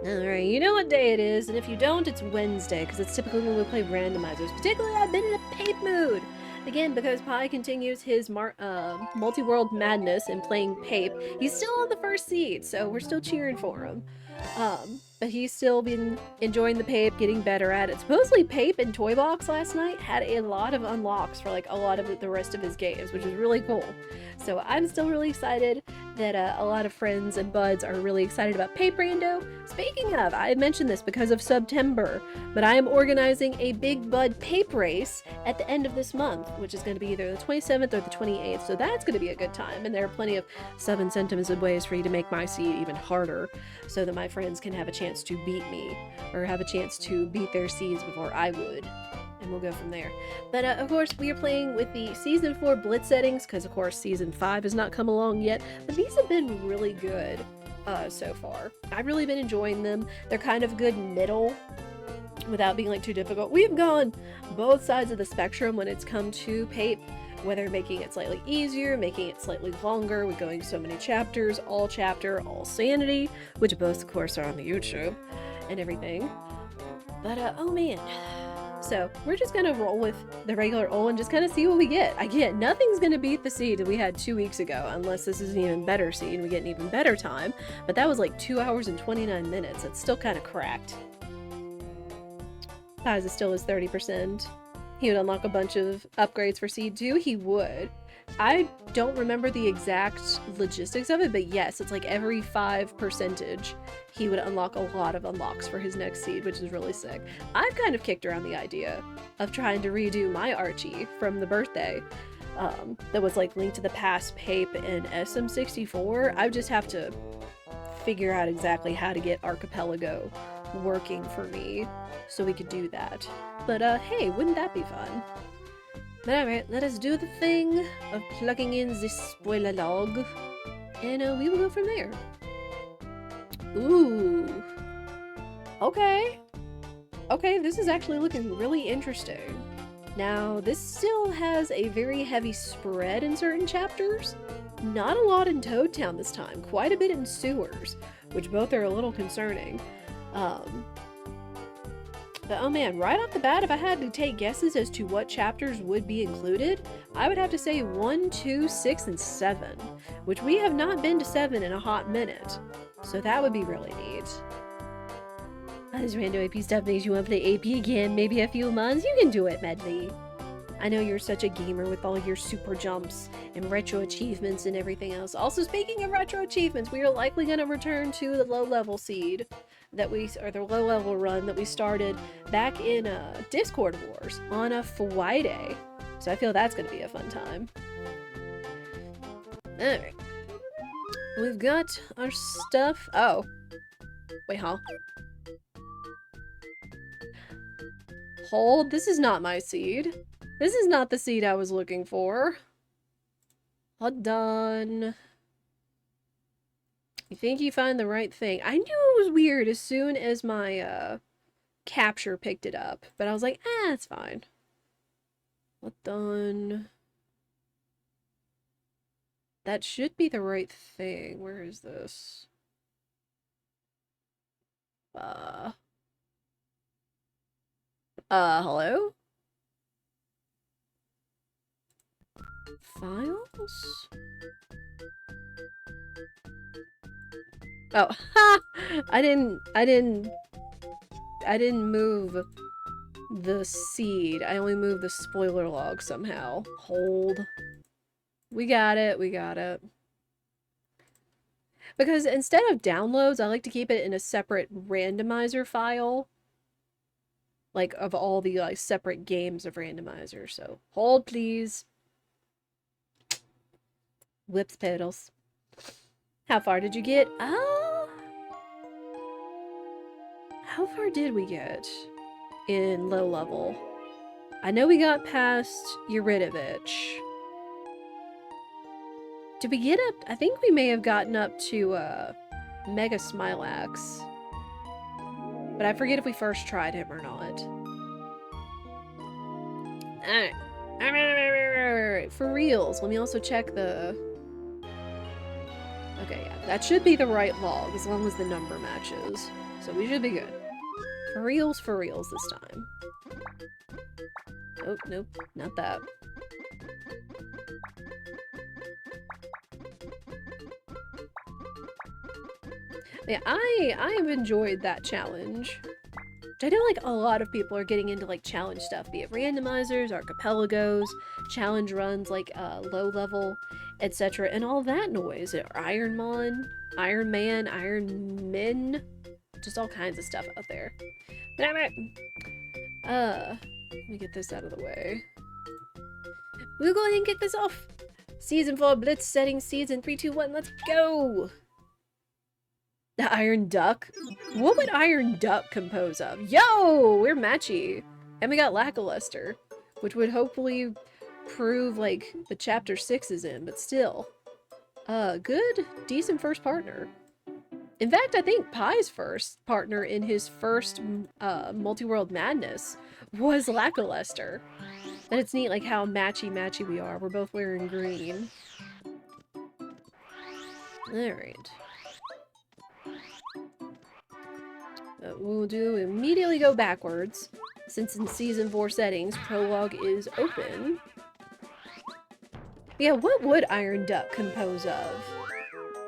Alright, you know what day it is, and if you don't, it's Wednesday, because it's typically when we play randomizers. Particularly, I've been in a pape mood! Again, because Pi continues his multi-world madness in playing pape, he's still on the first seed, so we're still cheering for him. But he's still been enjoying the pape, getting better at it. Supposedly, pape and Toy Box last night had a lot of unlocks for like a lot of the rest of his games, which is really cool. So I'm still really excited that a lot of friends and buds are really excited about Pape Rando. Speaking of, I mentioned this because of September, but I am organizing a Big Bud Pape race at the end of this month, which is going to be either the 27th or the 28th, so that's going to be a good time. And there are plenty of sub-incentives and ways for you to make my seed even harder, so that my friends can have a chance to beat me, or have a chance to beat their seeds before I would. And we'll go from there. But of course, we are playing with the Season 4 Blitz settings, because of course Season 5 has not come along yet, but these have been really good so far. I've really been enjoying them. They're kind of good middle, without being like too difficult. We've gone both sides of the spectrum when it's come to Pape, whether making it slightly easier, making it slightly longer, with going so many chapters, all chapter, all sanity, which both of course are on the YouTube and everything. But oh man. So we're just gonna roll with the regular ol and just kind of see what we get. Again, nothing's gonna beat the seed that we had 2 weeks ago, unless this is an even better seed and we get an even better time. But that was like 2 hours and 29 minutes. It's still kind of cracked. Pai's still is 30%. He would unlock a bunch of upgrades for seed 2. He would. I don't remember the exact logistics of it, but yes, it's like every 5% he would unlock a lot of unlocks for his next seed, which is really sick. I've kind of kicked around the idea of trying to redo my Archie from the birthday that was like linked to the past Pape and SM64. I just have to figure out exactly how to get Archipelago working for me so we could do that. But hey, wouldn't that be fun? But alright, let us do the thing of plugging in the spoiler log, and we will go from there. Ooh. Okay. Okay, this is actually looking really interesting. Now, this still has a very heavy spread in certain chapters. Not a lot in Toad Town this time, quite a bit in Sewers, which both are a little concerning. But oh man, right off the bat, if I had to take guesses as to what chapters would be included, I would have to say 1, 2, 6, and 7, which we have not been to 7 in a hot minute. So that would be really neat. This rando AP stuff makes you want to play AP again. Maybe a few months. You can do it, Medley. I know you're such a gamer with all your super jumps and retro achievements and everything else. Also, speaking of retro achievements, we are likely going to return to the low-level seed that or the low-level run that we started back in Discord Wars on a Friday. So I feel that's going to be a fun time. Alright. We've got our stuff. Oh. Wait, huh? Hold. This is not my seed. This is not the seed I was looking for. Hold on. You think you find the right thing? I knew it was weird as soon as my capture picked it up, but I was like, it's fine. Hold on. That should be the right thing. Where is this? Hello? Files? Oh, ha! I didn't move the seed. I only moved the spoiler log somehow. Hold. We got it, we got it. Because instead of downloads, I like to keep it in a separate randomizer file. Like, of all the, like, separate games of randomizer. So, hold, please. Whips pedals. How far did you get? How far did we get in low level? I know we got past Eurytovich. Did we get up? I think we may have gotten up to Mega Smilax. But I forget if we first tried him or not. Alright. For reals, let me also check the... Okay, yeah, that should be the right log, as long as the number matches. So we should be good. For reals this time. Oh, nope, not that. Yeah, I've enjoyed that challenge. I know, like, a lot of people are getting into, like, challenge stuff, be it randomizers, archipelagos, challenge runs, like, low level, etc., and all that noise. Iron Man, Iron Men, just all kinds of stuff out there. Damn it! Let me get this out of the way. We'll go ahead and kick this off! Season 4 Blitz setting season 3, 2, 1, let's go! The Iron Duck? What would Iron Duck compose of? Yo! We're matchy! And we got Lackluster, which would hopefully prove, like, the chapter 6 is in, but still. Good, decent first partner. In fact, I think Pie's first partner in his first, Multi-World Madness was Lackluster. And it's neat, like, how matchy we are. We're both wearing green. Alright. We'll immediately go backwards, since in Season 4 settings, Prologue is open. Yeah, what would Iron Duck compose of?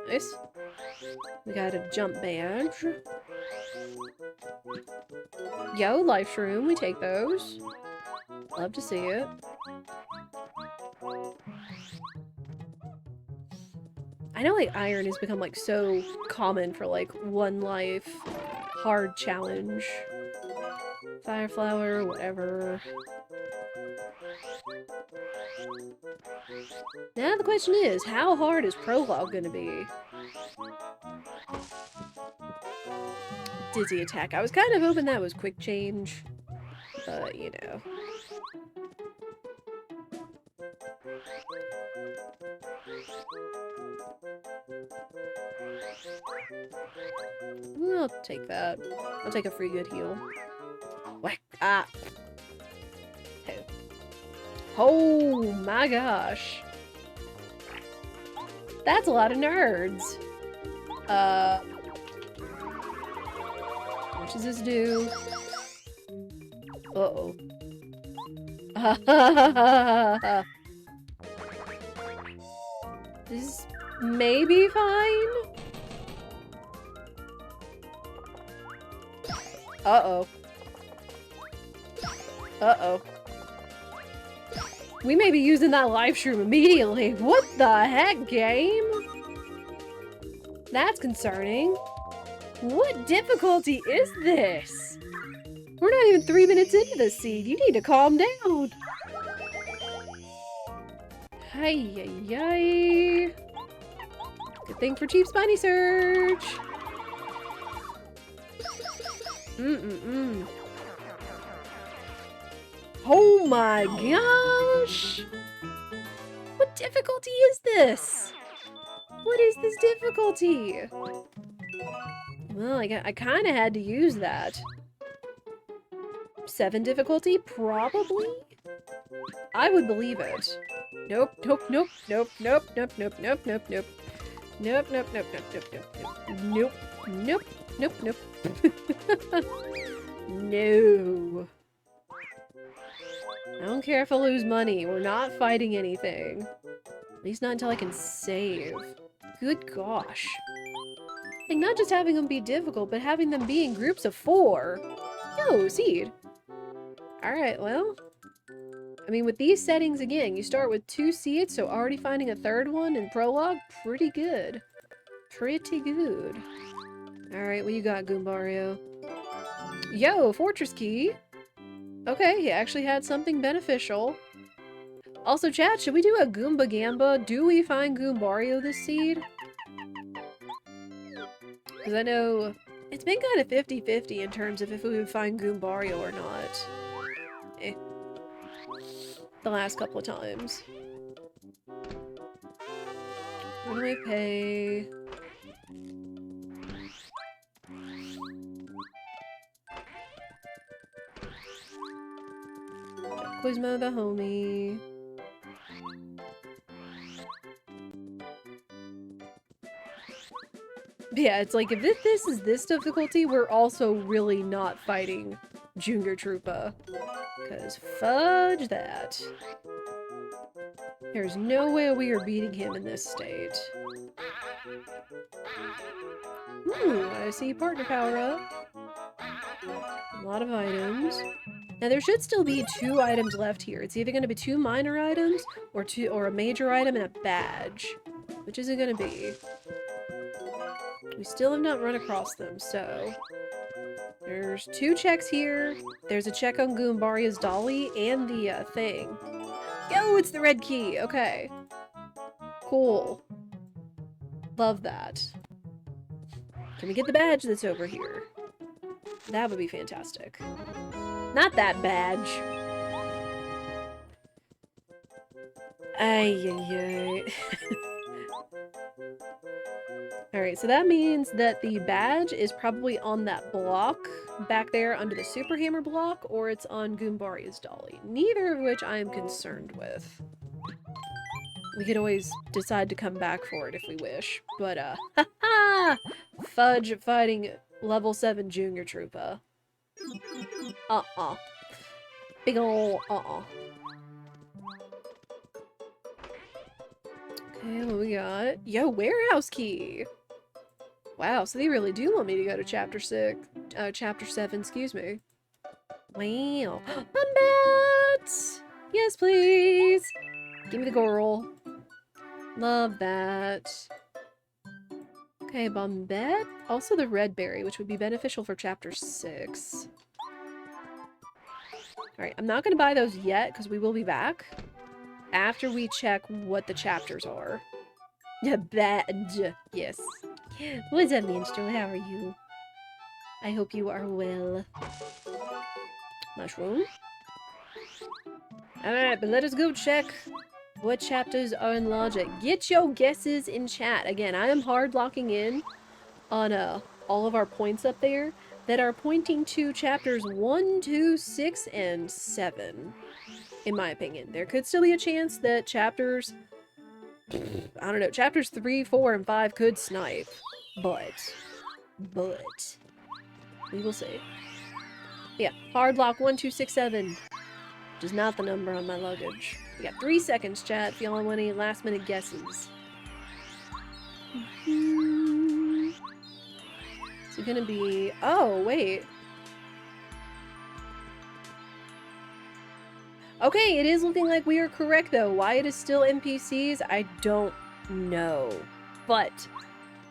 Nice. We got a jump badge. Yo, Life Shroom, we take those. Love to see it. I know, like, iron has become, like, so common for, like, one life, hard challenge. Fireflower, whatever. Now the question is, how hard is Prologue gonna be? Dizzy attack. I was kind of hoping that was quick change, but, you know. I'll take that. I'll take a free good heal. Whack! Ah! Oh my gosh! That's a lot of nerds! What does this do? Uh-oh. This may be fine? Uh-oh. Uh-oh. We may be using that live stream immediately. What the heck, game? That's concerning. What difficulty is this? We're not even 3 minutes into this seed. You need to calm down. Hi-yi-yi. Good thing for cheap spiny surge. Oh my gosh! What difficulty is this? What is this difficulty? Well, I kind of had to use that. 7 difficulty? Probably? I would believe it. Nope, nope, nope, nope, nope, nope, nope, nope, nope, nope. Nope, nope, nope, nope, nope, nope, nope, nope, nope, nope. No. I don't care if I lose money. We're not fighting anything. At least not until I can save. Good gosh. Like, not just having them be difficult, but having them be in groups of 4. Yo, seed. Alright, well. I mean, with these settings, again, you start with 2 seeds, so already finding a 3rd one in Prologue, pretty good. Pretty good. Alright, what you got, Goombario? Yo, Fortress Key! Okay, he actually had something beneficial. Also, chat, should we do a Goomba Gamba? Do we find Goombario this seed? Because I know it's been kind of 50-50 in terms of if we would find Goombario or not. Eh. The last couple of times. What do I pay? Quizmo the homie. Yeah, it's like, if this is this difficulty, we're also really not fighting Junior Troopa. Because fudge that. There's no way we are beating him in this state. Ooh, I see partner power up. A lot of items. Now there should still be 2 items left here. It's either going to be 2 minor items or a major item and a badge. Which is it going to be? We still have not run across them, so... There's 2 checks here. There's a check on Goombaria's dolly and the thing. Yo, it's the red key! Okay. Cool. Love that. Can we get the badge that's over here? That would be fantastic. Not that badge. Ay, ay, ay. Alright, so that means that the badge is probably on that block back there under the Super Hammer block, or it's on Goombaria's dolly. Neither of which I am concerned with. We could always decide to come back for it if we wish. But, haha! Fudge fighting level 7 Junior Troopa. Uh-uh. Big ol' uh-uh. Okay, what we got? Yo, warehouse key! Wow, so they really do want me to go to chapter 7, excuse me. Wow. Bombats! Yes, please! Give me the girl. Love that. Okay, Bombette. Also the red berry, which would be beneficial for chapter 6. Alright, I'm not going to buy those yet, because we will be back after we check what the chapters are. Badge. Yes. What's up, Minstrel? How are you? I hope you are well. Mushroom. Alright, but let us go check what chapters are in logic. Get your guesses in chat. Again, I am hard locking in on all of our points up there that are pointing to chapters 1, 2, 6, and 7. In my opinion. There could still be a chance that chapters... I don't know, chapters 3, 4, and 5 could snipe. But, we will see. Yeah, hard lock 1, 2, 6, 7, which is not the number on my luggage. We got 3 seconds, chat, if y'all want any last minute guesses. Is it gonna be... Oh, wait. Okay, it is looking like we are correct, though. Why it is still NPCs, I don't know. But...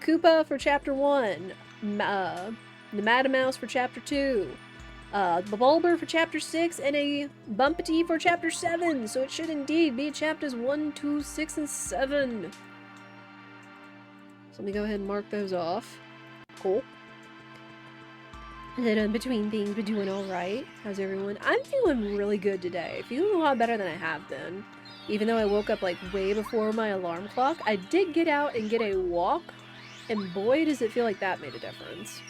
Koopa for chapter 1, the Madame for chapter 2, the Bulber for chapter 6, and a Bumpety for chapter 7, so it should indeed be chapters 1, 2, 6, and 7. So let me go ahead and mark those off. Cool. And then in between things, we're doing alright. How's everyone? I'm feeling really good today. Feeling a lot better than I have been. Even though I woke up like way before my alarm clock, I did get out and get a walk. And boy, does it feel like that made a difference.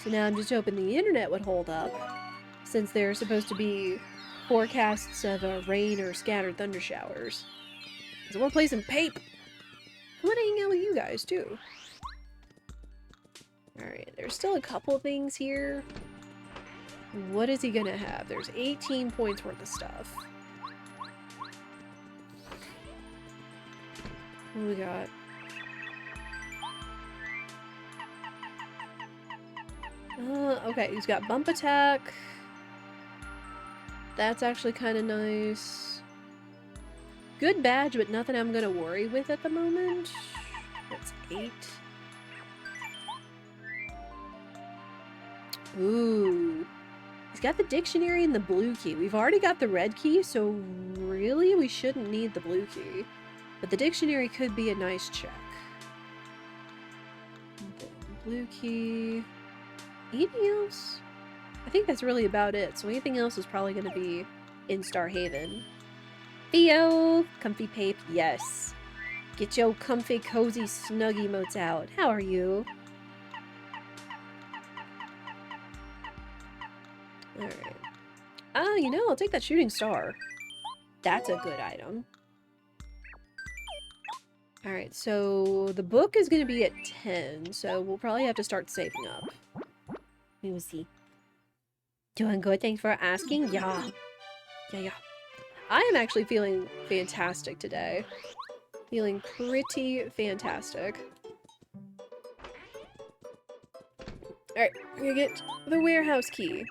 So now I'm just hoping the internet would hold up, since there are supposed to be forecasts of rain or scattered thunder showers. Because I want to play some Pape. I want to hang out with you guys, too. Alright, there's still a couple things here. What is he gonna have? There's 18 points worth of stuff. What do we got? Okay, he's got bump attack. That's actually kind of nice. Good badge, but nothing I'm gonna worry with at the moment. That's 8. Ooh. He's got the dictionary and the blue key. We've already got the red key, so really we shouldn't need the blue key. But the dictionary could be a nice check. Okay, blue key. Anything else? I think that's really about it. So anything else is probably going to be in Star Haven. Theo! Comfy Pape, yes. Get your comfy, cozy, snug emotes out. How are you? Alright. You know, I'll take that shooting star. That's a good item. Alright, so the book is gonna be at 10, so we'll probably have to start saving up. We will see. Doing good, thanks for asking. Yeah. Yeah. I am actually feeling fantastic today. Feeling pretty fantastic. Alright, we're gonna get the warehouse key.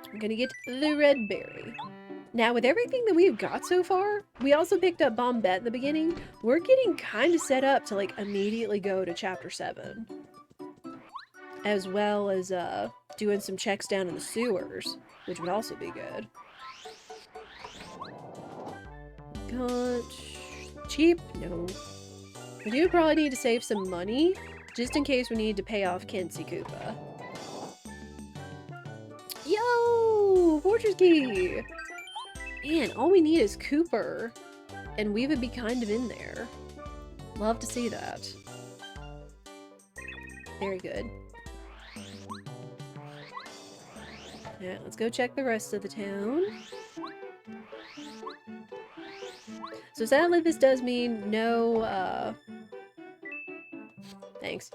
I'm gonna get the red berry. Now, with everything that we've got so far, we also picked up Bombette in the beginning. We're getting kind of set up to, like, immediately go to Chapter 7. As well as, doing some checks down in the sewers, which would also be good. Got... cheap? No. We do probably need to save some money, just in case we need to pay off Kinsey Koopa. Yo! Fortress key! Man, all we need is Cooper, and we would be kind of in there. Love to see that. Very good. Yeah, let's go check the rest of the town. So sadly, this does mean no, thanks.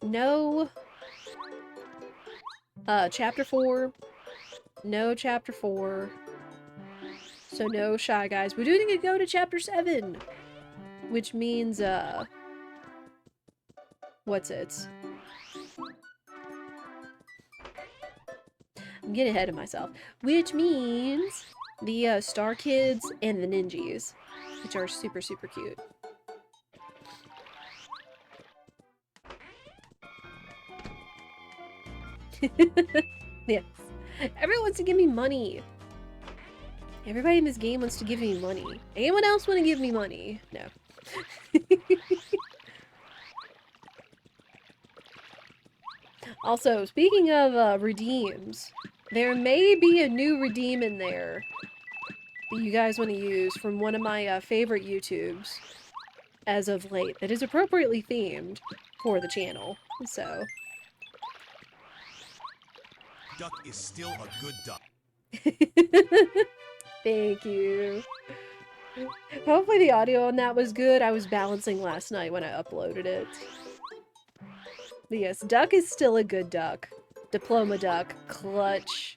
No, Chapter 4. No Chapter 4. So no Shy Guys. We do need to go to Chapter 7! Which means, what's it? I'm getting ahead of myself. Which means the, Star Kids and the Ninjas. Which are super, super cute. Yes. Everyone wants to give me money. Everybody in this game wants to give me money. Anyone else want to give me money? No. Also, speaking of redeems, there may be a new redeem in there that you guys want to use from one of my favorite YouTubes as of late that is appropriately themed for the channel. So. Duck is still a good duck. Thank you. Hopefully the audio on that was good. I was balancing last night when I uploaded it. But yes, Duck is still a good duck. Diploma Duck. Clutch.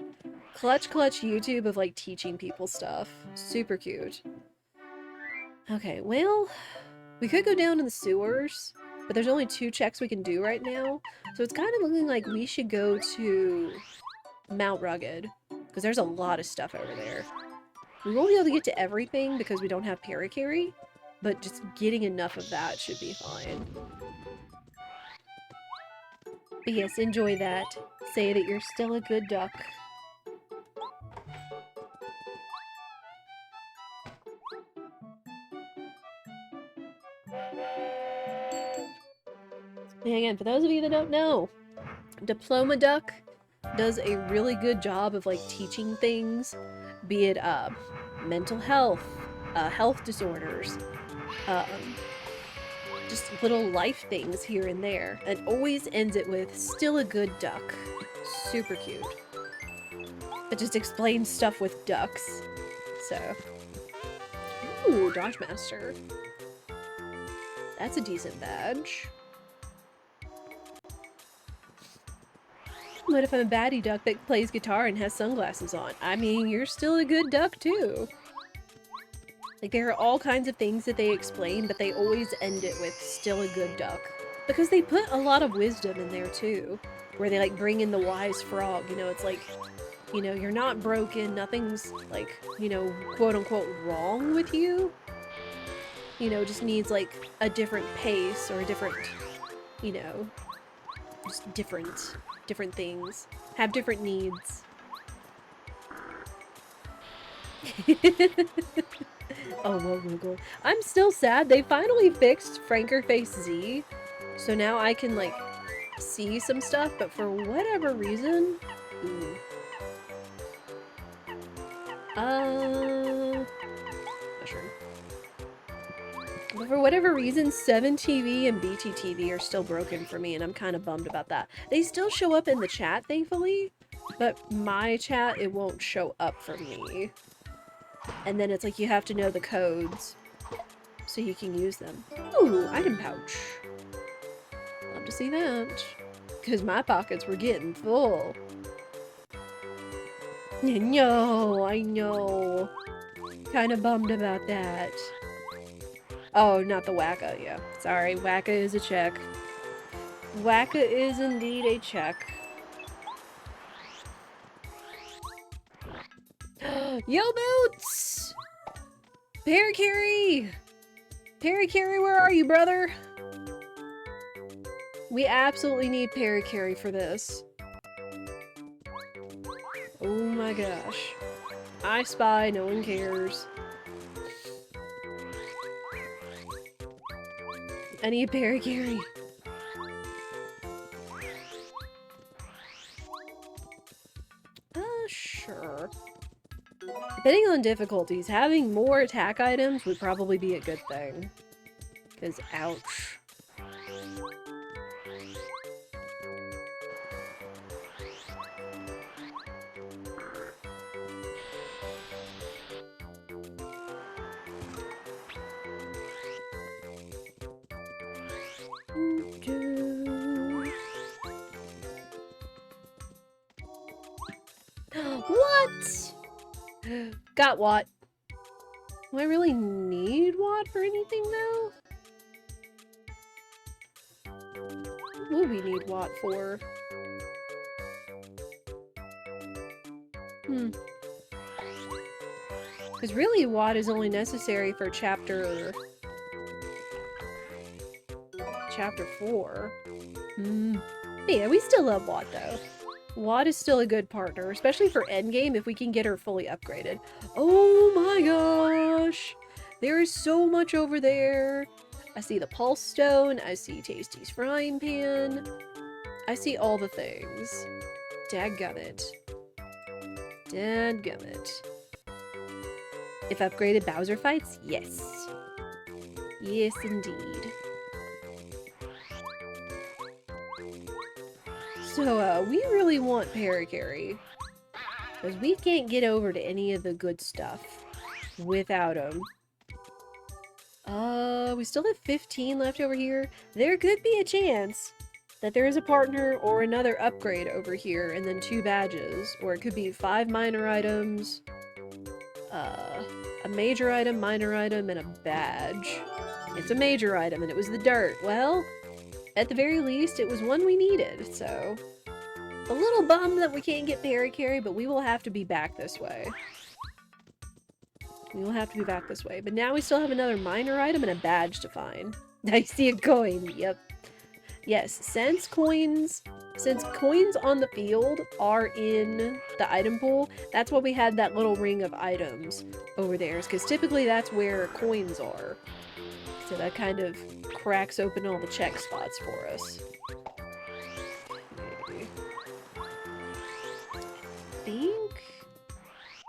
Clutch YouTube of, like, teaching people stuff. Super cute. Okay, well, we could go down in the sewers, but there's only 2 checks we can do right now. So it's kind of looking like we should go to Mount Rugged, because there's a lot of stuff over there. We won't be able to get to everything because we don't have Parakarry, but just getting enough of that should be fine. But yes, enjoy that. Say that you're still a good duck. And again, for those of you that don't know, Diploma Duck does a really good job of, like, teaching things, be it, mental health, health disorders, just little life things here and there, and always ends it with, still a good duck. Super cute. It just explains stuff with ducks, so. Ooh, Dodge Master. That's a decent badge. What if I'm a baddie duck that plays guitar and has sunglasses on? I mean, you're still a good duck, too. Like, there are all kinds of things that they explain, but they always end it with still a good duck. Because they put a lot of wisdom in there, too. Where they, like, bring in the wise frog, you know, it's like, you know, you're not broken, nothing's, like, you know, quote-unquote wrong with you. You know, just needs, like, a different pace or a different, you know, just different things. Have different needs. Oh, whoa. I'm still sad. They finally fixed Frankerface Z. So now I can, like, see some stuff, but for whatever reason... Ooh. Mushroom. But for whatever reason, 7TV and BTTV are still broken for me, and I'm kind of bummed about that. They still show up in the chat, thankfully, but my chat, it won't show up for me. And then it's like you have to know the codes. so you can use them. Ooh, item pouch. Love to see that. Because my pockets were getting full. No, I know. Kinda bummed about that. Oh, not the Wacka, yeah. Sorry, Wacka is a check. Wacka is indeed a check. Yo, Boots! Parakarry! Parakarry, where are you, brother? We absolutely need Parakarry for this. Oh my gosh. I spy, no one cares. I need Parakarry. Sure. Depending on difficulties, having more attack items would probably be a good thing. Because, ouch. What? Got what? Do I really need what for anything though? What would we need what for? Because really what is only necessary for chapter 4. Yeah, we still love Watt though. Watt is still a good partner, especially for endgame if we can get her fully upgraded. Oh my gosh! There is so much over there. I see the Pulse Stone, I see Tasty's Frying Pan. I see all the things. Dadgummit. Dadgummit. If upgraded Bowser fights? Yes. Yes, indeed. So, we really want Parakarry. Because we can't get over to any of the good stuff without him. We still have 15 left over here. There could be a chance that there is a partner or another upgrade over here, and then 2 badges. Or it could be 5 minor items, a major item, minor item, and a badge. It's a major item, and it was the dirt. Well, at the very least, it was one we needed, so... A little bummed that we can't get Parakarry, but we will have to be back this way. We will have to be back this way. But now we still have another minor item and a badge to find. I see a coin, yep. Yes, since coins on the field are in the item pool, that's why we had that little ring of items over there, because typically that's where coins are. So that kind of cracks open all the check spots for us.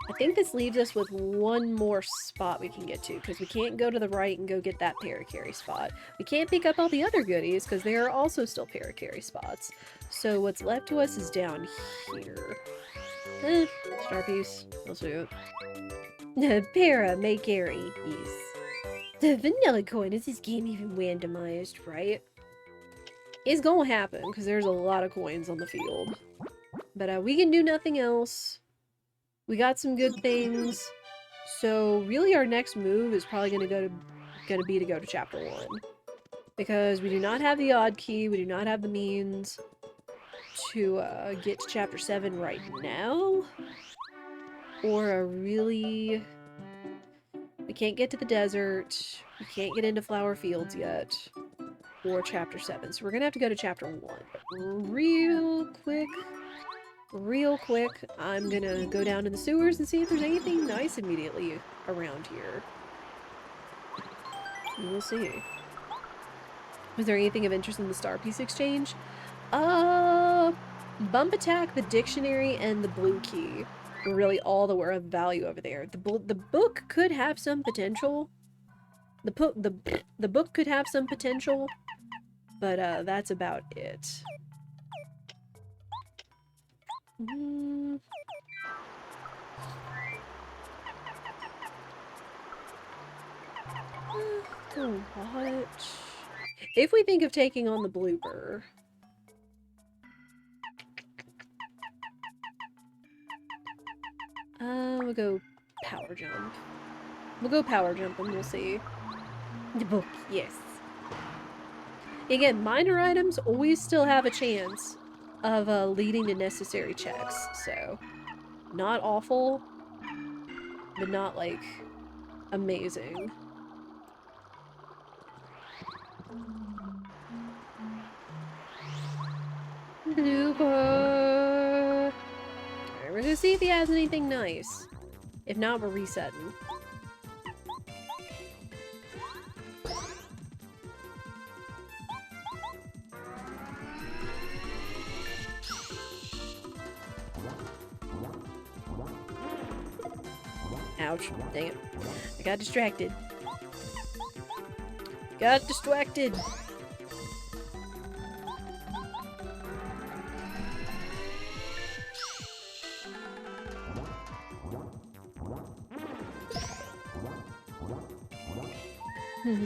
I think this leaves us with one more spot we can get to, because we can't go to the right and go get that Parakarry spot. We can't pick up all the other goodies, because they are also still Parakarry spots. So what's left to us is down here. Star piece. I'll see it. Parakarry, yes. The vanilla coin, is this game even randomized, right? It's gonna happen, because there's a lot of coins on the field. But we can do nothing else. We got some good things. So really our next move is probably gonna be to go to chapter 1. Because we do not have the odd key, we do not have the means to get to chapter 7 right now. Or we can't get to the desert, we can't get into flower fields yet. Or chapter 7. So we're gonna have to go to chapter 1. Real quick, I'm gonna go down to the sewers and see if there's anything nice immediately around here. We'll see. Was there anything of interest in the Star Piece exchange? Bump Attack, the dictionary, and the blue key were really all that were of value over there. The book could have some potential. The book could have some potential, but that's about it. So what? If we think of taking on the blooper... we'll go power jump. We'll go power jump and we'll see. The book, yes. Again, minor items always still have a chance of leading to necessary checks, so not awful, but not, like, amazing. Blooper! Alright, we're gonna see if he has anything nice. If not, we're resetting. Ouch. Dang it. I got distracted. Got distracted.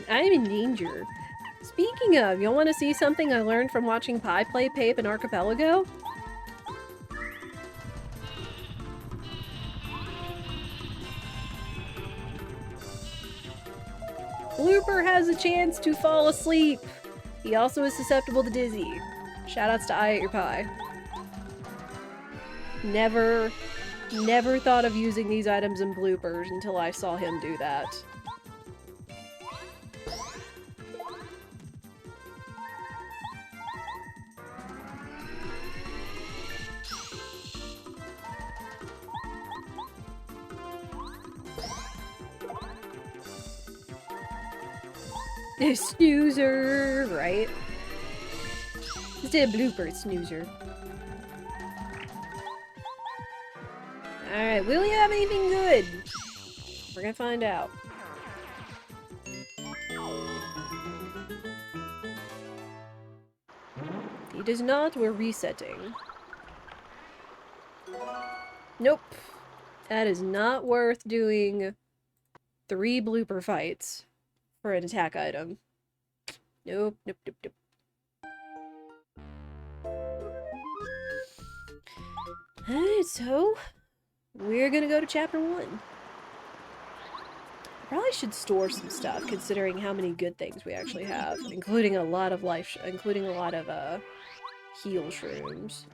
I'm in danger. Speaking of, y'all want to see something I learned from watching Pi play Pape and Archipelago? Blooper has a chance to fall asleep. He also is susceptible to dizzy. Shoutouts to I Ate Your Pie. Never thought of using these items in bloopers until I saw him do that. Snoozer, right? Instead of blooper, snoozer. Alright, will you have anything good? We're gonna find out. He does not, we're resetting. Nope. That is not worth doing 3 blooper fights for an attack item. Nope, nope, nope, nope. Alright, so we're gonna go to chapter 1. Probably should store some stuff, considering how many good things we actually have, including a lot of heal shrooms.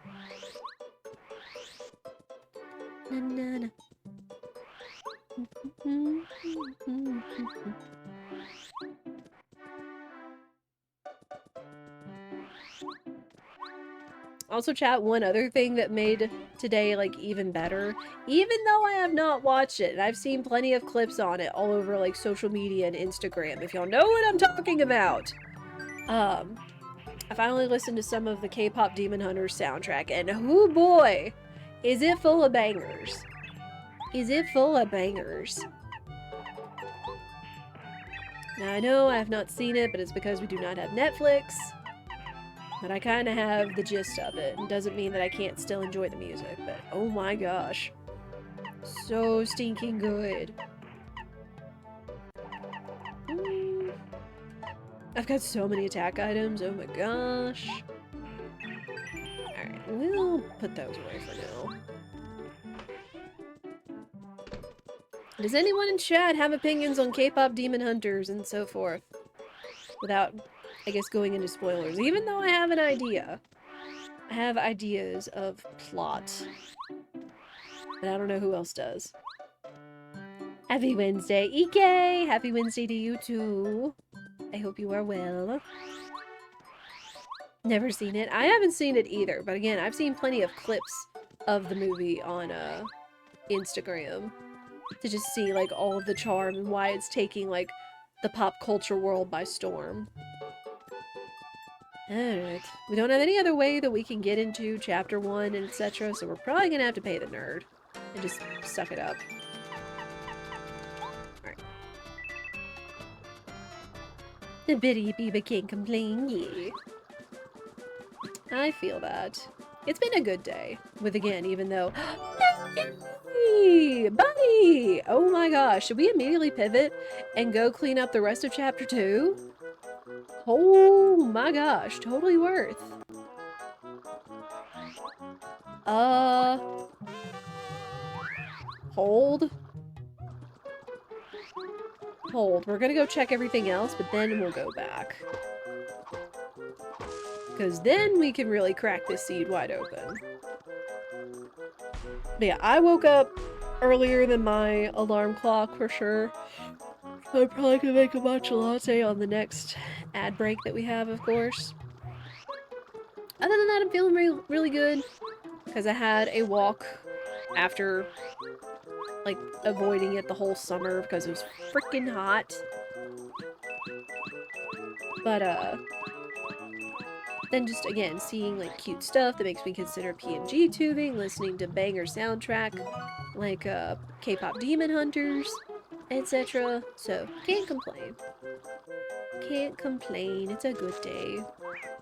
Na, na, na. Also, chat, one other thing that made today, like, even better, even though I have not watched it, and I've seen plenty of clips on it all over, like, social media and Instagram, if y'all know what I'm talking about. I finally listened to some of the K-pop Demon Hunters soundtrack, and oh boy, is it full of bangers. Is it full of bangers. Now, I know I have not seen it, but it's because we do not have Netflix. But I kind of have the gist of it. It doesn't mean that I can't still enjoy the music, but oh my gosh. So stinking good. I've got so many attack items, oh my gosh. Alright, we'll put those away for now. Does anyone in chat have opinions on K-pop Demon Hunters and so forth? Without, I guess, going into spoilers. Even though I have an idea. I have ideas of plot. But I don't know who else does. Happy Wednesday, Ike! Happy Wednesday to you too. I hope you are well. Never seen it. I haven't seen it either, but again, I've seen plenty of clips of the movie on Instagram to just see like all of the charm and why it's taking like the pop culture world by storm. Alright. We don't have any other way that we can get into chapter 1 and etc., so we're probably gonna have to pay the nerd and just suck it up. Alright. The bitty beaver can't complain, yeah. I feel that. It's been a good day. With, again, even though... No! Hey, buddy! Oh my gosh, should we immediately pivot and go clean up the rest of chapter 2? Oh my gosh, totally worth. Hold. Hold. We're gonna go check everything else, but then we'll go back. Because then we can really crack this seed wide open. But yeah, I woke up earlier than my alarm clock for sure. So I'm probably gonna make a matcha latte on the next ad break that we have, of course. Other than that, I'm feeling really good. Because I had a walk after, like, avoiding it the whole summer because it was freaking hot. But, then just, again, seeing, like, cute stuff that makes me consider PNG tubing, listening to banger soundtrack, like, K-pop Demon Hunters, etc. So, can't complain. Can't complain. It's a good day.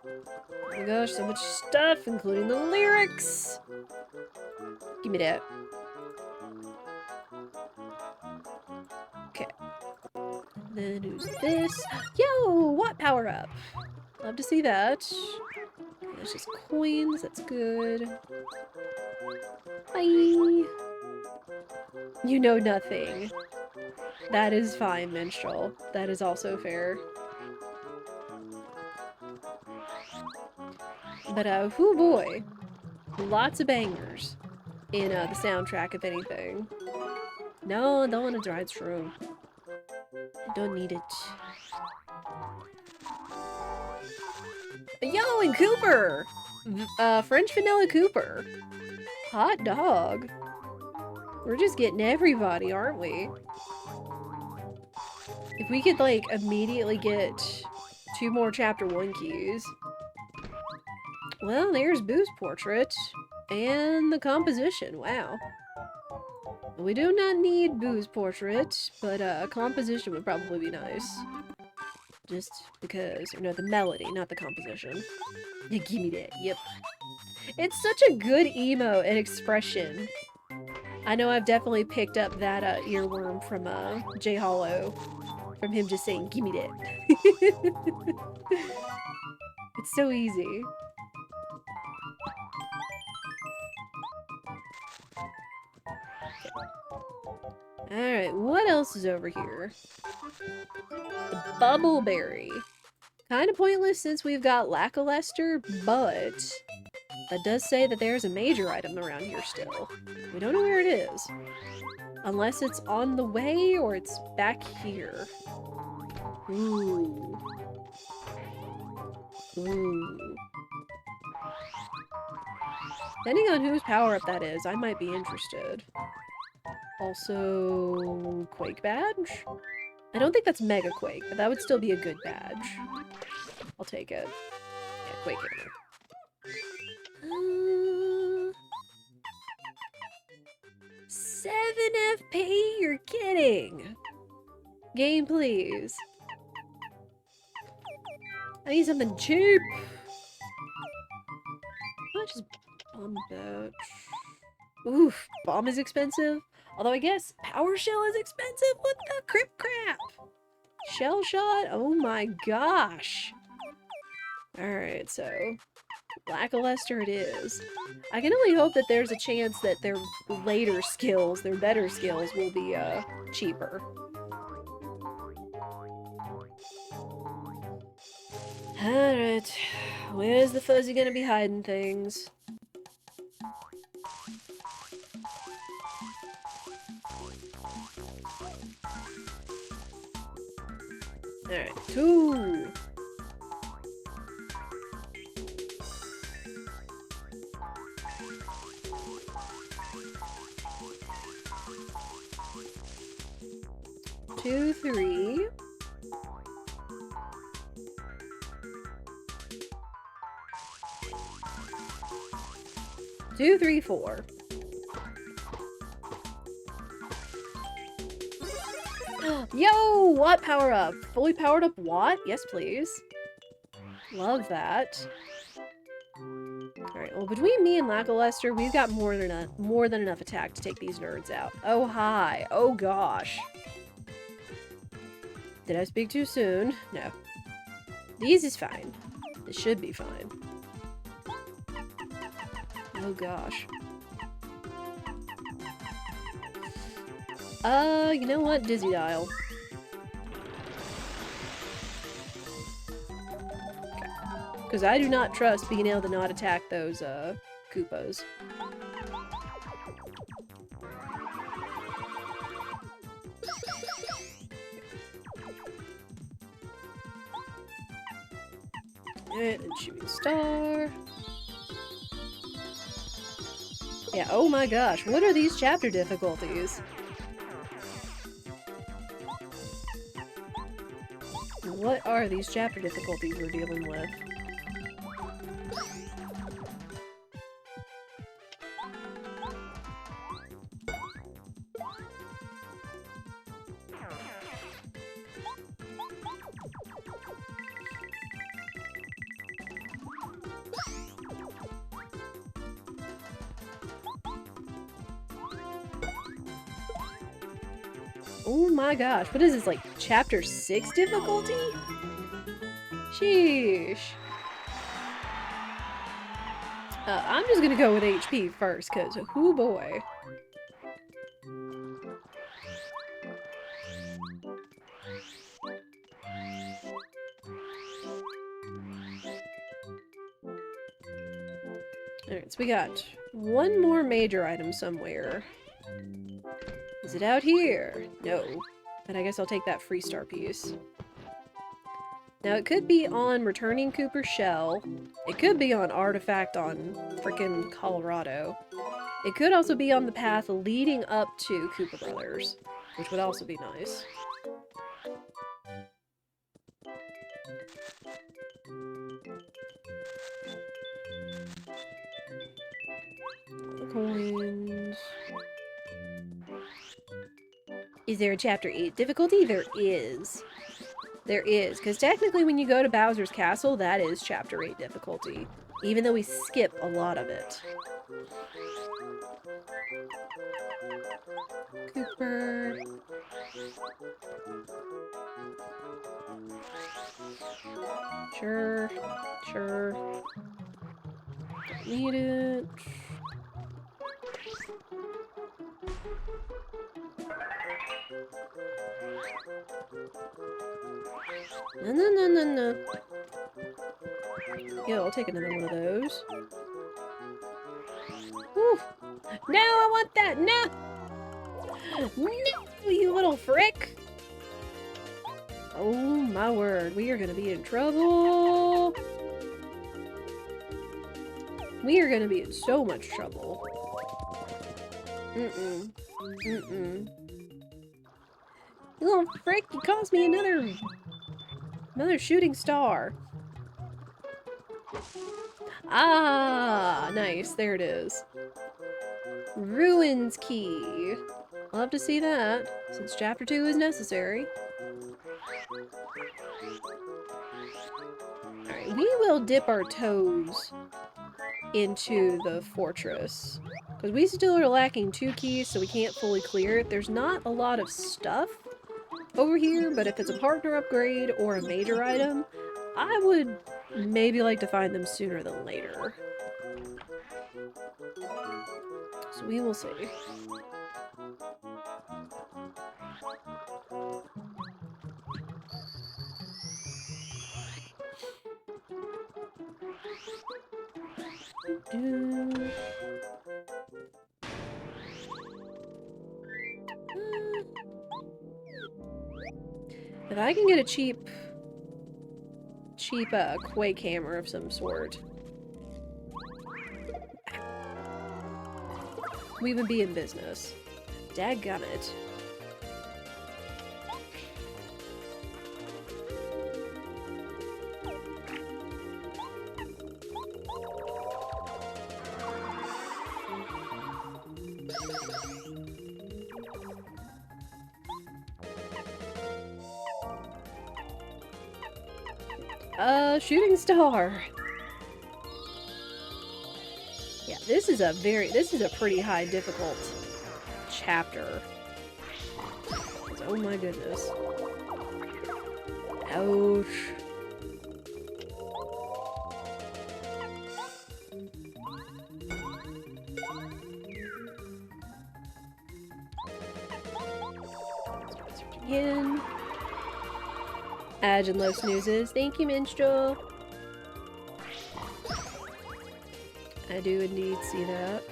Oh my gosh, so much stuff, including the lyrics! Give me that. Okay. Then who's this? Yo! What power up? Love to see that. There's just coins, that's good. Bye! You know nothing. That is fine, Minstrel. That is also fair. But, whoo boy. Lots of bangers in, the soundtrack, if anything. No, I don't want to drive Shroom. I don't need it. Yo, and Cooper! French Vanilla Cooper. Hot dog. We're just getting everybody, aren't we? If we could, like, immediately get 2 more chapter 1 keys. Well, there's Boo's portrait. And the composition, wow. We do not need Boo's portrait, but composition would probably be nice. Just because, or no, the melody, not the composition. Yeah, give me that, yep. It's such a good emo and expression. I know I've definitely picked up that earworm from J Hollow. From him just saying, give me that. It's so easy. Alright, what else is over here? The Bubbleberry. Kind of pointless since we've got Lackluster, but that does say that there's a major item around here still. We don't know where it is. Unless it's on the way or it's back here. Ooh. Ooh. Depending on whose power-up that is, I might be interested. Also, Quake badge? I don't think that's Mega Quake, but that would still be a good badge. I'll take it. Yeah, Quake Hammer. 7 FP? You're kidding! Game, please. I need something cheap! I'll just bomb that. Oof, bomb is expensive? Although I guess Power Shell is expensive? What the crap? Shell Shot? Oh my gosh! Alright, so Lackluster it is. I can only hope that there's a chance that their later skills, their better skills, will be cheaper. Alright, where's the fuzzy gonna be hiding things? Alright, 2! Two, 3. Two, 3, 4. Yo! What power up? Fully powered up what? Yes, please. Love that. Alright, well, between me and Lackluster, we've got more than enough attack to take these nerds out. Oh, hi. Oh, gosh. Did I speak too soon? No. These is fine. This should be fine. Oh, gosh. You know what? Dizzy Dial. Because I do not trust being able to not attack those, Koopas. And shooting star. Yeah, oh my gosh, what are these chapter difficulties? What are these chapter difficulties we're dealing with? Oh my gosh, what is this, like, chapter 6 difficulty? Sheesh. I'm just gonna go with HP first, cause, oh boy. Alright, so we got one more major item somewhere. Is it out here? No. But I guess I'll take that free star piece. Now, it could be on returning Cooper's shell. It could be on artifact on frickin' Colorado. It could also be on the path leading up to Cooper Brothers, which would also be nice. Coins. Is there a chapter 8 difficulty? There is. There is, because technically when you go to Bowser's Castle, that is chapter 8 difficulty. Even though we skip a lot of it. Cooper. Sure. Sure. Don't need it. No. Yeah, I'll take another one of those. Whew. No, I want that! No! No, you little frick! Oh my word, we are gonna be in trouble! We are gonna be in so much trouble. Mm-mm. Mm-mm. You little frick, you cost me another shooting star. Ah, nice. There it is. Ruins key. I'll have to see that, since chapter 2 is necessary. Alright, we will dip our toes into the fortress. Because we still are lacking 2 keys, so we can't fully clear it. There's not a lot of stuff over here, but if it's a partner upgrade or a major item, I would maybe like to find them sooner than later. So we will see. If I can get a cheap Quake hammer of some sort, we would be in business. Dadgummit. Shooting star. Yeah, this is a pretty high difficult chapter. Oh my goodness. Ouch. Again. Adge and low snoozes. Thank you, Minstrel. I do indeed see that.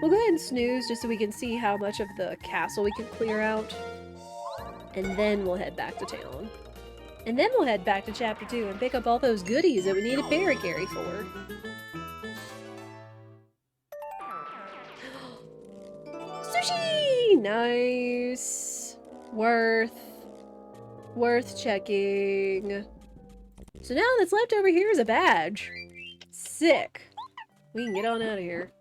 We'll go ahead and snooze just so we can see how much of the castle we can clear out. And then we'll head back to town. And then we'll head back to chapter 2 and pick up all those goodies that we need a paracarry for. Sushi! Nice. Worth checking. So now that's left over here is a badge. Sick. We can get on out of here.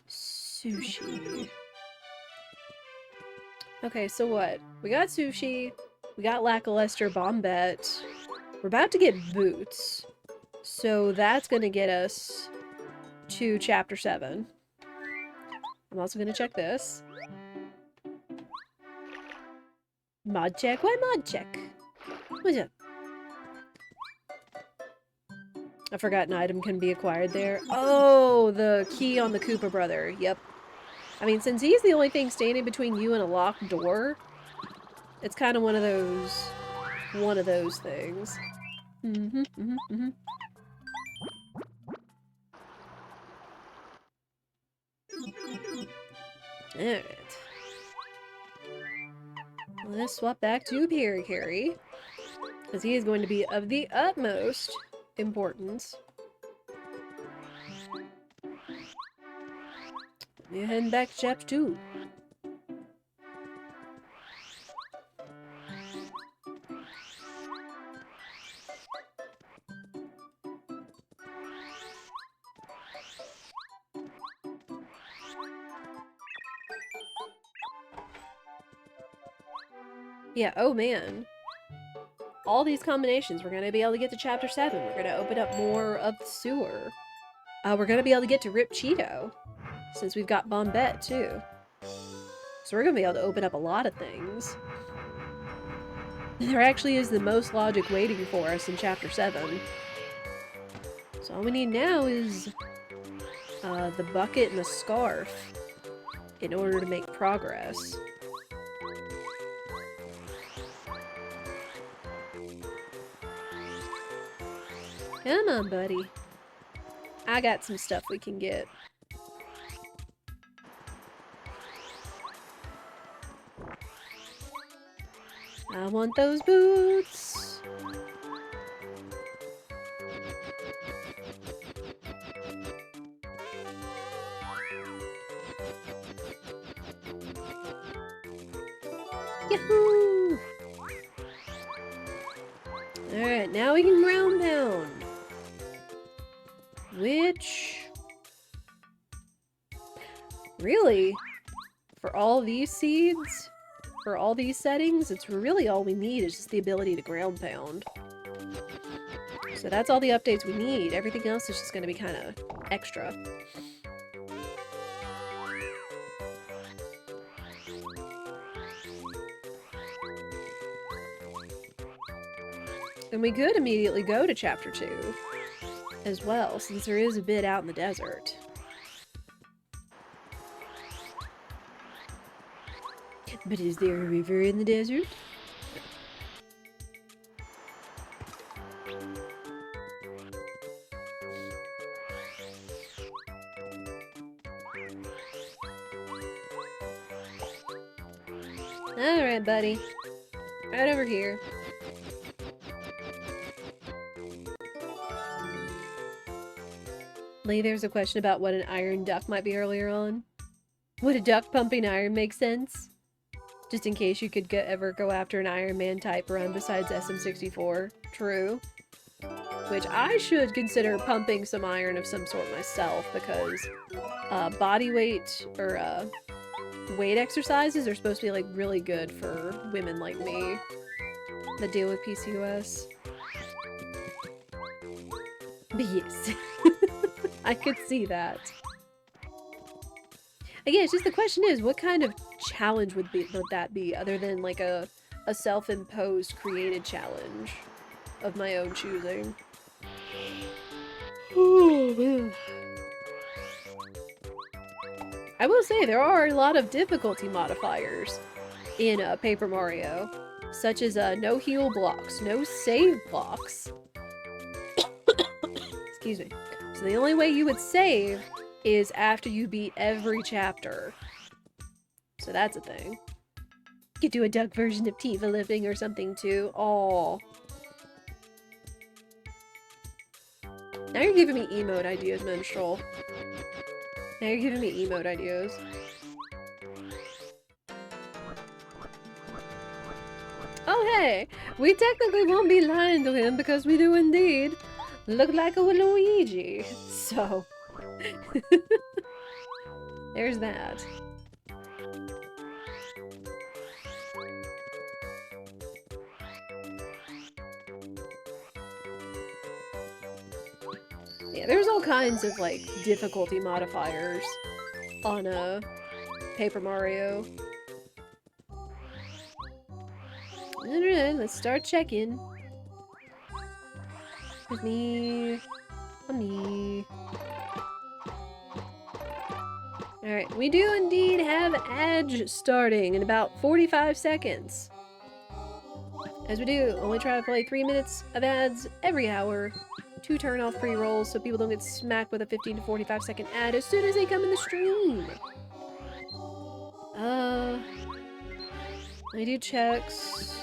Sushi. Okay, so what? We got sushi. We got lackluster bombette. We're about to get boots. So that's gonna get us to chapter 7. I'm also gonna check this. Mod check? Why mod check? What's up? I forgot an item can be acquired there. Oh, the key on the Koopa brother. Yep. I mean, since he's the only thing standing between you and a locked door, it's kind of one of those things. Alright. Let's swap back to Parakarry, because he is going to be of the utmost importance. We're heading back to chapter 2. Yeah, oh man. All these combinations, we're going to be able to get to chapter 7. We're going to open up more of the sewer. We're going to be able to get to Rip Cheeto, since we've got Bombette too. So we're going to be able to open up a lot of things. There actually is the most logic waiting for us in chapter 7. So all we need now is the bucket and the scarf in order to make progress. Come on, buddy. I got some stuff we can get. I want those boots. Yahoo! Alright, now we can ground pound. Which... really? For all these seeds? For all these settings, it's really all we need is just the ability to ground pound. So that's all the updates we need. Everything else is just going to be kind of extra. And we could immediately go to chapter 2 as well, since there is a bit out in the desert. But is there a river in the desert? Alright, buddy. Right over here. Lee, there's a question about what an iron duck might be earlier on. Would a duck pumping iron make sense? Just in case you could ever go after an Iron Man type run besides SM64. True. which I should consider pumping some iron of some sort myself, because body weight or weight exercises are supposed to be like really good for women like me that deal with PCOS. But yes, I could see that. Again, it's just the question is, what kind of challenge would that be, other than like a self-imposed created challenge of my own choosing? Oh man. I will say there are a lot of difficulty modifiers in Paper Mario, such as no heal blocks, no save blocks. Excuse me. So the only way you would save is after you beat every chapter. So that's a thing. You could do a duck version of Tifa lifting or something too. Aww. Now you're giving me emote ideas, Minstrel. Now you're giving me emote ideas. Oh hey! We technically won't be lying to him because we do indeed look like a Luigi. So... there's that. Yeah, there's all kinds of, like, difficulty modifiers on Paper Mario. Alright, let's start checking. With me. On me. Alright, we do indeed have Edge starting in about 45 seconds. As we do, only try to play 3 minutes of ads every hour to turn off pre-rolls so people don't get smacked with a 15 to 45 second ad as soon as they come in the stream. I do checks.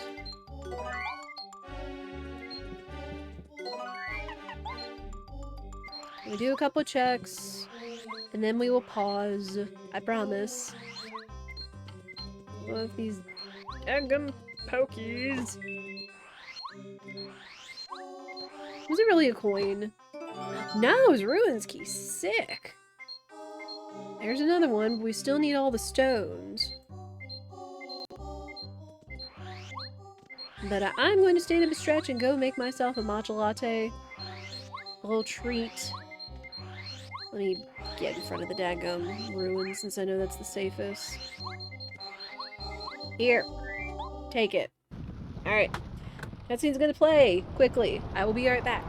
We do a couple checks, and then we will pause. I promise. Love these daggum pokies. Was it really a coin? No, it was Ruins Key. Sick. There's another one, but we still need all the stones. But I'm going to stand up a stretch and go make myself a matcha latte. A little treat. Let me get in front of the daggum ruins since I know that's the safest. Here. Take it. Alright. Cutscene's gonna play quickly. I will be right back.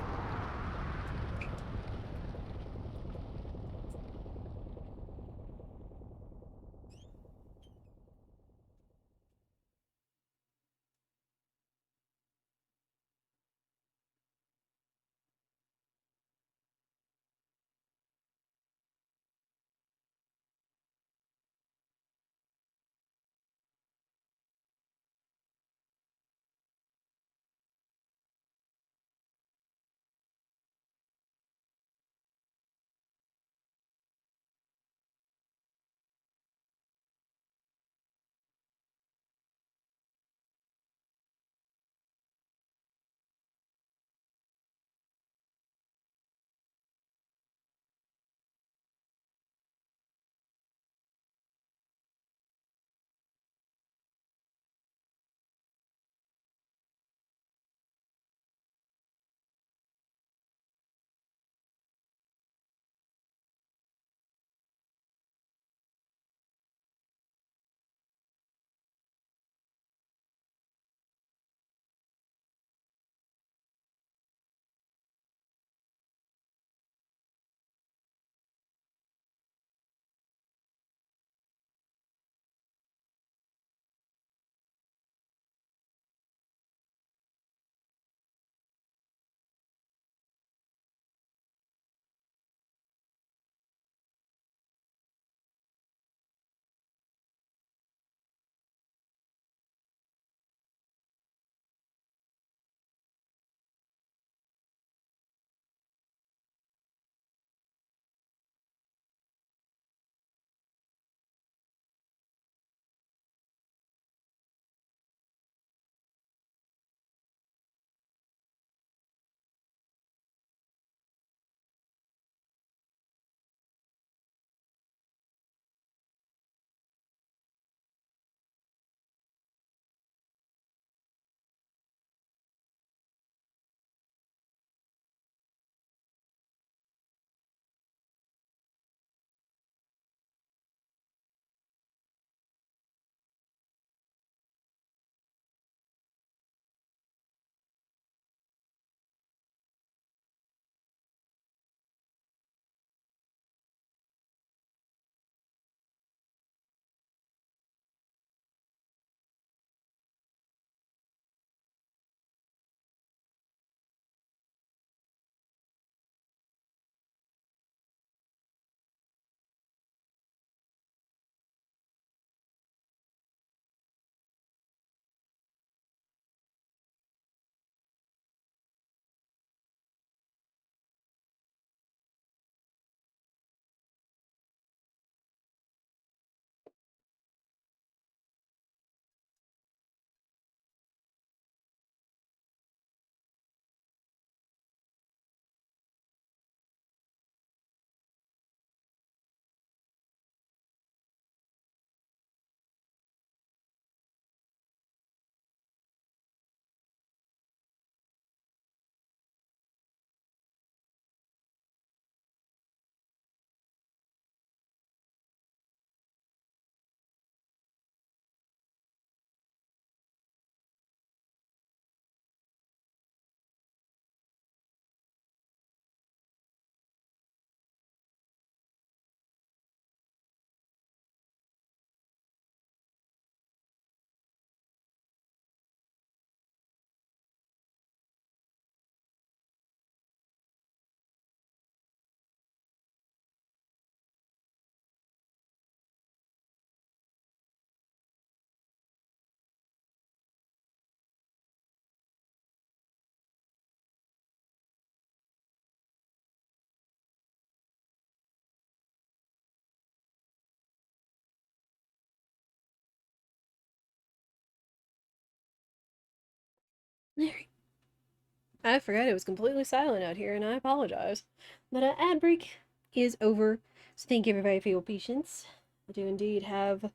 I forgot it was completely silent out here, and I apologize. But ad break is over, so thank you everybody for your patience. I do indeed have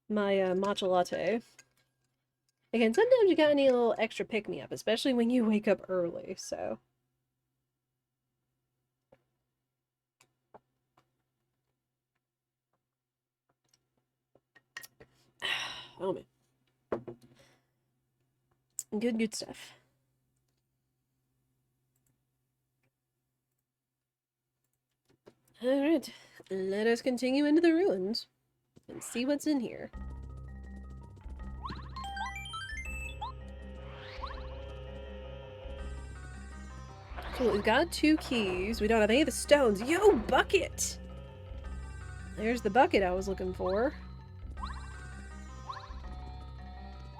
my matcha latte. Again, sometimes you gotta need a little extra pick-me-up, especially when you wake up early, so... Oh man. Good stuff. Alright, let us continue into the ruins and see what's in here. So we've got 2 keys. We don't have any of the stones. Yo, bucket! There's the bucket I was looking for.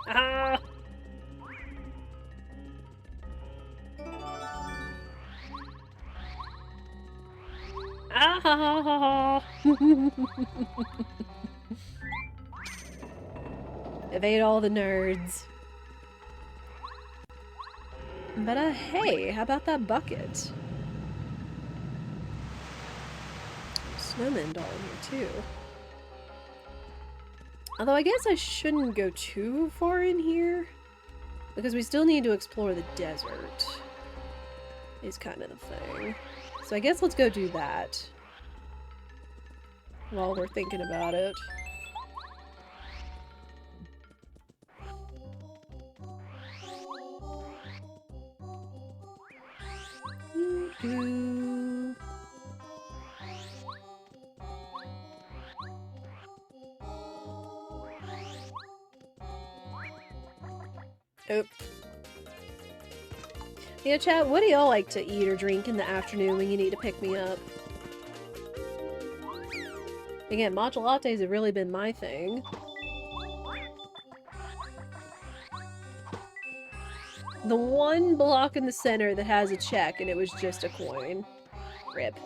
Ah! Ah ha ha ha ha! Evade all the nerds. But hey, how about that bucket? Snowman doll in here too. Although I guess I shouldn't go too far in here, because we still need to explore the desert, is kind of the thing. So I guess let's go do that while we're thinking about it. Oh. Yeah, chat, what do y'all like to eat or drink in the afternoon when you need to pick me up? Again, matcha lattes have really been my thing. The one block in the center that has a check, and it was just a coin. Rip.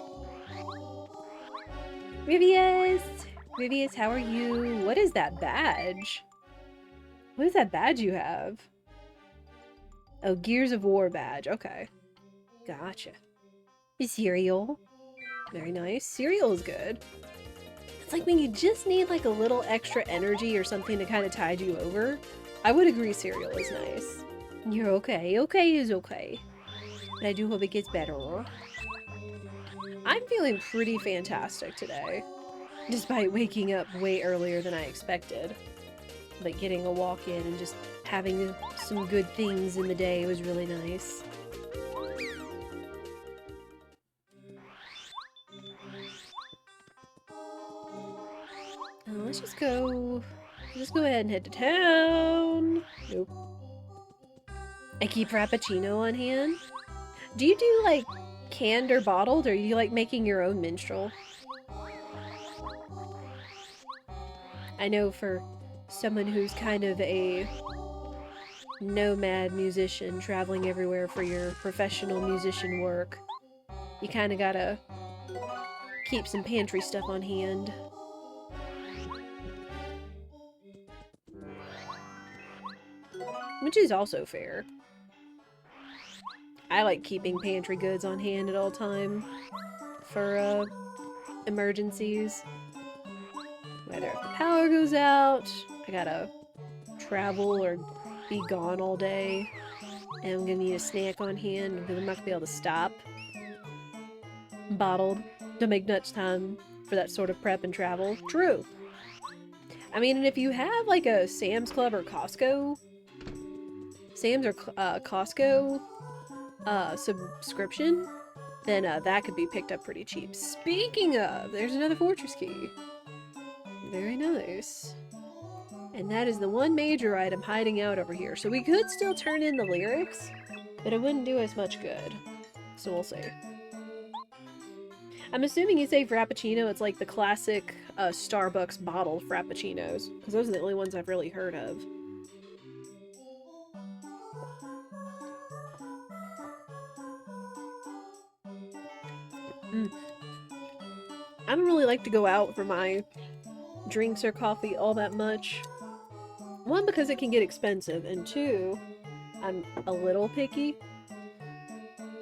Rivius! Rivius, how are you? What is that badge? What is that badge you have? Oh, Gears of War badge. Okay. Gotcha. Cereal. Very nice. Cereal is good. It's like when you just need like a little extra energy or something to kind of tide you over. I would agree cereal is nice. You're okay. Okay is okay. But I do hope it gets better. I'm feeling pretty fantastic today. Despite waking up way earlier than I expected. But getting a walk in and just having some good things in the day was really nice. Let's just go ahead and head to town. Nope. I keep Frappuccino on hand. Do you do like canned or bottled, or do you like making your own minstrel? I know for someone who's kind of a nomad musician traveling everywhere for your professional musician work, you kind of gotta keep some pantry stuff on hand. Which is also fair. I like keeping pantry goods on hand at all time for emergencies. Whether if the power goes out, I gotta travel or be gone all day, and I'm gonna need a snack on hand because I'm not gonna be able to stop. Bottled. Don't make much time for that sort of prep and travel. True. I mean, and if you have like a Sam's Club or Costco, Costco subscription, then that could be picked up pretty cheap. Speaking of, there's another fortress key. Very nice. And that is the one major item hiding out over here. So we could still turn in the lyrics, but it wouldn't do us much good. So we'll see. I'm assuming you say Frappuccino, it's like the classic Starbucks bottled Frappuccinos, because those are the only ones I've really heard of. I don't really like to go out for my drinks or coffee all that much. One, because it can get expensive, and two, I'm a little picky.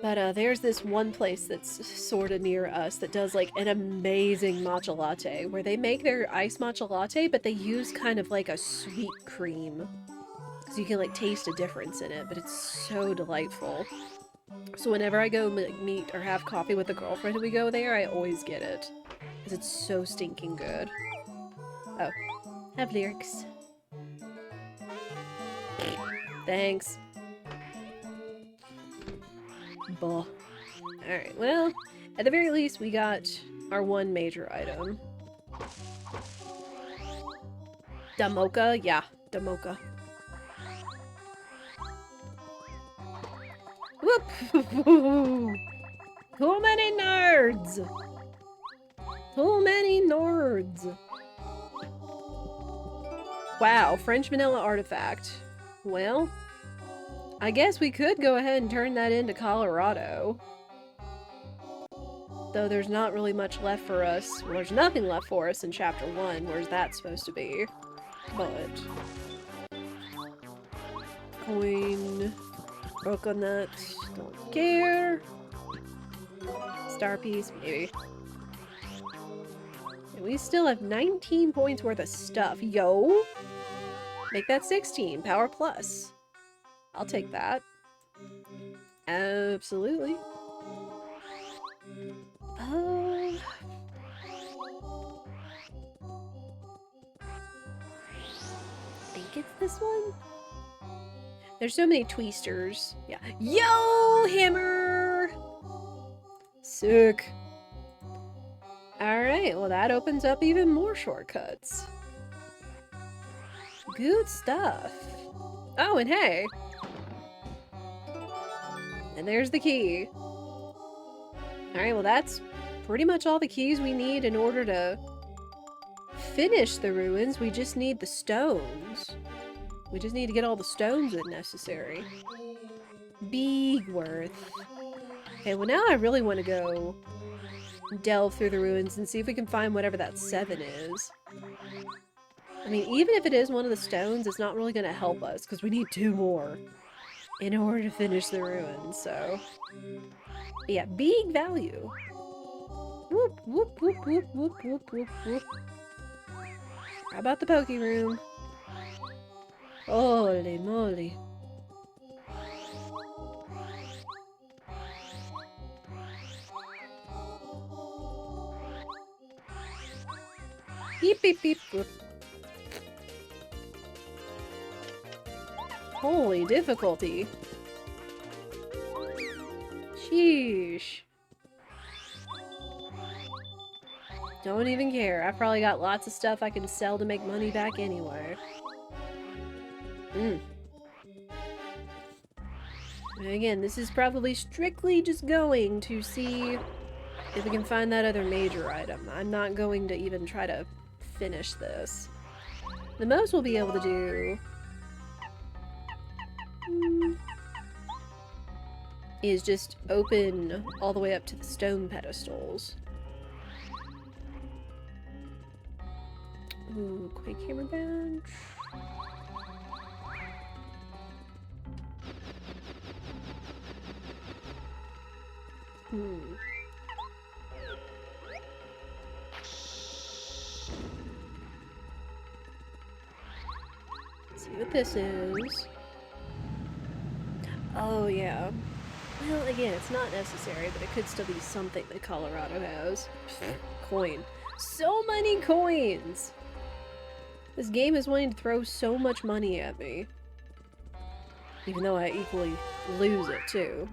But there's this one place that's sort of near us that does like an amazing matcha latte, where they make their iced matcha latte, but they use kind of like a sweet cream. So you can like taste a difference in it, but it's so delightful. So whenever I go like, meet or have coffee with a girlfriend and we go there, I always get it. Because it's so stinking good. Oh. Have lyrics. Thanks. Buh. Alright, well, at the very least, we got our one major item. Damoka? Yeah, Damoka. Whoop! Too many nerds! Too many nerds! Wow, French vanilla artifact. Well, I guess we could go ahead and turn that into Colorado. Though there's not really much left for us. Well, there's nothing left for us in Chapter 1. Where's that supposed to be? But... Coin... Coconut... Don't care... Star piece, maybe. And we still have 19 points worth of stuff. Yo! Make that 16. Power plus. I'll take that. Absolutely. I think it's this one? There's so many twisters. Yeah. Yo, hammer! Sick. Alright, well that opens up even more shortcuts. Good stuff. Oh, and hey! And there's the key. Alright, well that's pretty much all the keys we need in order to finish the ruins. We just need the stones. We just need to get all the stones if necessary. Big worth. Okay, well now I really want to go delve through the ruins and see if we can find whatever that 7 is. I mean, even if it is one of the stones, it's not really going to help us, because we need 2 more in order to finish the ruins, so... But yeah, big value. Whoop, whoop, whoop, whoop, whoop, whoop, whoop, whoop. How about the Poke Room? Holy moly. Beep, beep, beep, whoop. Holy difficulty. Sheesh. Don't even care. I probably got lots of stuff I can sell to make money back anyway. And again, this is probably strictly just going to see if we can find that other major item. I'm not going to even try to finish this. The most we'll be able to do is just open all the way up to the stone pedestals. Ooh, quick hammer bench. Let's see what this is. Oh, yeah. Well, again, it's not necessary, but it could still be something that Colorado has. Coin. So many coins! This game is wanting to throw so much money at me. Even though I equally lose it, too.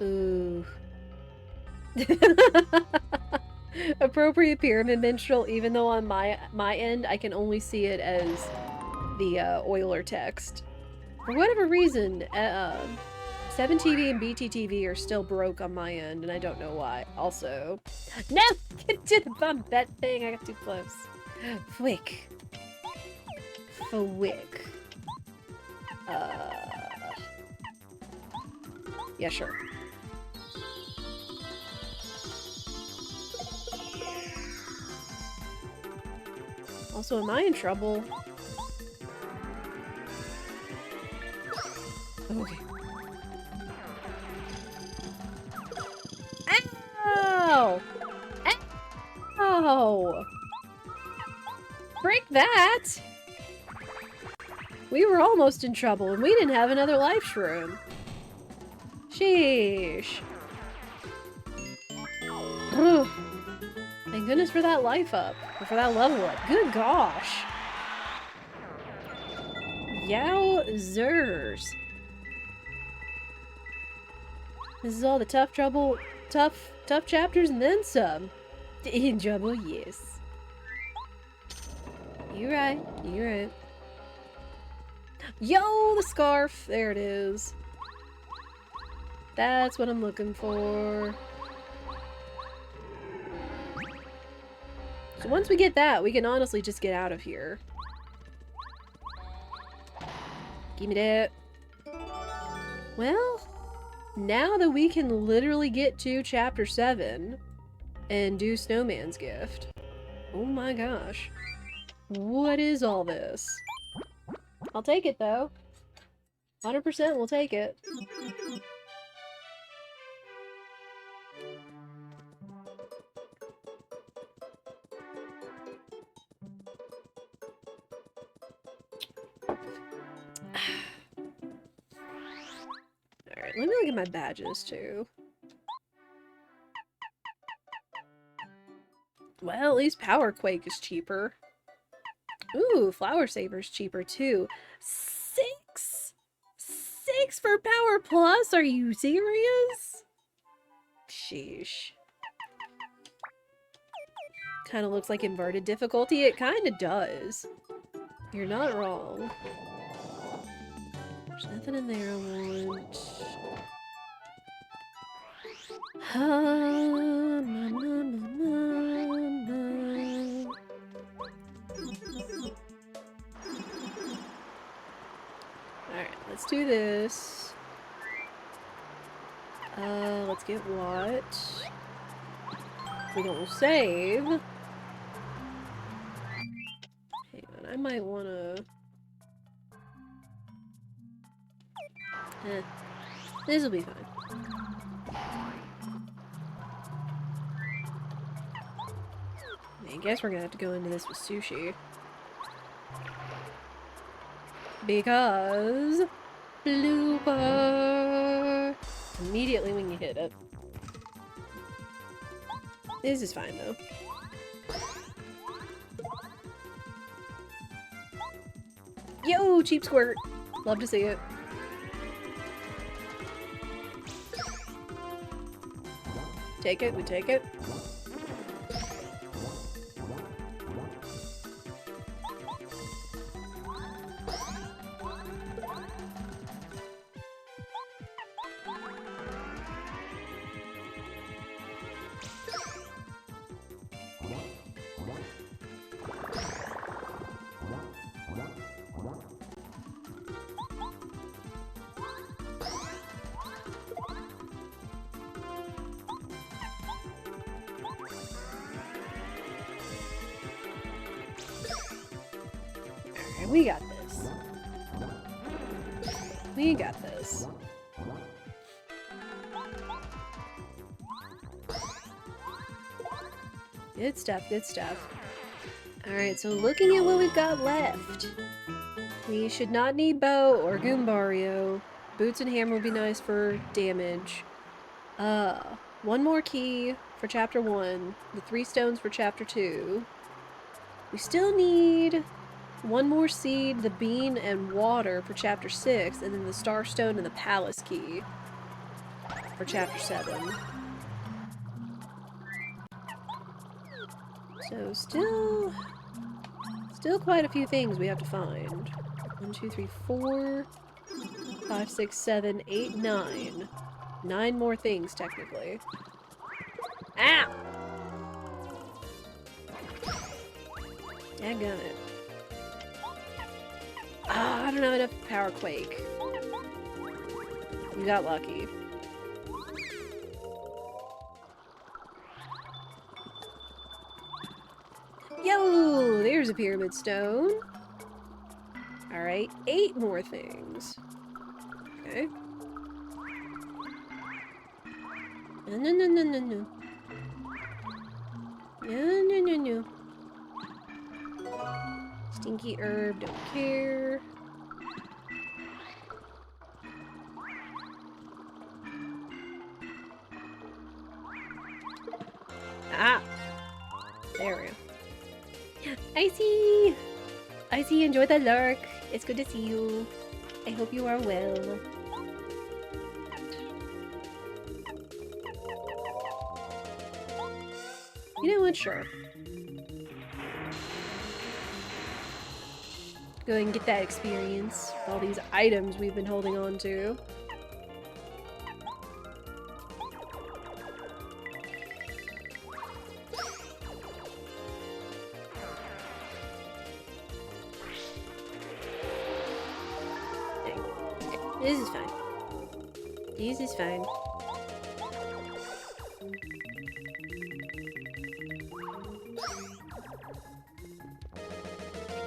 Ooh. Appropriate pyramid minstrel, even though on my end I can only see it as the Euler text. For whatever reason, 7TV and BTTV are still broke on my end, and I don't know why. Also, no! Get to the bump that thing! I got too close. Fwick. Fwick. Yeah, sure. Also, am I in trouble? Okay. Ow! Ow! Break that! We were almost in trouble, and we didn't have another life shroom. Sheesh. Ugh. Thank goodness for that life up. Or for that level up. Good gosh. Yowzers. This is all the tough chapters and then some. In trouble, yes. You're right. You're right. Yo, the scarf! There it is. That's what I'm looking for. So once we get that, we can honestly just get out of here. Give me that. Well, now that we can literally get to Chapter 7 and do Snowman's Gift. Oh my gosh. What is all this? I'll take it though. 100% we'll take it. Alright, let me look at my badges too. Well, at least Power Quake is cheaper. Ooh, Flower Saver's cheaper too. 6? 6 for Power Plus? Are you serious? Sheesh. Kinda looks like inverted difficulty. It kinda does. You're not wrong. There's nothing in there I want. Alright, let's do this. Let's get what? We don't save. Hang on, I might wanna... this'll be fine. I guess we're gonna have to go into this with sushi. Because... blooper! Immediately when you hit it. This is fine, though. Yo, cheap squirt! Love to see it. Take it, we take it. We got this. We got this. Good stuff, good stuff. Alright, so looking at what we've got left. We should not need Bow or Goombario. Boots and Hammer would be nice for damage. One more key for Chapter 1. The 3 stones for Chapter 2. We still need... one more seed, the bean, and water for Chapter 6, and then the Star Stone and the Palace Key for Chapter 7. So still quite a few things we have to find. 1, 2, 3, 4, 5, 6, 7, 8, 9. 9 more things, technically. Ow! Dadgummit. I don't have enough Power Quake. You got lucky. Yo! There's There's a pyramid stone. Alright, 8 more things. Okay. No, no, no, no, no, no. No, no, no, no. Stinky herb, don't care. Ah! There we go. Icy! Icy, enjoy the lurk. It's good to see you. I hope you are well. You know what? Sure. Go ahead and get that experience. All these items we've been holding on to. This is fine. This is fine.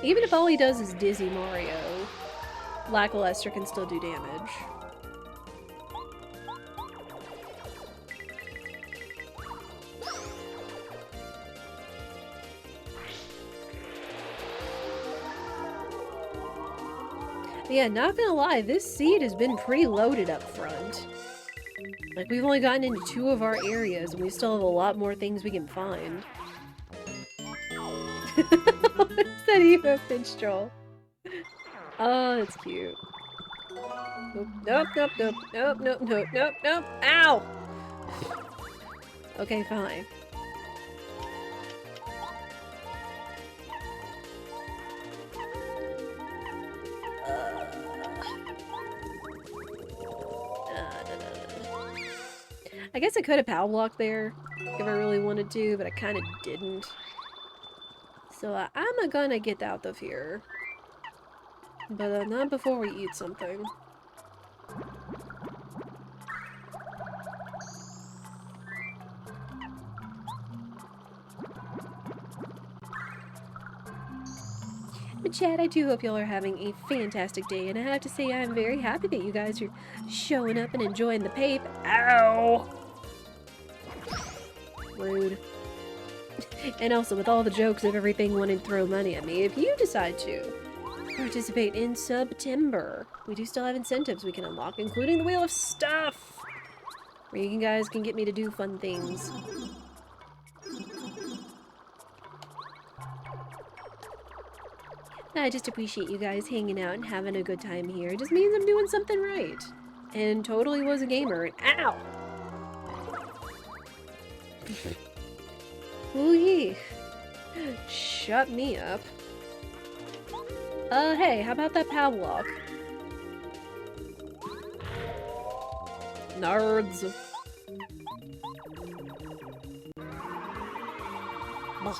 Even if all he does is dizzy Mario, Lackluster can still do damage. Yeah, not gonna lie, this seed has been pretty loaded up front. Like, we've only gotten into 2 of our areas, and we still have a lot more things we can find. What's that emo minstrel? Oh, it's cute. Nope, nope, nope, nope, nope, nope, nope, nope, nope. Ow! Okay, fine. I guess I could have power blocked there if I really wanted to, but I kind of didn't. So I'm gonna get out of here. But not before we eat something. But Chad, I do hope y'all are having a fantastic day, and I have to say I'm very happy that you guys are showing up and enjoying the pape. Ow! Rude. And also, with all the jokes of everything wanting to throw money at me, if you decide to participate in September, we do still have incentives we can unlock, including the Wheel of Stuff, where you guys can get me to do fun things. I just appreciate you guys hanging out and having a good time here. It just means I'm doing something right. And totally was a gamer. Ow! Ooh-yee. Shut me up. Hey, how about that padlock? Nerds. Bah.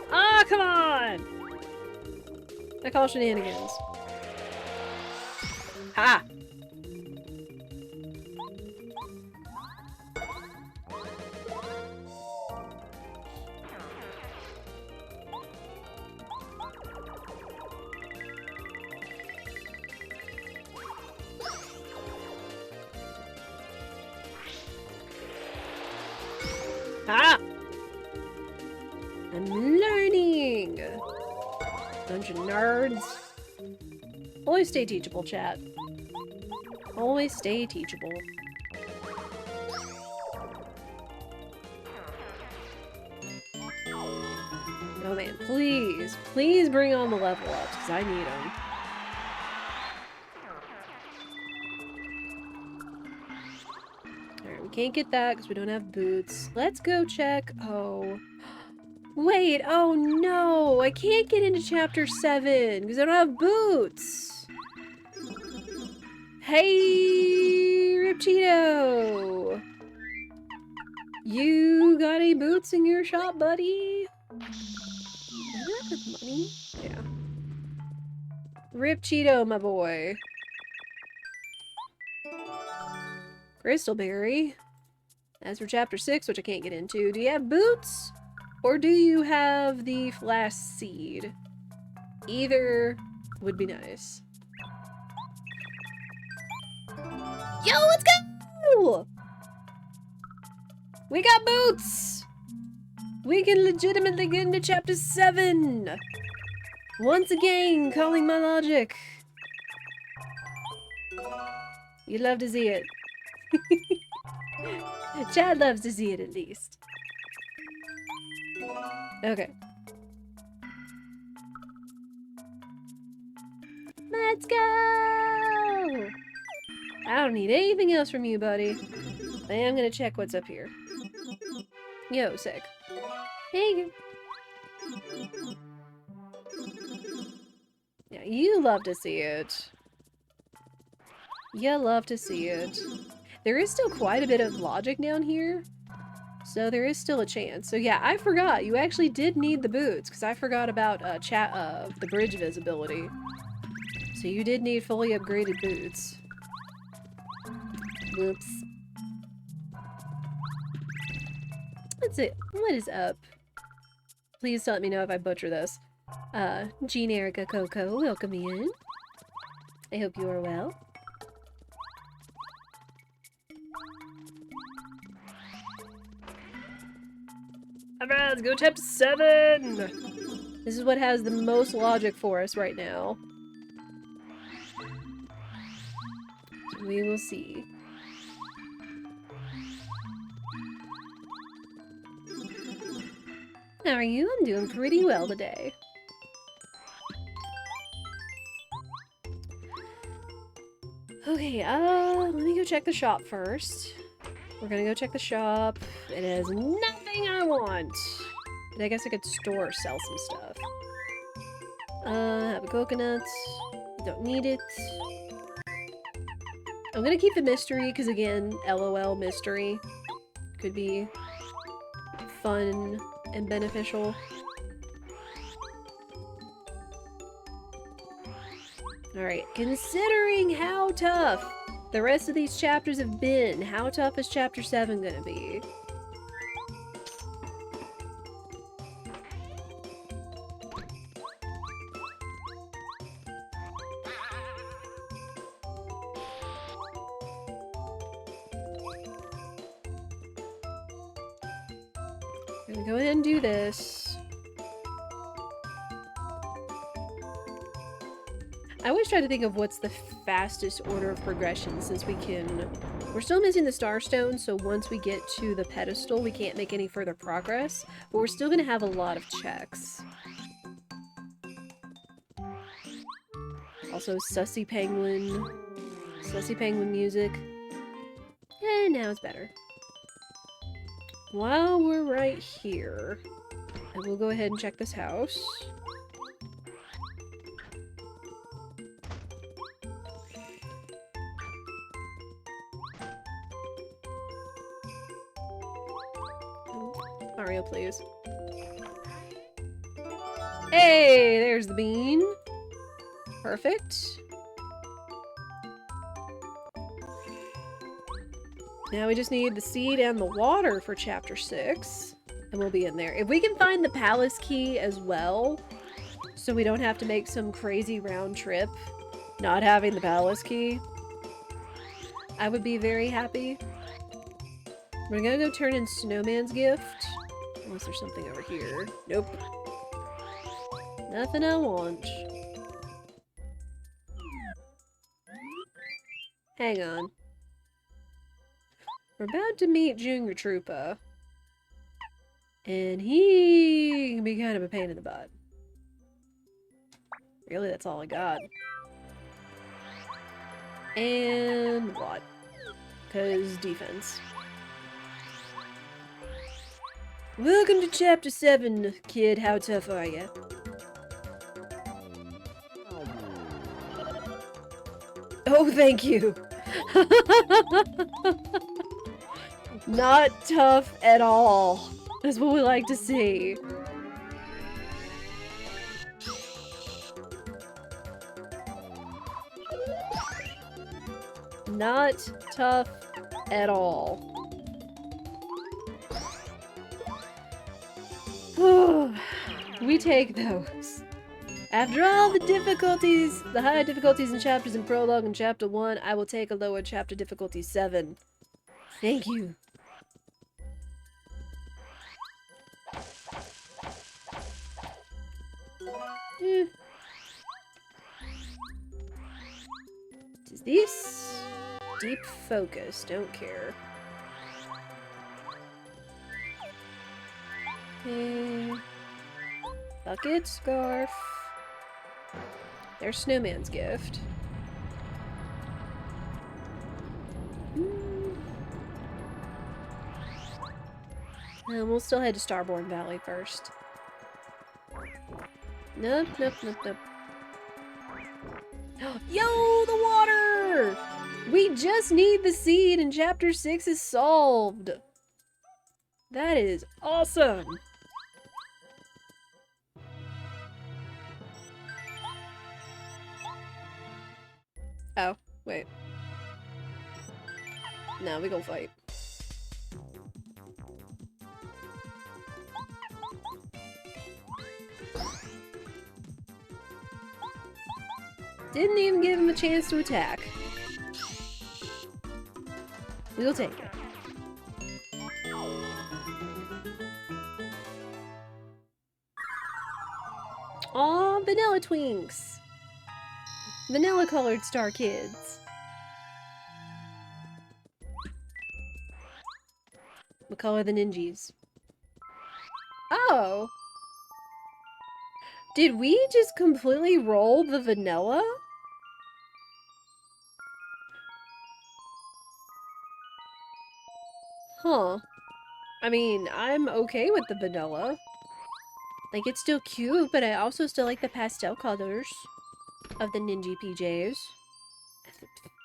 Ah, come on! I call shenanigans. Ha! Ah! I'm learning! Bunch of nerds. Always stay teachable, chat. Always stay teachable. Oh man, please, please bring on the level ups, because I need them. Alright, we can't get that because we don't have boots. Let's go check. Oh. Wait, oh no! I can't get into chapter 7 because I don't have boots! Hey, Ripcheeto! You got any boots in your shop, buddy? Is that for money? Yeah. Rip Cheeto, my boy. Crystalberry. As for chapter 6, which I can't get into, do you have boots? Or do you have the flash seed? Either would be nice. Yo, let's go! We got boots! We can legitimately get into chapter 7! Once again, calling my logic. You'd love to see it. Chad loves to see it, at least. Okay. Let's go! I don't need anything else from you, buddy. I am gonna check what's up here. Yo, sick. Hey. Yeah, you love to see it. You love to see it. There is still quite a bit of logic down here, so there is still a chance. So yeah, I forgot. You actually did need the boots, because I forgot about the bridge visibility. So you did need fully upgraded boots. Whoops. That's it. What is up? Please let me know if I butcher this. Jean Erica Coco, welcome in. I hope you are well. Alright, let's go chapter 7! This is what has the most logic for us right now. So we will see. How are you? I'm doing pretty well today. Okay, let me go check the shop first. We're gonna go check the shop. It has nothing I want. But I guess I could store or sell some stuff. Have a coconut. Don't need it. I'm gonna keep the mystery, because again, LOL mystery. Could be fun and beneficial. Alright, considering how tough the rest of these chapters have been, how tough is chapter 7 gonna be? I'm gonna go ahead and do this. I always try to think of what's the fastest order of progression, since we're still missing the star stone, so once we get to the pedestal we can't make any further progress, but we're still gonna have a lot of checks. Also sussy penguin music. And now it's better. While we're right here, I will go ahead and check this house. Mario, please. Hey, there's the bean. Perfect. Now we just need the seed and the water for chapter 6, and we'll be in there. If we can find the palace key as well, so we don't have to make some crazy round trip not having the palace key, I would be very happy. We're gonna go turn in Snowman's gift. Unless there's something over here. Nope. Nothing I want. Hang on. We're about to meet Junior Troopa. And he can be kind of a pain in the butt. Really, that's all I got. And what? Because defense. Welcome to chapter 7, kid. How tough are ya? Oh, thank you. Not tough at all. That's what we like to see. Not tough at all. We take those. After all the difficulties, the high difficulties in chapters in prologue and chapter 1, I will take a lower chapter difficulty 7. Thank you. Is this deep focus? Don't care. Okay. Bucket, scarf. There's Snowman's gift. We'll still head to Starborn Valley first. Nope, nope, nope, nope. Yo, the water! We just need the seed and chapter 6 is solved. That is awesome. Oh, wait. No, we gonna fight. Didn't even give him a chance to attack. We'll take it. Aw, vanilla twinks! Vanilla colored star kids. What color are the ninjas? Oh! Did we just completely roll the vanilla? Huh. I mean, I'm okay with the vanilla. Like, it's still cute, but I also still like the pastel colors of the ninja PJs.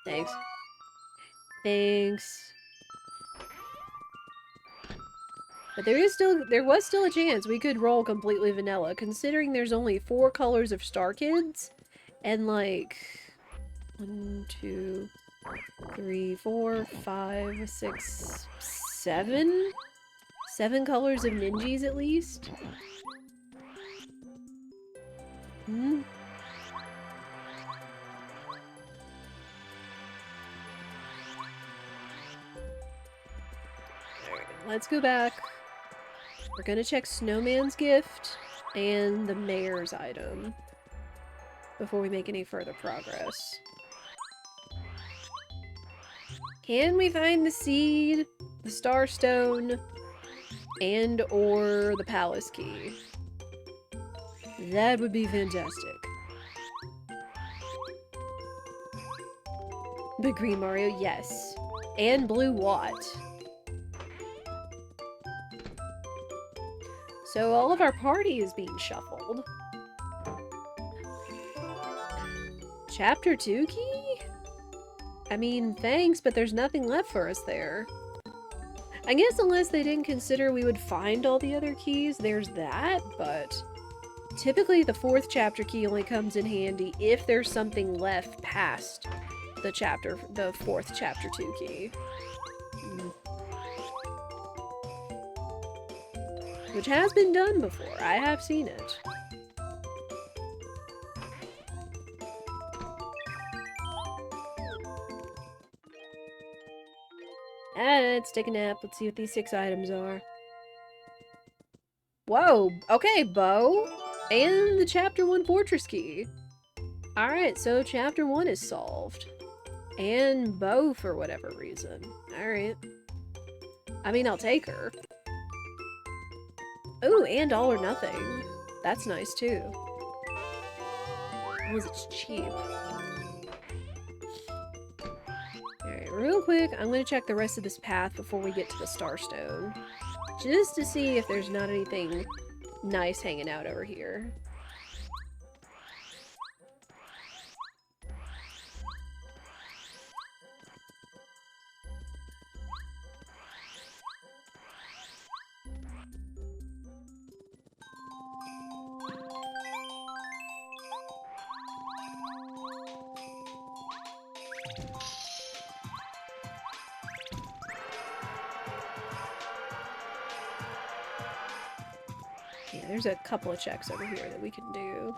Thanks. Thanks. But there was still a chance we could roll completely vanilla, considering there's only 4 colors of Star Kids, and like 1, 2, 3, 4, 5, 6, 7? 7 colors of ninjas at least? Hmm? Alright, let's go back. We're gonna check Snowman's gift and the mayor's item before we make any further progress. Can we find the seed, the starstone, and or the palace key? That would be fantastic. But green Mario, yes. And blue Watt. So all of our party is being shuffled. Chapter 2 key? I mean, thanks, but there's nothing left for us there. I guess unless they didn't consider we would find all the other keys, there's that, but typically the 4th chapter key only comes in handy if there's something left past the 4th chapter 2 key. Which has been done before. I have seen it. Let's take a nap. Let's see what these 6 items are. Whoa! Okay, bow! And the chapter 1 fortress key. Alright, so chapter 1 is solved. And bow for whatever reason. Alright. I mean, I'll take her. Ooh, and all or nothing. That's nice too. As long as it's cheap. Alright, real quick, I'm gonna check the rest of this path before we get to the Starstone. Just to see if there's not anything nice hanging out over here. Yeah, there's a couple of checks over here that we can do.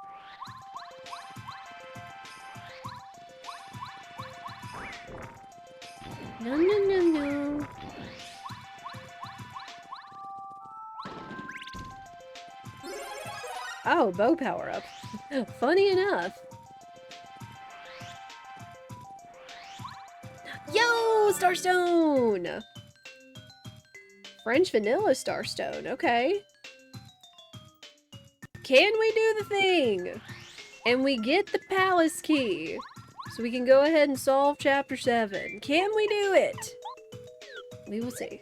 No, no, no, no. Oh, bow power up. Funny enough. Yo, Starstone! French vanilla Starstone, okay. Can we do the thing? And we get the palace key. So we can go ahead and solve chapter 7. Can we do it? We will see.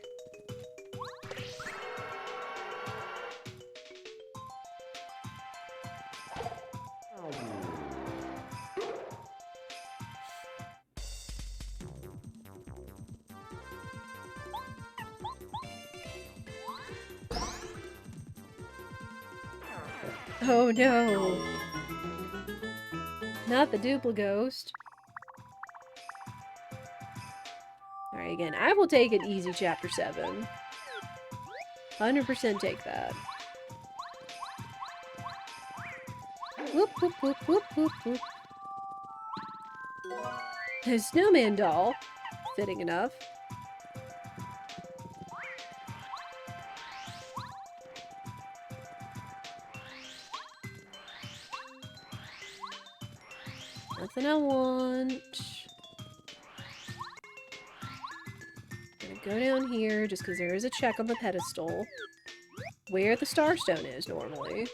Oh no. Not the Duplighost. Alright, again, I will take an easy chapter 7. 100% take that. Whoop, whoop, whoop, whoop, whoop, whoop. A snowman doll. Fitting enough. Nothing I want. Gonna go down here just because there is a check on the pedestal. Where the Starstone is normally.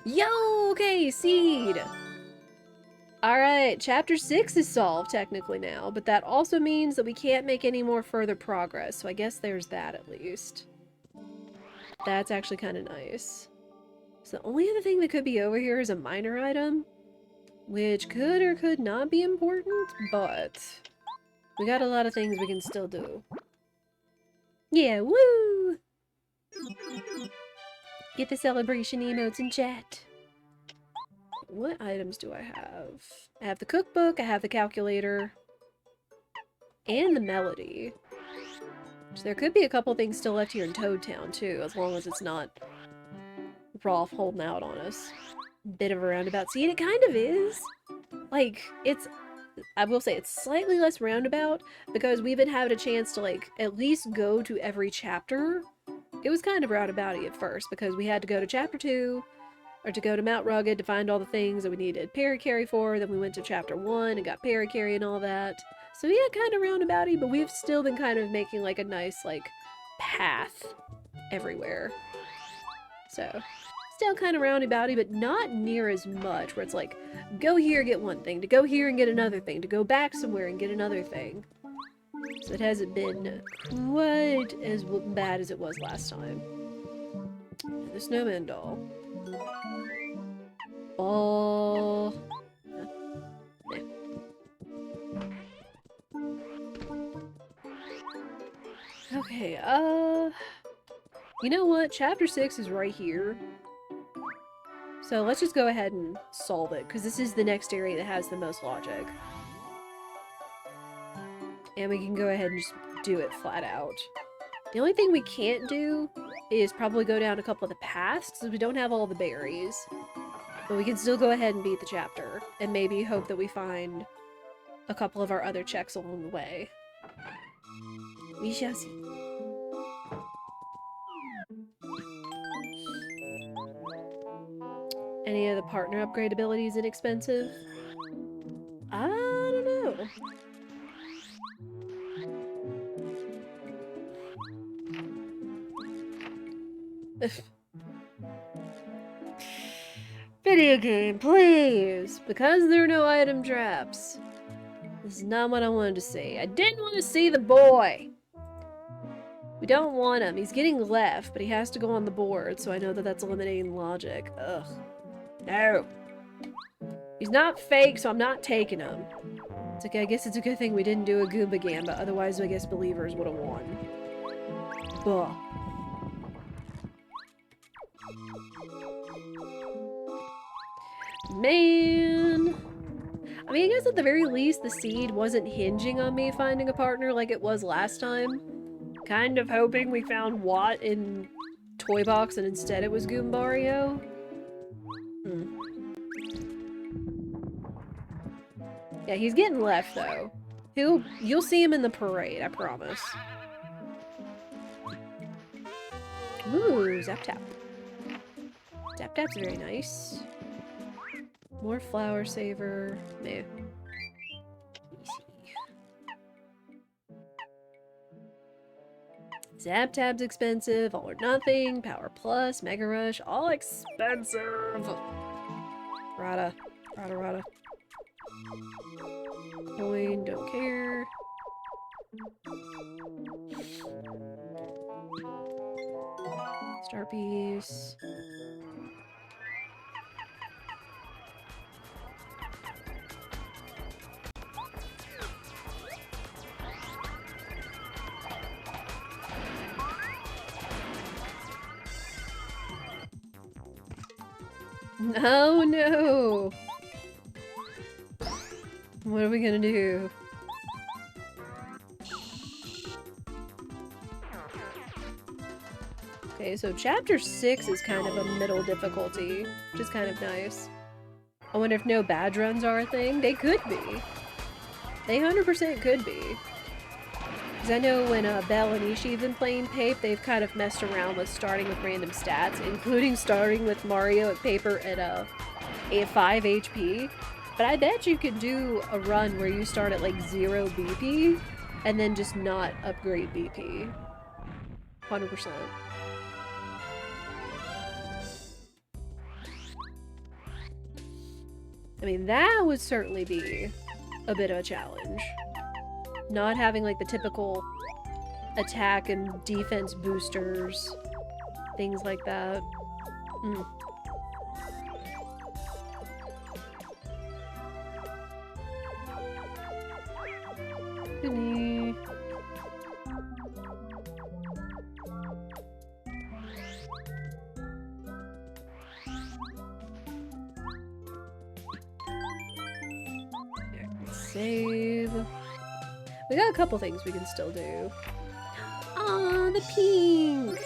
Yo! Okay, seed! Alright, chapter 6 is solved technically now, but that also means that we can't make any more further progress, so I guess there's that at least. That's actually kind of nice. So the only other thing that could be over here is a minor item, which could or could not be important, but we got a lot of things we can still do. Yeah, woo! Get the celebration emotes in chat. What items do I have? I have the cookbook, I have the calculator, and the melody. So there could be a couple things still left here in Toad Town, too, as long as it's not Rolf holding out on us. Bit of a roundabout. See, and it kind of is. Like, it's... I will say it's slightly less roundabout, because we even had a chance to, like, at least go to every chapter. It was kind of roundabouty at first, because we had to go to chapter 2, or to go to Mount Rugged to find all the things that we needed Paracarry for, then we went to chapter 1 and got Paracarry and all that. So yeah, kind of roundabouty, but we've still been kind of making like a nice like path everywhere. So still kind of roundabouty, but not near as much where it's like go here get one thing, to go here and get another thing, to go back somewhere and get another thing. So it hasn't been quite as bad as it was last time. And the snowman doll. Oh. Yeah. Okay, you know what? Chapter 6 is right here. So let's just go ahead and solve it, because this is the next area that has the most logic. And we can go ahead and just do it flat out. The only thing we can't do is probably go down a couple of the paths, because we don't have all the berries. But we can still go ahead and beat the chapter, and maybe hope that we find a couple of our other checks along the way. We shall see. Any of the partner upgrade abilities inexpensive? I don't know. Video game, please! Because there are no item traps. This is not what I wanted to see. I didn't want to see the boy! We don't want him. He's getting left, but he has to go on the board, so I know that that's eliminating logic. Ugh. No! He's not fake, so I'm not taking him. It's okay, I guess it's a good thing we didn't do a Goomba Gamba, otherwise I guess Believers would have won. Buh. Man! I mean, I guess at the very least, the seed wasn't hinging on me finding a partner like it was last time. Kind of hoping we found Watt in Toy Box and instead it was Goombario. Yeah, he's getting left though. You'll see him in the parade, I promise. Ooh, Zap Tap. Zap Tap's very nice. More Flower Saver. Meh. Zap Tab's expensive, All or Nothing, Power Plus, Mega Rush, all expensive! Rada. Rada. Coin, don't care. Star Piece. Oh no! What are we gonna do? Okay, so chapter 6 is kind of a middle difficulty, which is kind of nice. I wonder if no badge runs are a thing? They could be. They 100% could be. Because I know when Belle and Ishii have been playing Pape, they've kind of messed around with starting with random stats, including starting with Mario at Paper at 5 HP. But I bet you could do a run where you start at like 0 BP, and then just not upgrade BP. 100%. I mean, that would certainly be a bit of a challenge. Not having like the typical attack and defense boosters, things like that. Goodney. Save. We got a couple things we can still do. Aw, the pink!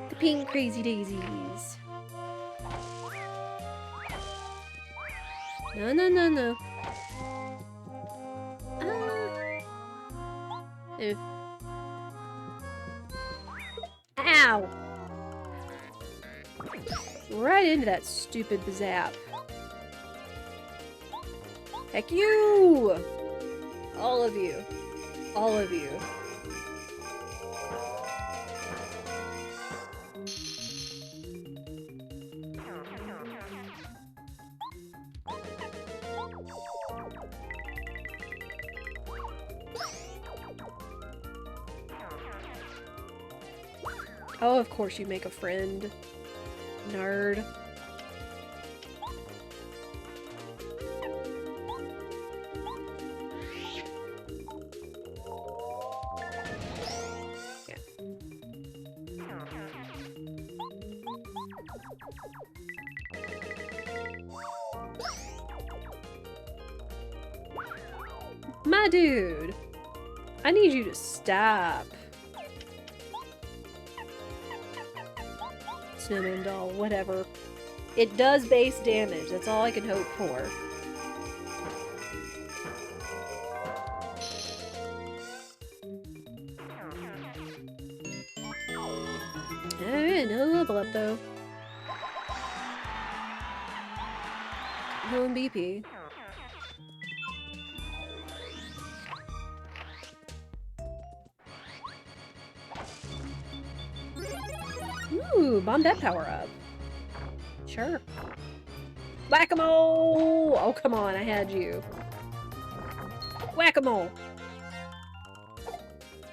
The pink crazy daisies. No. Ow! Right into that stupid zap. Heck you! All of you. All of you. Oh, of course you make a friend. Nerd. My dude! I need you to stop. Snowman doll, whatever. It does base damage, that's all I can hope for. Alright, no level up though. Healing BP. Ooh, bomb that power up. Sure. Whack-a-mole! Oh, come on, I had you. Whack-a-mole!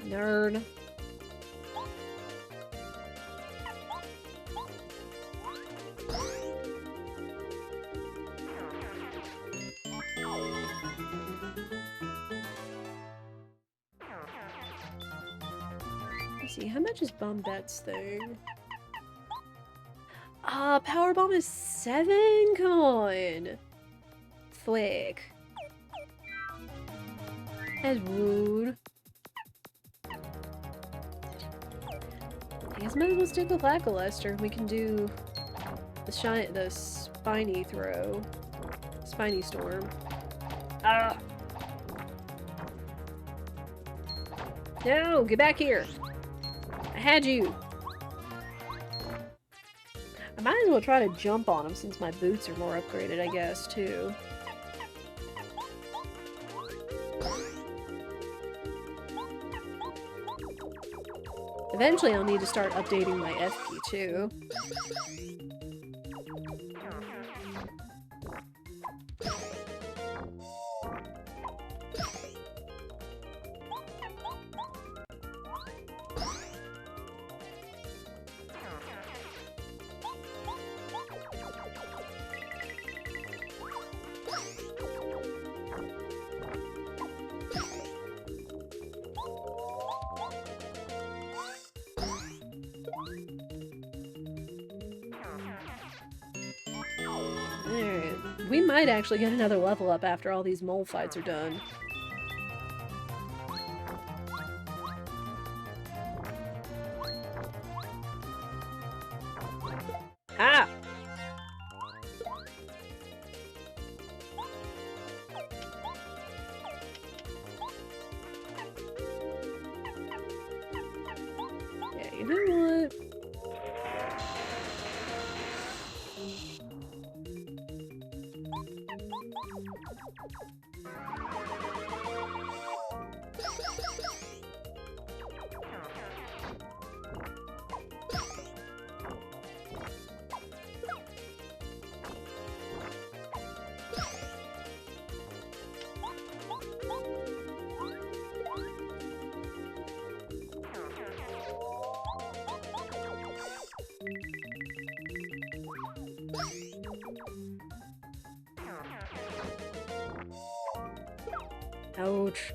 Nerd. Let's see, how much is Bombette's thing? Power Bomb is 7? Come on. frick? That's rude. I guess I might as well stick with Lackluster. We can do the spiny throw. Spiny storm. Ah! No! Get back here! I had you! I might as well try to jump on him since my boots are more upgraded, I guess, too. Eventually I'll need to start updating my F key, too. Alright, we might actually get another level up after all these mole fights are done. Ah! Yeah, you know what? Ouch.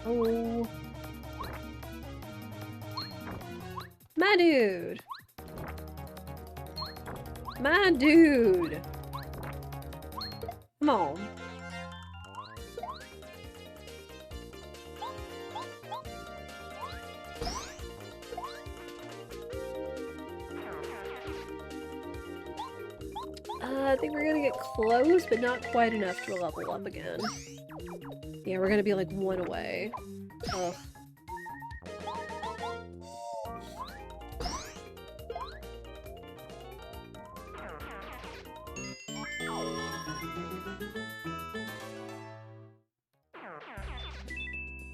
Oh. My dude. My dude. Come on. I think we're gonna get close, but not quite enough to level up again. Yeah, we're gonna be like one away. Ugh.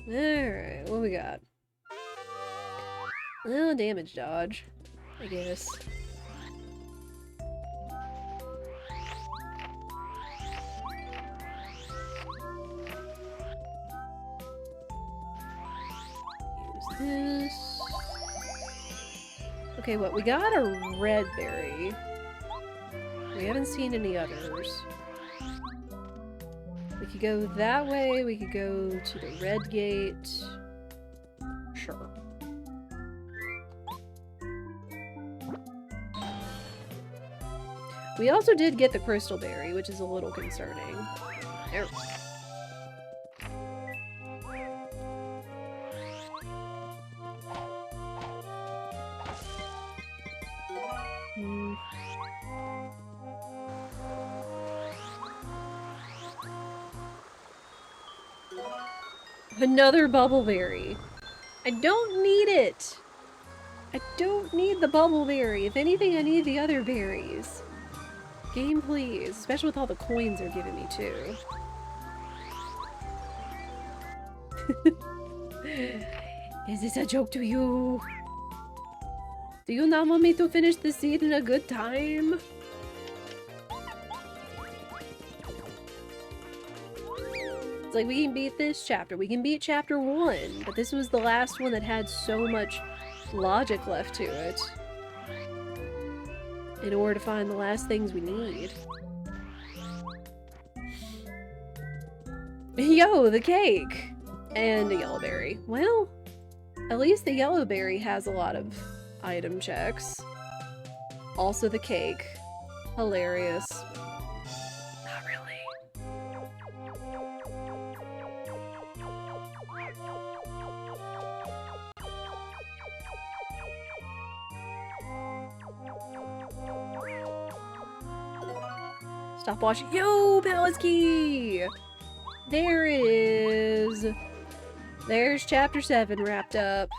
Alright, what we got? Well, damage dodge, I guess. Use this. Okay, what? We got a red berry. We haven't seen any others. We could go that way, we could go to the red gate. Sure. We also did get the crystal berry, which is a little concerning. There. Another bubbleberry. I don't need it. I don't need the bubbleberry. If anything, I need the other berries. Game, please. Especially with all the coins they're giving me, too. Is this a joke to you? Do you not want me to finish the seed in a good time? It's like, we can beat this chapter. We can beat chapter 1. But this was the last one that had so much logic left to it. In order to find the last things we need. Yo, the cake! And a yellow berry. Well, at least the yellow berry has a lot of item checks. Also the cake. Hilarious. Not really. Stop watching. Yo, Palace Key! There it is. There's chapter 7 wrapped up.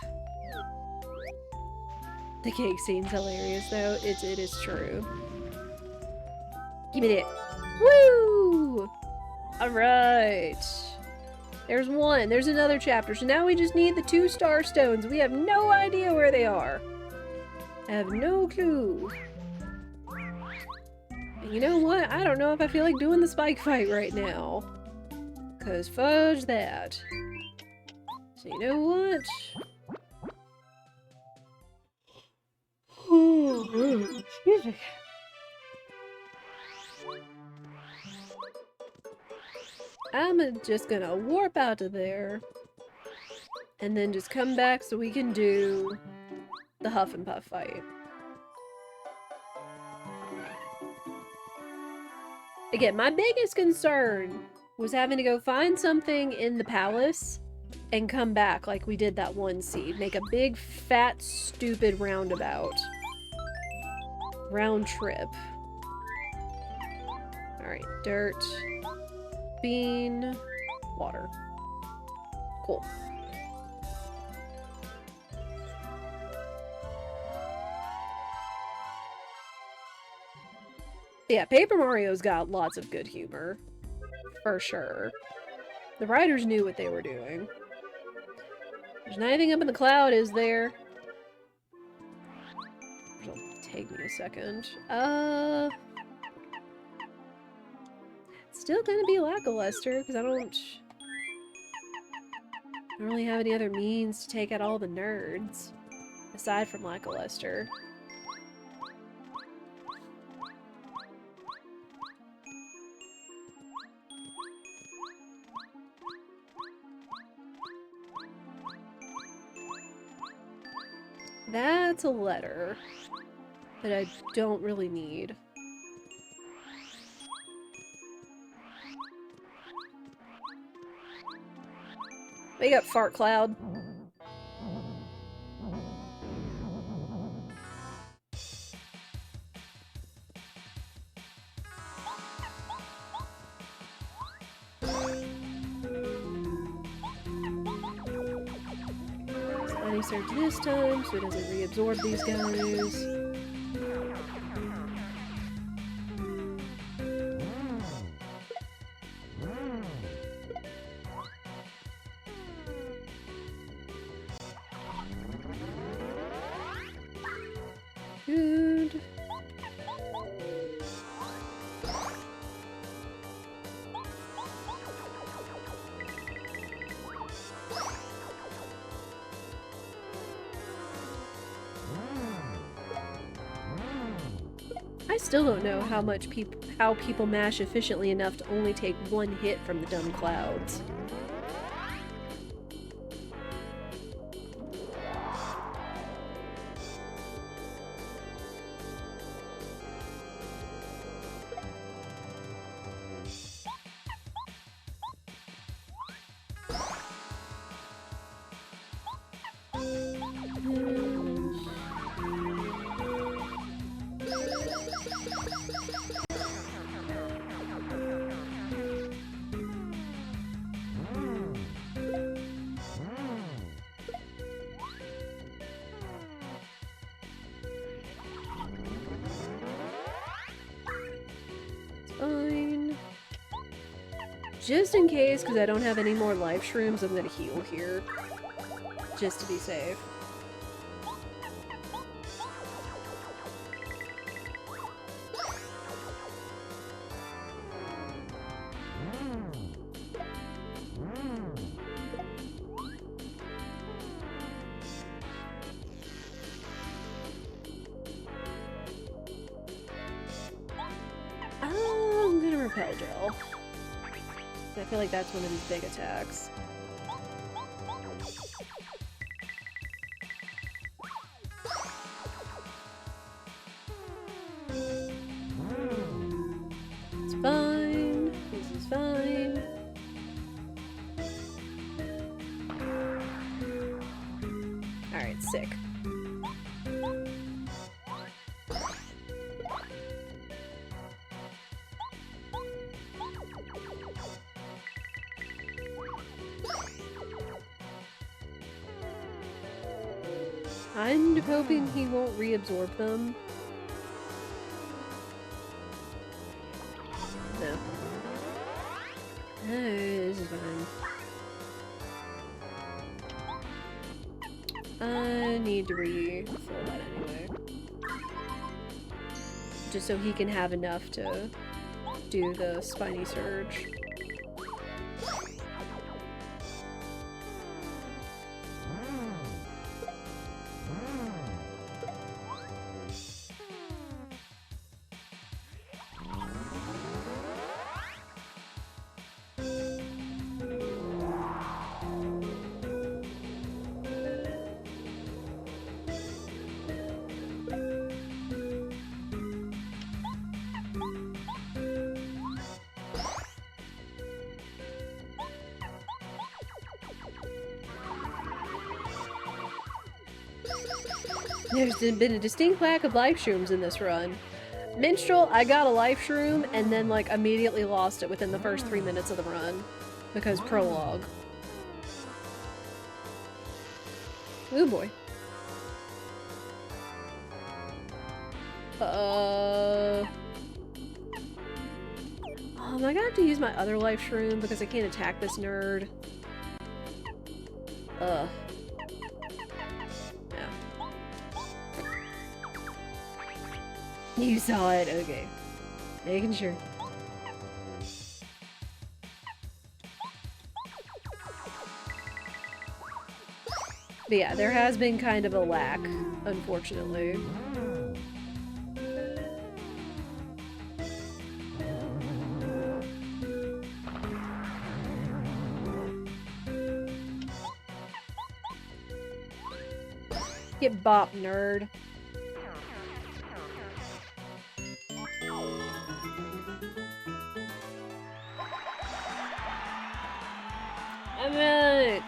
The cake scene's hilarious though. It is true. Give me that. Woo! Alright. There's one. There's another chapter. So now we just need the 2 star stones. We have no idea where they are. I have no clue. And you know what? I don't know if I feel like doing the spike fight right now. Cause fudge that. So you know what? Excuse me. I'm just gonna warp out of there. And then just come back so we can do the Huff and Puff fight. Again, my biggest concern was having to go find something in the palace and come back like we did that one seed. Make a big, fat, stupid roundabout. Round trip. Alright, dirt. Bean. Water. Cool. Yeah, Paper Mario's got lots of good humor. For sure. The writers knew what they were doing. There's nothing up in the cloud, is there? It'll take me a second. It's still gonna be lackluster, because I don't really have any other means to take out all the nerds. Aside from lackluster. That's a letter that I don't really need. Wake up, fart cloud. Sliding surge this time so it doesn't reabsorb these guys. Good. I still don't know how people mash efficiently enough to only take one hit from the dumb clouds. Fine. Just in case, because I don't have any more life shrooms, I'm gonna heal here. Just to be safe. I'm gonna repel gel. I feel like that's one of his big attacks. It's fine. This is fine. Alright, sick. I'm hoping he won't reabsorb them. No. This is fine. I need to refill that anyway. Just so he can have enough to do the spiny surge. There's been a distinct lack of life shrooms in this run. Minstrel, I got a life shroom and then like immediately lost it within the first 3 minutes of the run. Because prologue. Ooh boy. Oh, am I gonna have to use my other life shroom because I can't attack this nerd? You saw it, okay. Making sure. But yeah, there has been kind of a lack, unfortunately. Get bopped, nerd. Alright.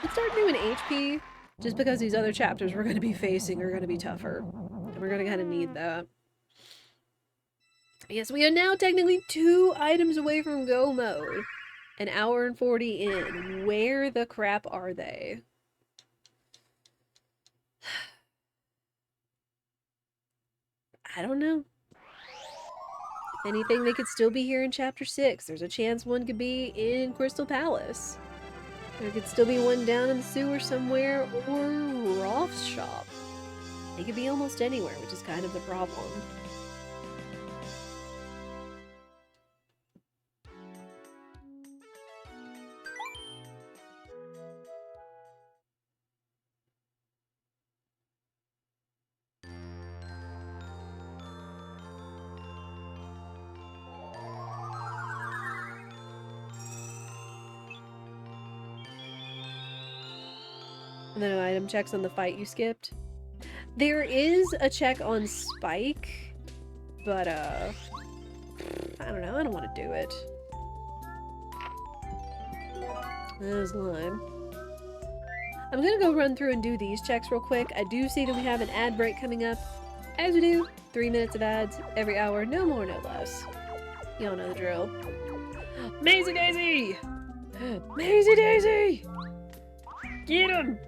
Let's start doing HP, just because these other chapters we're going to be facing are going to be tougher. And we're going to kind of need that. Yes, we are now technically 2 items away from go mode. An hour and 40 in. Where the crap are they? I don't know. If anything, they could still be here in Chapter 6. There's a chance one could be in Crystal Palace. There could still be one down in the sewer somewhere, or Rolf's shop. They could be almost anywhere, which is kind of the problem. And then item checks on the fight you skipped. There is a check on Spike, but I don't know, I don't want to do it. That was lame. I'm gonna go run through and do these checks real quick. I do see that we have an ad break coming up. As we do, 3 minutes of ads every hour, no more, no less. Y'all know the drill. Maisie Daisy! Maisie Daisy! Get him!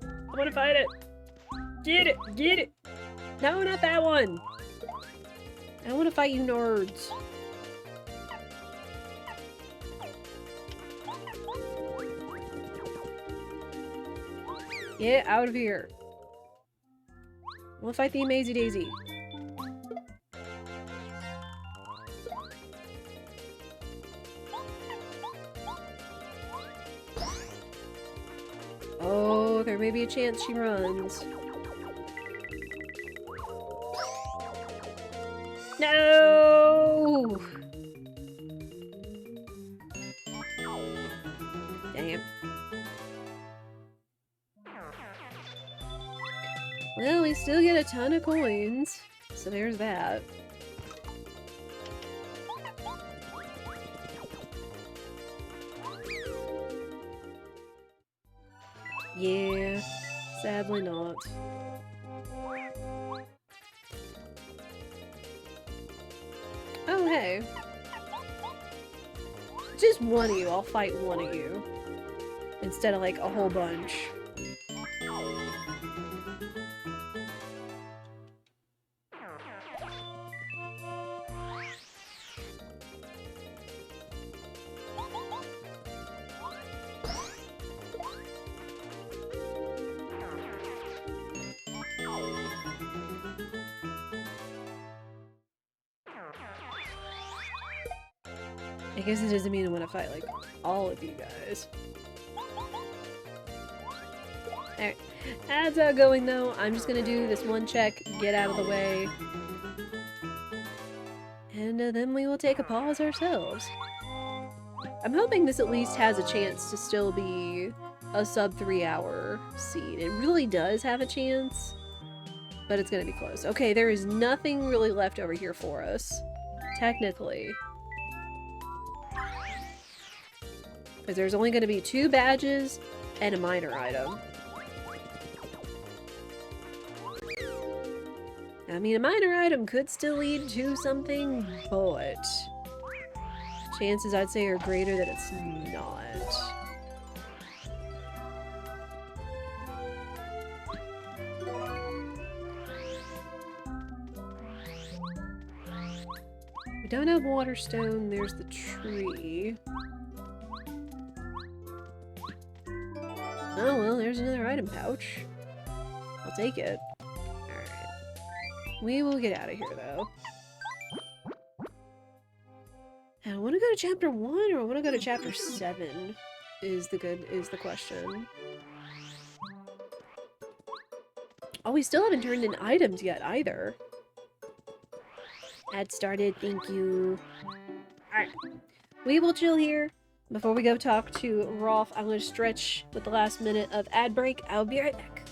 I want to fight it! Get it! Get it! No, not that one! I don't want to fight you nerds. Get out of here. I want to fight the Maisie Daisy. Oh, there may be a chance she runs. No! Well, we still get a ton of coins, so there's that. Yeah, sadly not. Oh, hey. Just one of you, I'll fight one of you. Instead of, like, a whole bunch. I guess it doesn't mean I want to fight, like, all of you guys. Alright. That's how going, though. I'm just gonna do this one check, get out of the way. And then we will take a pause ourselves. I'm hoping this at least has a chance to still be a sub 3-hour seed. It really does have a chance, but it's gonna be close. Okay, there is nothing really left over here for us. Technically. Because there's only gonna be 2 badges and a minor item. I mean, a minor item could still lead to something, but chances I'd say are greater that it's not. We don't have Waterstone, there's the tree. Oh well, there's another item pouch. I'll take it. Alright. We will get out of here, though. I want to go to chapter 1 or I want to go to chapter 7 is the question. Oh, we still haven't turned in items yet either. Ad started, thank you. Alright. We will chill here. Before we go talk to Rolf, I'm going to stretch with the last minute of ad break. I'll be right back.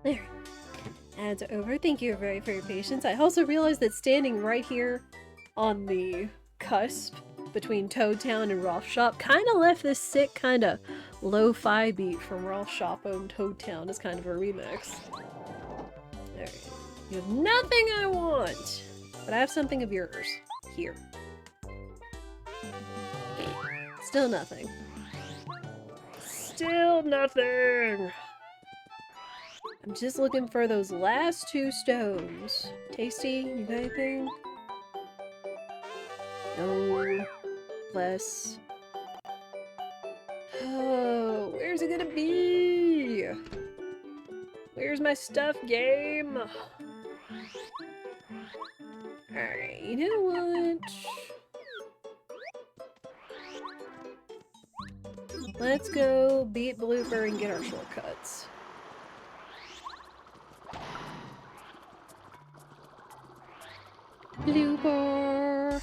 There. Ads are over. Thank you very for your patience. I also realized that standing right here on the cusp between Toad Town and Rolf Shop kind of left this sick kind of lo-fi beat from Rolf Shop on Toad Town as kind of a remix. Alright. You have nothing I want! But I have something of yours. Here. Still nothing. Still nothing! I'm just looking for those last 2 stones. Tasty, you got anything? No. Less. Oh, where's it gonna be? Where's my stuff, game? Alright, you know what? Let's go beat Blooper and get our shortcuts. Blooper!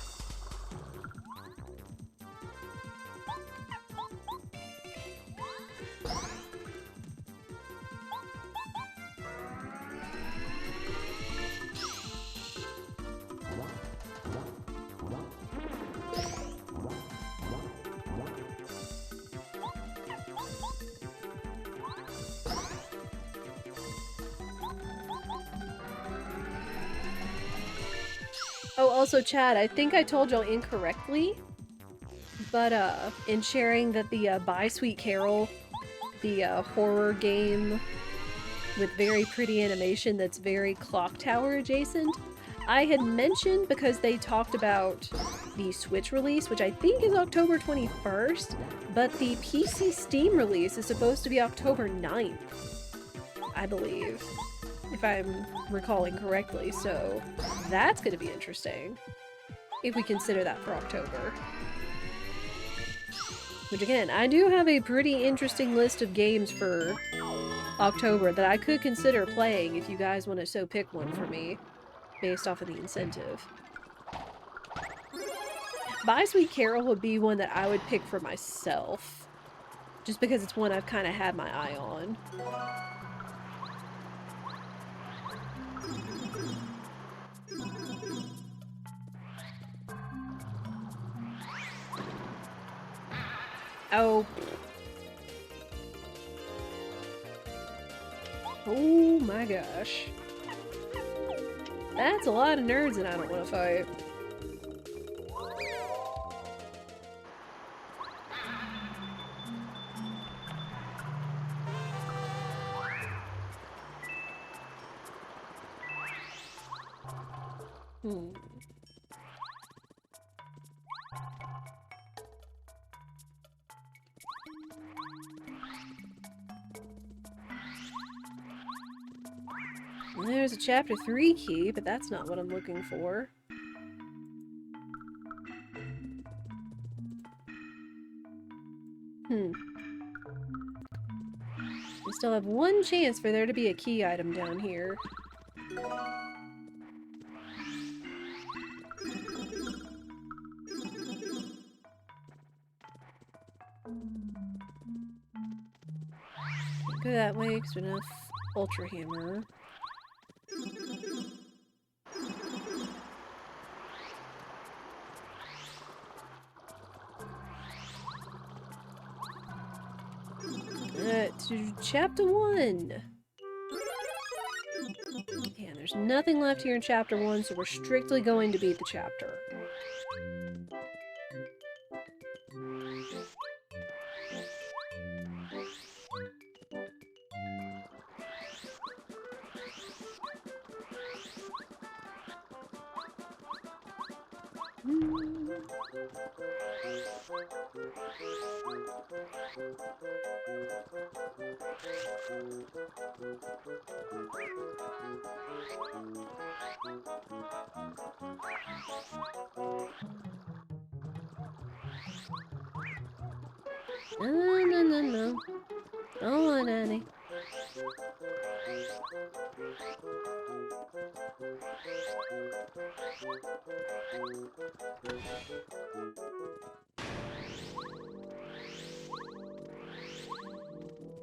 Oh, also, Chad, I think I told y'all incorrectly, but, in sharing that the, Bye Sweet Carol, the, horror game with very pretty animation that's very Clock Tower adjacent, I had mentioned because they talked about the Switch release, which I think is October 21st, but the PC Steam release is supposed to be October 9th, I believe, if I'm recalling correctly, so that's gonna be interesting, if we consider that for October. Which again, I do have a pretty interesting list of games for October that I could consider playing if you guys want to so pick one for me, based off of the incentive. Bye Sweet Carol would be one that I would pick for myself, just because it's one I've kind of had my eye on. Oh. Oh my gosh. That's a lot of nerds and I don't want to fight. There's a chapter 3 key, but that's not what I'm looking for. We still have one chance for there to be a key item down here. Can't go that way because we don't have Ultra Hammer. To chapter 1. Yeah, there's nothing left here in chapter 1, so we're strictly going to beat the chapter. No. Don't want any.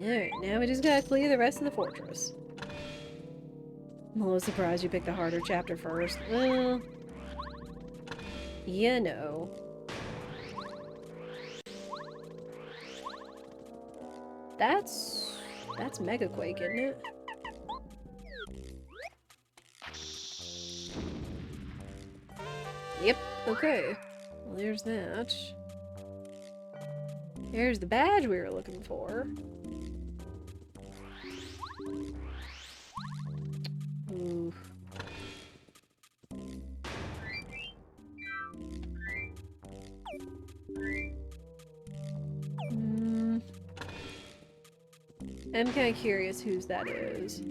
Alright, now we just gotta clear the rest of the fortress. I'm a little surprised you picked the harder chapter first. Well, you know. That's Mega Quake, isn't it? Yep, okay. Well, there's that. There's the badge we were looking for. Ooh. I'm kind of curious whose that is.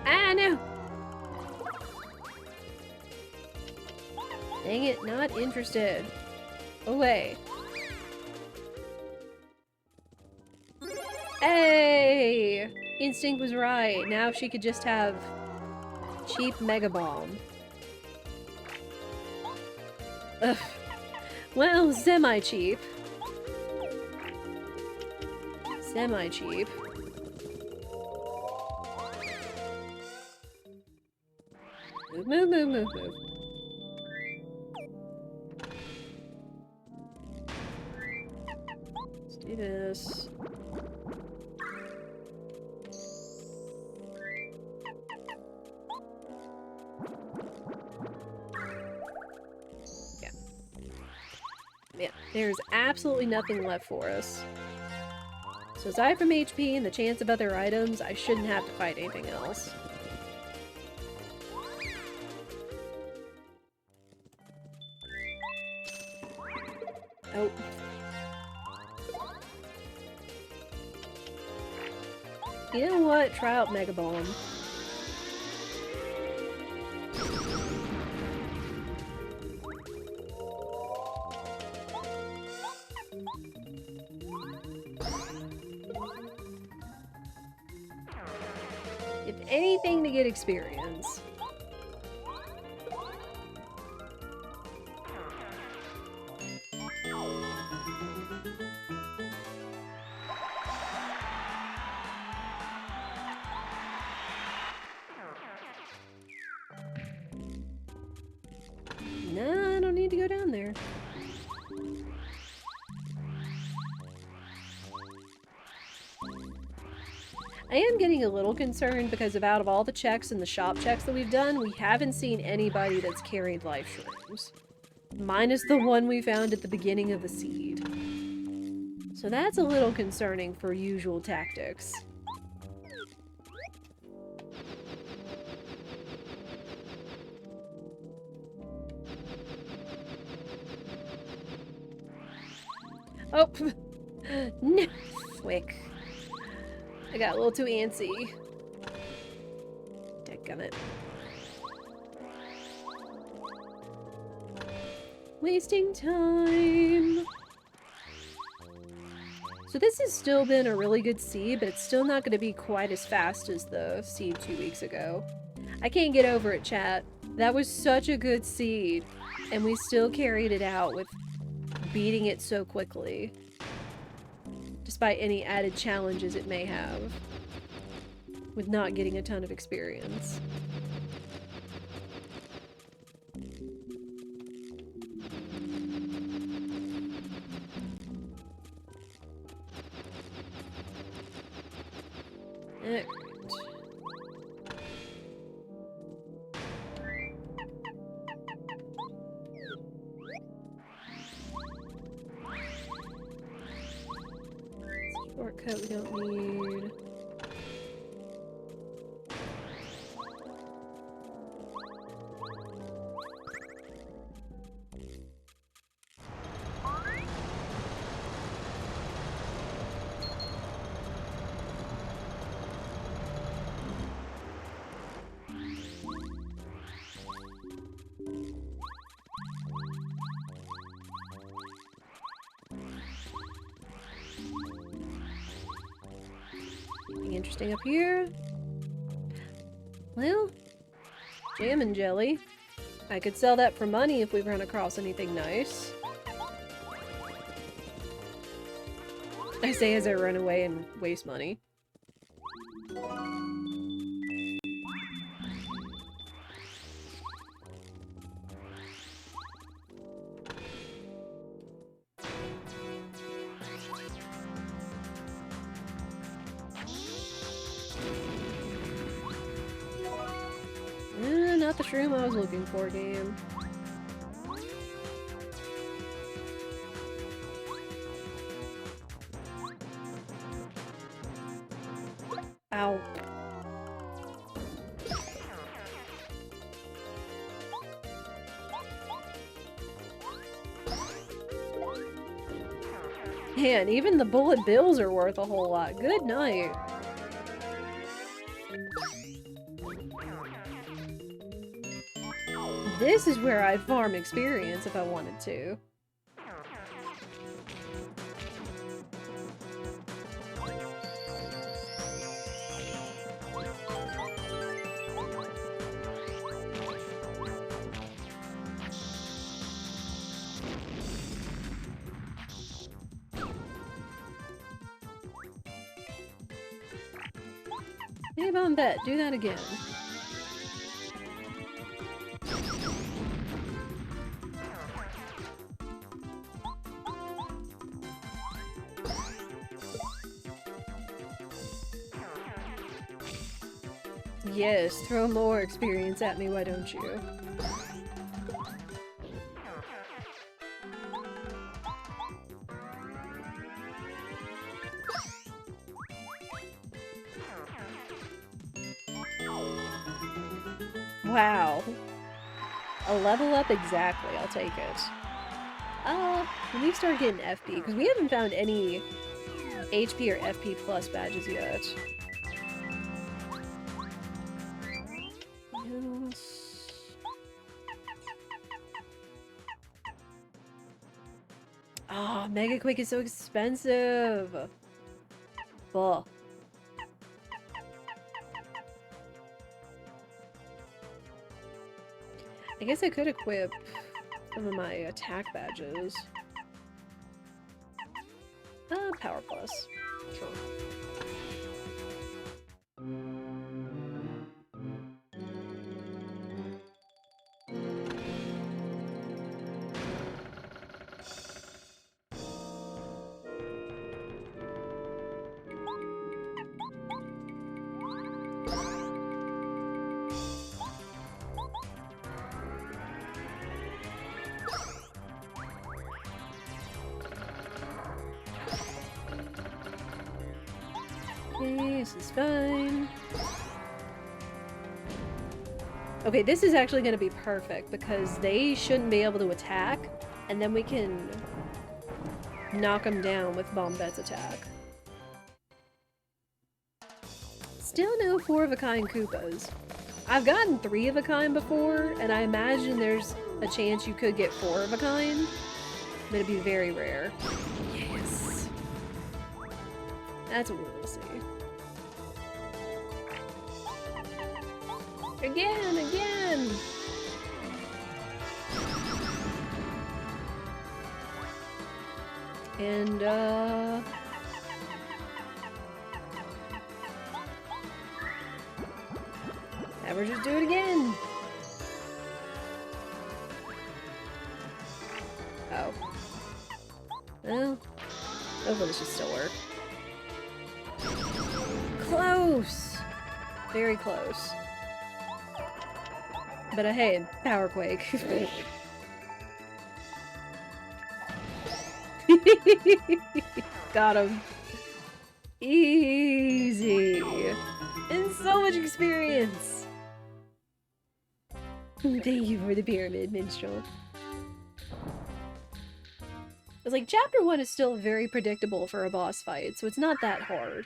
Ah, no! Dang it, not interested. Away. Hey! Instinct was right. Now she could just have cheap Mega Bomb. Ugh. Well, semi-cheap. Semi-cheap. Move, move, move, move, move. Let's do this. Yeah, there's absolutely nothing left for us. So aside from HP and the chance of other items, I shouldn't have to fight anything else. Oh. You know what? Try out Mega Bomb. If anything, to get experience. No, I don't need to go down there. I am getting a little concerned because out of all the checks and the shop checks that we've done, we haven't seen anybody that's carried life shrooms. Minus the one we found at the beginning of the seed. So that's a little concerning for usual tactics. Oh! No! Wick. I got a little too antsy. Dadgummit. Wasting time. So this has still been a really good seed, but it's still not going to be quite as fast as the seed 2 weeks ago. I can't get over it, chat. That was such a good seed, and we still carried it out with beating it so quickly. Despite any added challenges it may have. With not getting a ton of experience. Alright. Shortcut we don't need. Anything interesting up here? Well, jam and jelly. I could sell that for money if we run across anything nice. I say as I run away and waste money. not the shroom I was looking for, game. Ow. Man, even the bullet bills are worth a whole lot. Good night. This is where I'd farm experience if I wanted to. Hey, Bombette, do that again. Yes, throw more experience at me, why don't you? Wow. A level up exactly, I'll take it. When we start getting FP, because we haven't found any HP or FP plus badges yet. Yes. Ah, Mega Quick is so expensive! Ugh. I guess I could equip some of my attack badges. Power Plus. Sure. This is fine. Okay, this is actually going to be perfect because they shouldn't be able to attack, and then we can knock them down with Bombette's attack. Still no 4-of-a-kind Koopas. I've gotten 3-of-a-kind before, and I imagine there's a chance you could get 4-of-a-kind, but it'd be very rare. Yes! That's what we'll see. Again! And, never just do it again! Oh. Well, hopefully this should still work. Close! Very close. But hey, Power Quake. Got him. Easy. And so much experience. Thank you for the pyramid, minstrel. It's like, chapter 1 is still very predictable for a boss fight, so it's not that hard.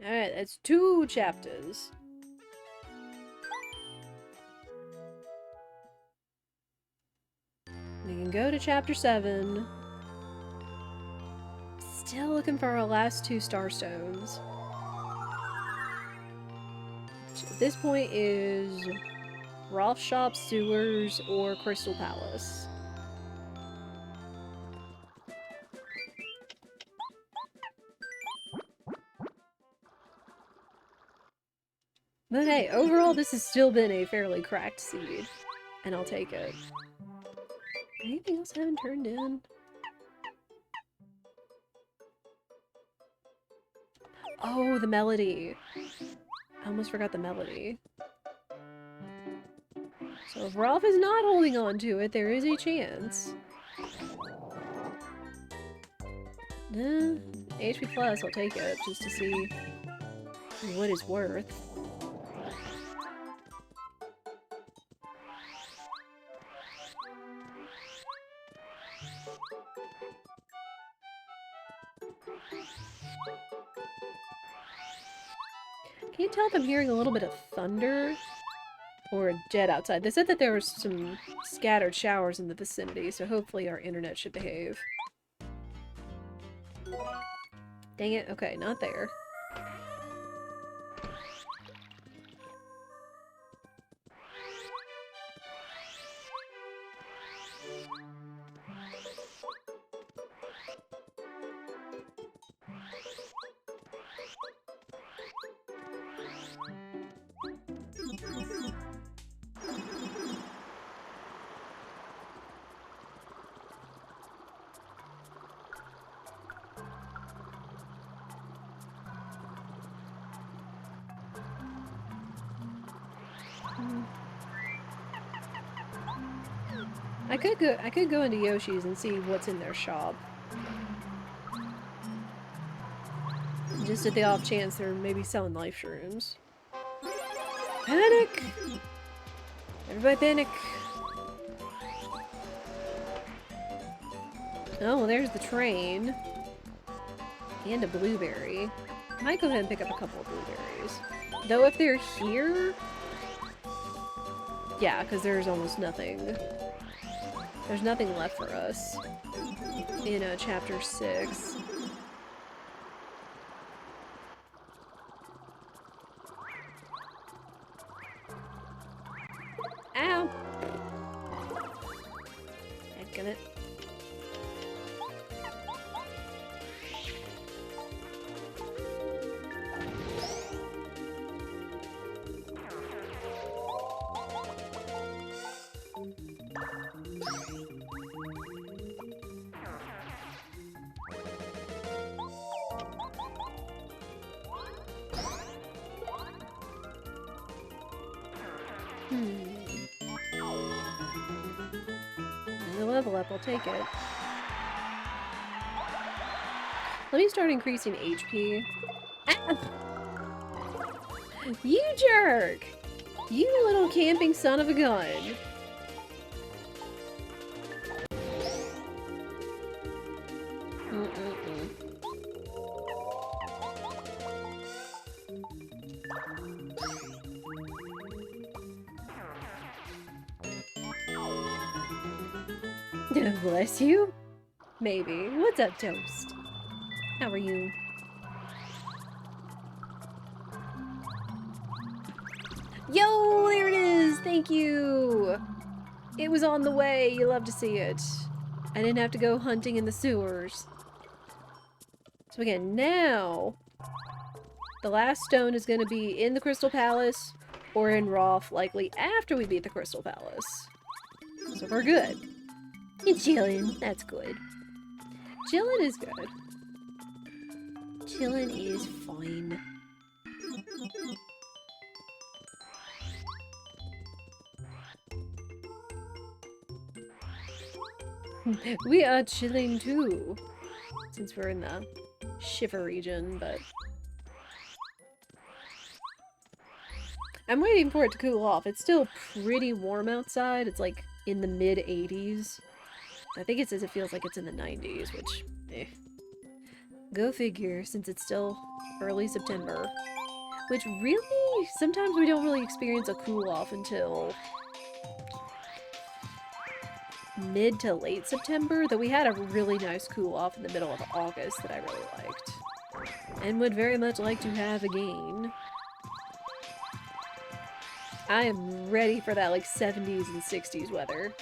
Alright, that's 2 chapters. We can go to chapter 7. Still looking for our last 2 Starstones. So at this point is Rolf Shop, Sewers, or Crystal Palace. But hey, overall this has still been a fairly cracked seed. And I'll take it. Anything else I haven't turned in? Oh, the melody. I almost forgot the melody. So if Rolf is not holding on to it, there is a chance. HP plus, I'll take it, just to see what it's worth. Can you tell if I'm hearing a little bit of thunder? Or a jet outside? They said that there were some scattered showers in the vicinity, so hopefully our internet should behave. Dang it, okay, not there. I could go into Yoshi's and see what's in their shop. Just at the off chance they're maybe selling life shrooms. Panic! Everybody panic! Oh, well there's the train. And a blueberry. I might go ahead and pick up a couple of blueberries. Though if they're here... Yeah, because there's almost nothing. There's nothing left for us in chapter 6. Ow! Dadgummit. The level up, I'll take it. Let me start increasing HP. Ah! You jerk! You little camping son of a gun! Bless you? Maybe. What's up, Toast? How are you? Yo, there it is! Thank you! It was on the way. You love to see it. I didn't have to go hunting in the sewers. So again, now the last stone is going to be in the Crystal Palace or in Rolf, likely after we beat the Crystal Palace. So we're good. You're chilling. That's good. Chilling is good. Chilling is fine. We are chilling too. Since we're in the Shiver region, but... I'm waiting for it to cool off. It's still pretty warm outside. It's like in the mid-80s. I think it says it feels like it's in the 90s, which, eh. Go figure, since it's still early September. Which really, sometimes we don't really experience a cool-off until mid to late September, though we had a really nice cool-off in the middle of August that I really liked. And would very much like to have again. I am ready for that, like, 70s and 60s weather.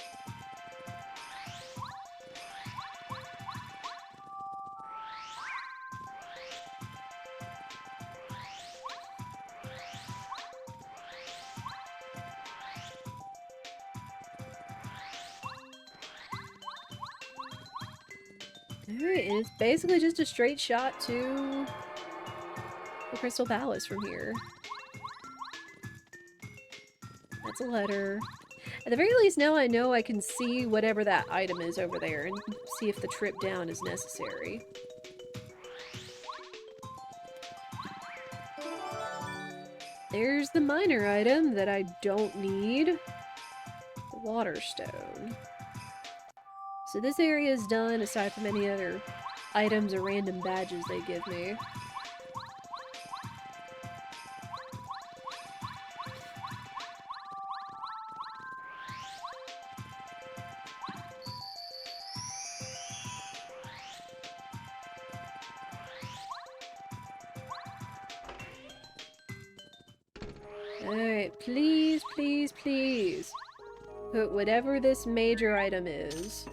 Alright, and it's basically just a straight shot to the Crystal Palace from here. That's a letter. At the very least, now I know I can see whatever that item is over there and see if the trip down is necessary. There's the minor item that I don't need. The water stone. So this area is done, aside from any other items or random badges they give me. Alright, please, please, please. Put whatever this major item is.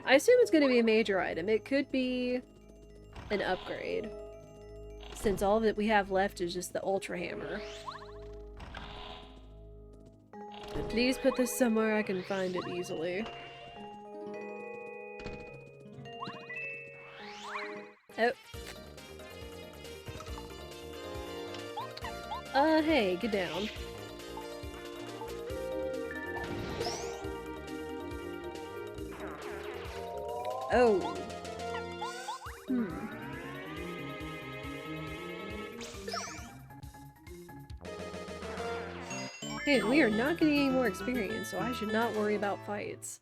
I assume it's going to be a major item. It could be an upgrade, since all that we have left is just the Ultra Hammer. But please put this somewhere I can find it easily. Oh. Hey, get down. Oh. Hey, we are not getting any more experience, so I should not worry about fights.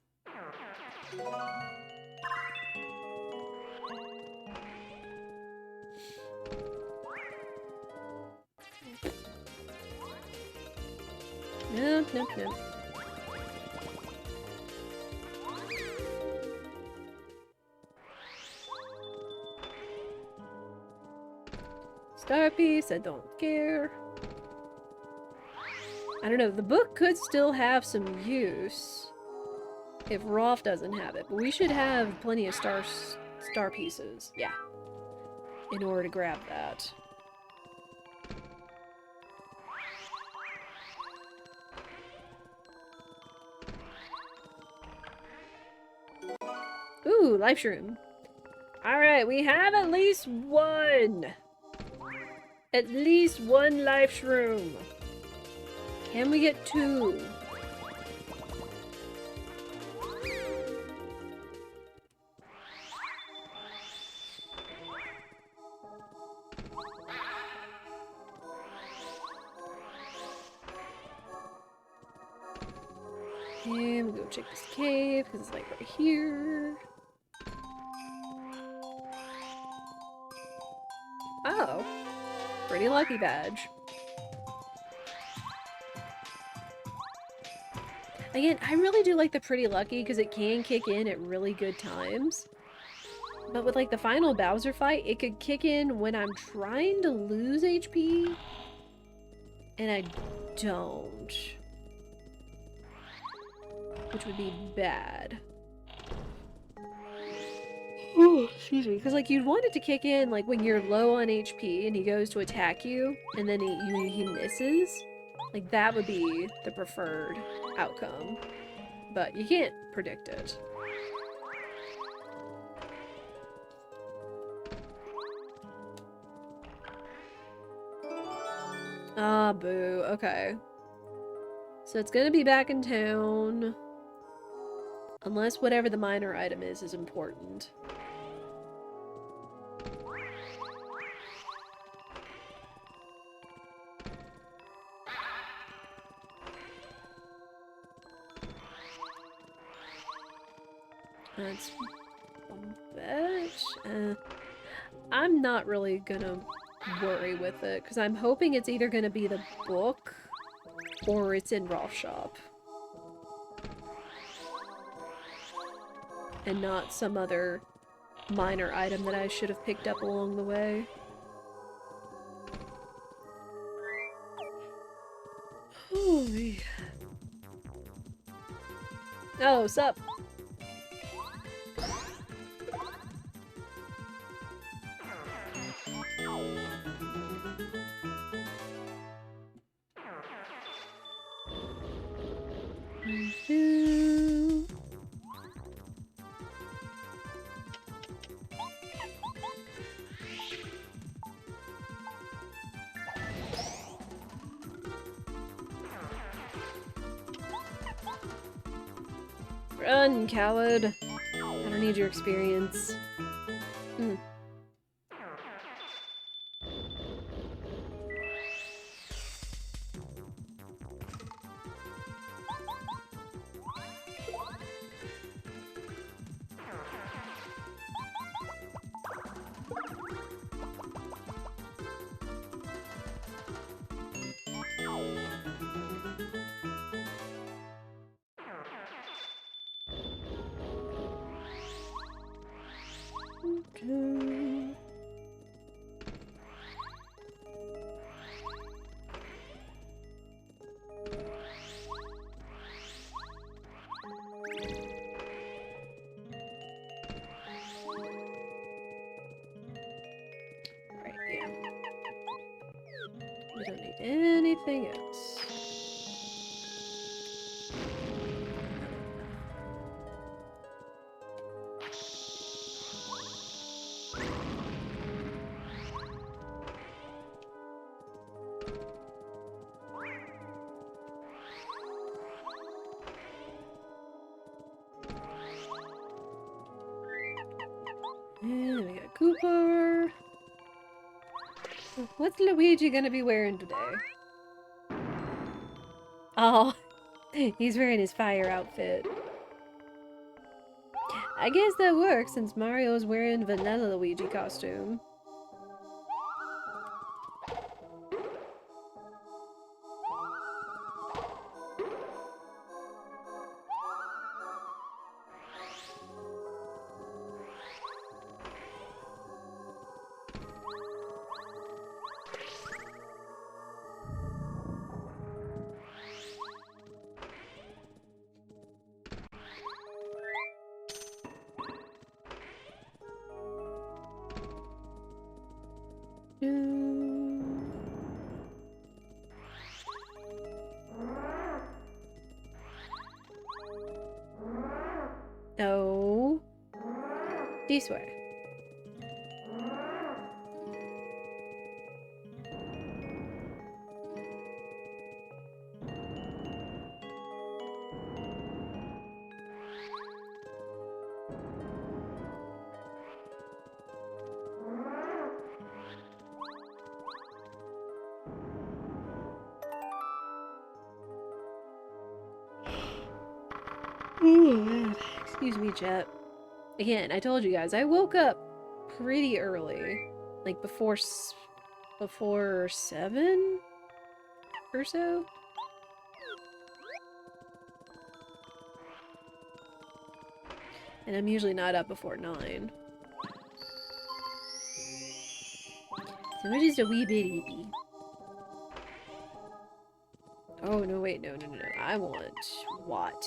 Nope, nope, nope. Star piece, I don't care. I don't know, the book could still have some use if Rolf doesn't have it, but we should have plenty of star pieces, yeah, in order to grab that. Ooh, life shroom. Alright, we have at least one! At least one life shroom! Can we get two? And we go check this cave, because it's like right here. Oh. Pretty lucky badge. Again, I really do like the pretty lucky because it can kick in at really good times. But with like the final Bowser fight, it could kick in when I'm trying to lose HP. And I don't. Which would be bad. Ooh, excuse me. Because like you'd want it to kick in like when you're low on HP and he goes to attack you and then he misses. Like that would be the preferred outcome. But you can't predict it. Ah, boo. Okay. So it's gonna be back in town. Unless whatever the minor item is important. That's one bet. I'm not really gonna worry with it, because I'm hoping it's either gonna be the book or it's in Rolf's shop. And not some other minor item that I should have picked up along the way. Holy. Oh, sup? Run, coward. I don't need your experience. Hmm. Okay. Right, yeah. We don't need anything else. And we got Cooper. What's Luigi gonna be wearing today? Oh, he's wearing his fire outfit. I guess that works since Mario's wearing vanilla Luigi costume. No. This way. Excuse me, chat. Again, I told you guys, I woke up pretty early. Like before 7 or so? And I'm usually not up before 9. So we're just a wee bit eepy. Oh, no, wait, no. I want Watt.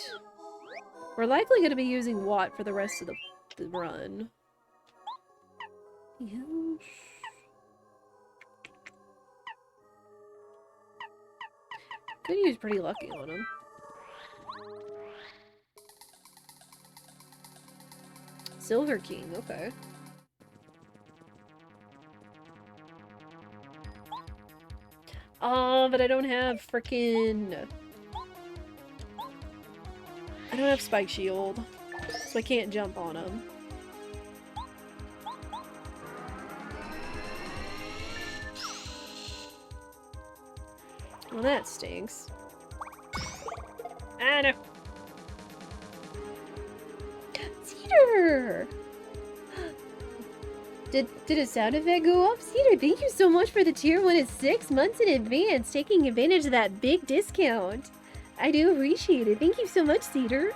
We're likely going to be using Watt for the rest of the run. Yes. Could use Pretty Lucky on him. Silver King, okay. Oh, but I don't have frickin'... I don't have Spike Shield, so I can't jump on him. Well, that stinks. Ah, no. Cedar! Did a sound effect go off? Cedar, thank you so much for the tier 1 at 6 months in advance, taking advantage of that big discount. I do appreciate it. Thank you so much, Cedar.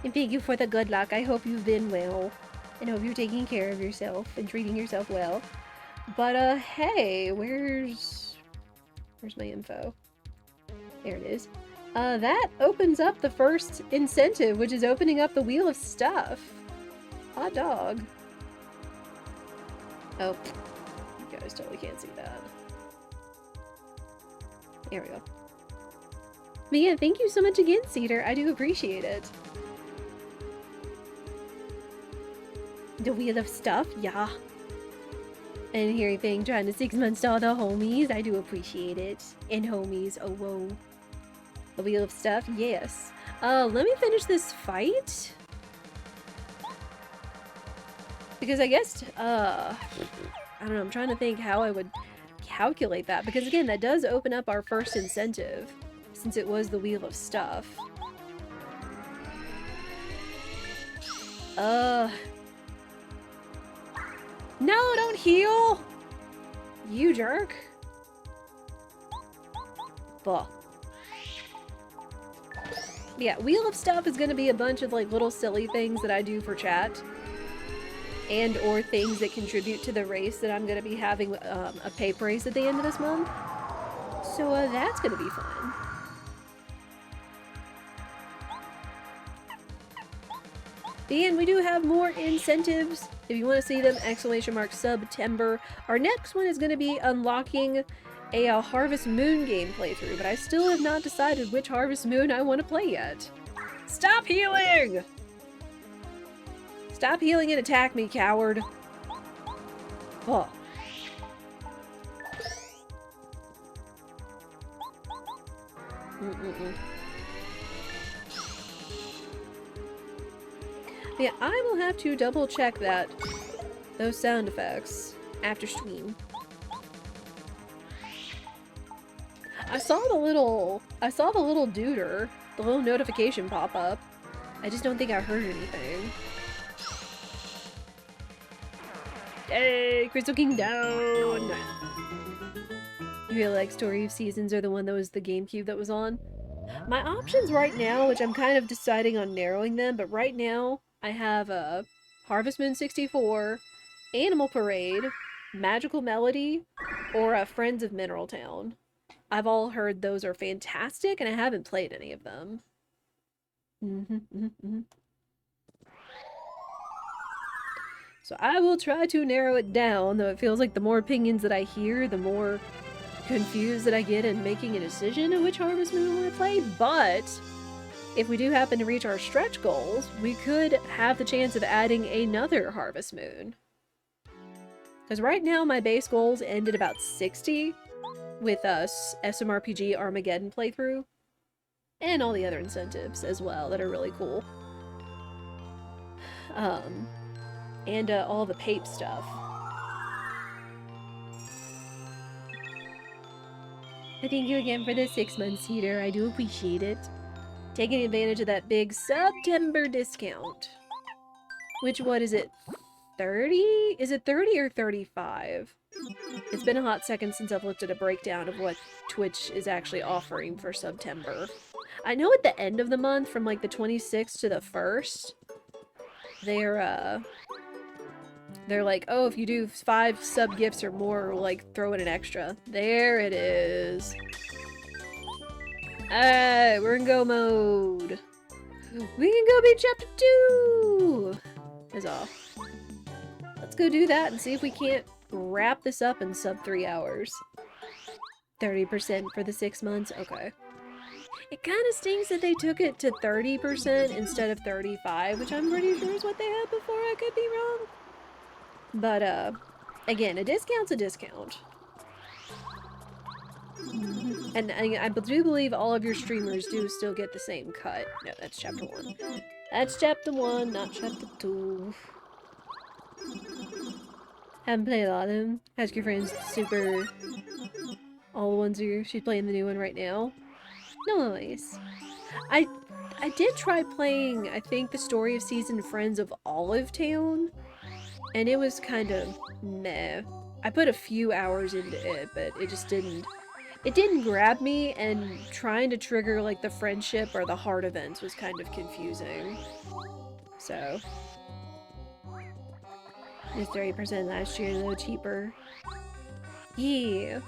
And thank you for the good luck. I hope you've been well. And hope you're taking care of yourself and treating yourself well. But, hey, where's my info? There it is. That opens up the first incentive, which is opening up the Wheel of Stuff. Hot dog. Oh, you guys totally can't see that. There we go. But yeah, thank you so much again, Cedar. I do appreciate it. The Wheel of Stuff, yeah. And hearing thing trying to 6 months to all the homies. I do appreciate it. And homies, oh whoa. The Wheel of Stuff? Yes. Let me finish this fight. Because I guess, I don't know, I'm trying to think how I would calculate that. Because again, that does open up our first incentive, since it was the Wheel of Stuff. No, don't heal! You jerk. Buh. Yeah, Wheel of Stuff is gonna be a bunch of like little silly things that I do for chat. And or things that contribute to the race that I'm gonna be having a pape race at the end of this month. So that's gonna be fun. And we do have more incentives. If you want to see them, !September. Our next one is going to be unlocking a Harvest Moon game playthrough, but I still have not decided which Harvest Moon I want to play yet. Stop healing! Stop healing and attack me, coward. Oh. Yeah, I will have to double check those sound effects after stream. I saw the little duder, the little notification pop up. I just don't think I heard anything. Hey, Crystal King down! You feel like Story of Seasons are the one that was the GameCube that was on? My options right now, which I'm kind of deciding on narrowing them, but right now, I have Harvest Moon 64, Animal Parade, Magical Melody, or Friends of Mineral Town. I've all heard those are fantastic, and I haven't played any of them. So I will try to narrow it down, though it feels like the more opinions that I hear, the more confused that I get in making a decision of which Harvest Moon I want to play, but if we do happen to reach our stretch goals, we could have the chance of adding another Harvest Moon. Because right now my base goals end at about 60 with SMRPG Armageddon playthrough. And all the other incentives as well that are really cool. And all the pape stuff. Thank you again for the 6 months, Heater. I do appreciate it. Taking advantage of that big September discount. Which, what is it? 30? Is it 30 or 35? It's been a hot second since I've looked at a breakdown of what Twitch is actually offering for September. I know at the end of the month, from like the 26th to the 1st, they're like, oh, if you do 5 sub gifts or more, we'll like throw in an extra. There it is. Alright, we're in go mode. We can go beat chapter 2! Is off. Let's go do that and see if we can't wrap this up in sub 3 hours. 30% for the 6 months? Okay. It kind of stinks that they took it to 30% instead of 35%, which I'm pretty sure is what they had before. I could be wrong. But, again, a discount's a discount. And I do believe all of your streamers do still get the same cut. No, that's chapter 1. That's chapter 1, not chapter 2. Haven't played a lot of them. Ask your friends super... all the ones she's playing the new one right now. Nice. I did try playing, I think, the Story of Season Friends of Olive Town. And it was kind of meh. I put a few hours into it, but it just didn't... It didn't grab me, and trying to trigger, like, the friendship or the heart events was kind of confusing. So... It was 30% last year, a little cheaper. Yeah.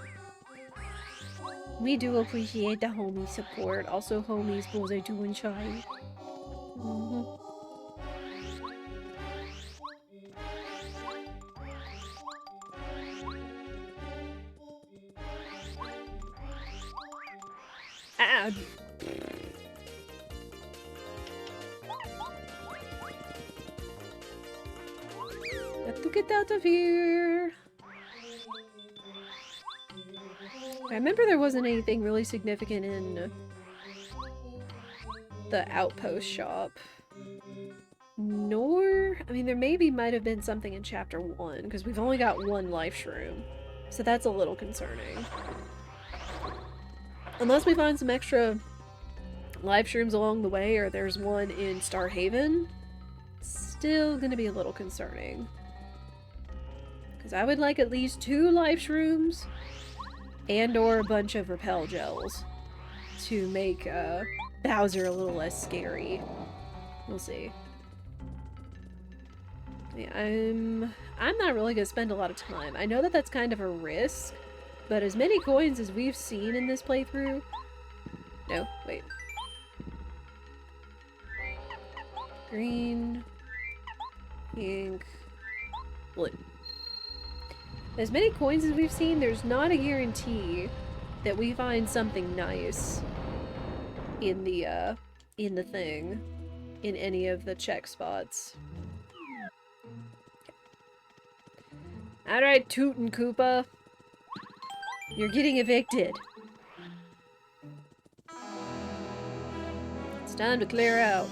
We do appreciate the homie support. Also, homies both are doing shy. Ah! Have to get out of here. I remember there wasn't anything really significant in the outpost shop. Nor, I mean, there maybe might have been something in chapter 1, because we've only got one life shroom. So that's a little concerning. Unless we find some extra life shrooms along the way, or there's one in Starhaven, still gonna be a little concerning. Because I would like at least 2 life shrooms, and or a bunch of repel gels, to make Bowser a little less scary. We'll see. Yeah, I'm not really gonna spend a lot of time. I know that that's kind of a risk, but as many coins as we've seen in this playthrough... No, wait. Green, pink, blue. As many coins as we've seen, there's not a guarantee that we find something nice in the thing, in any of the check spots. Alright, Toot and Koopa. You're getting evicted. It's time to clear out.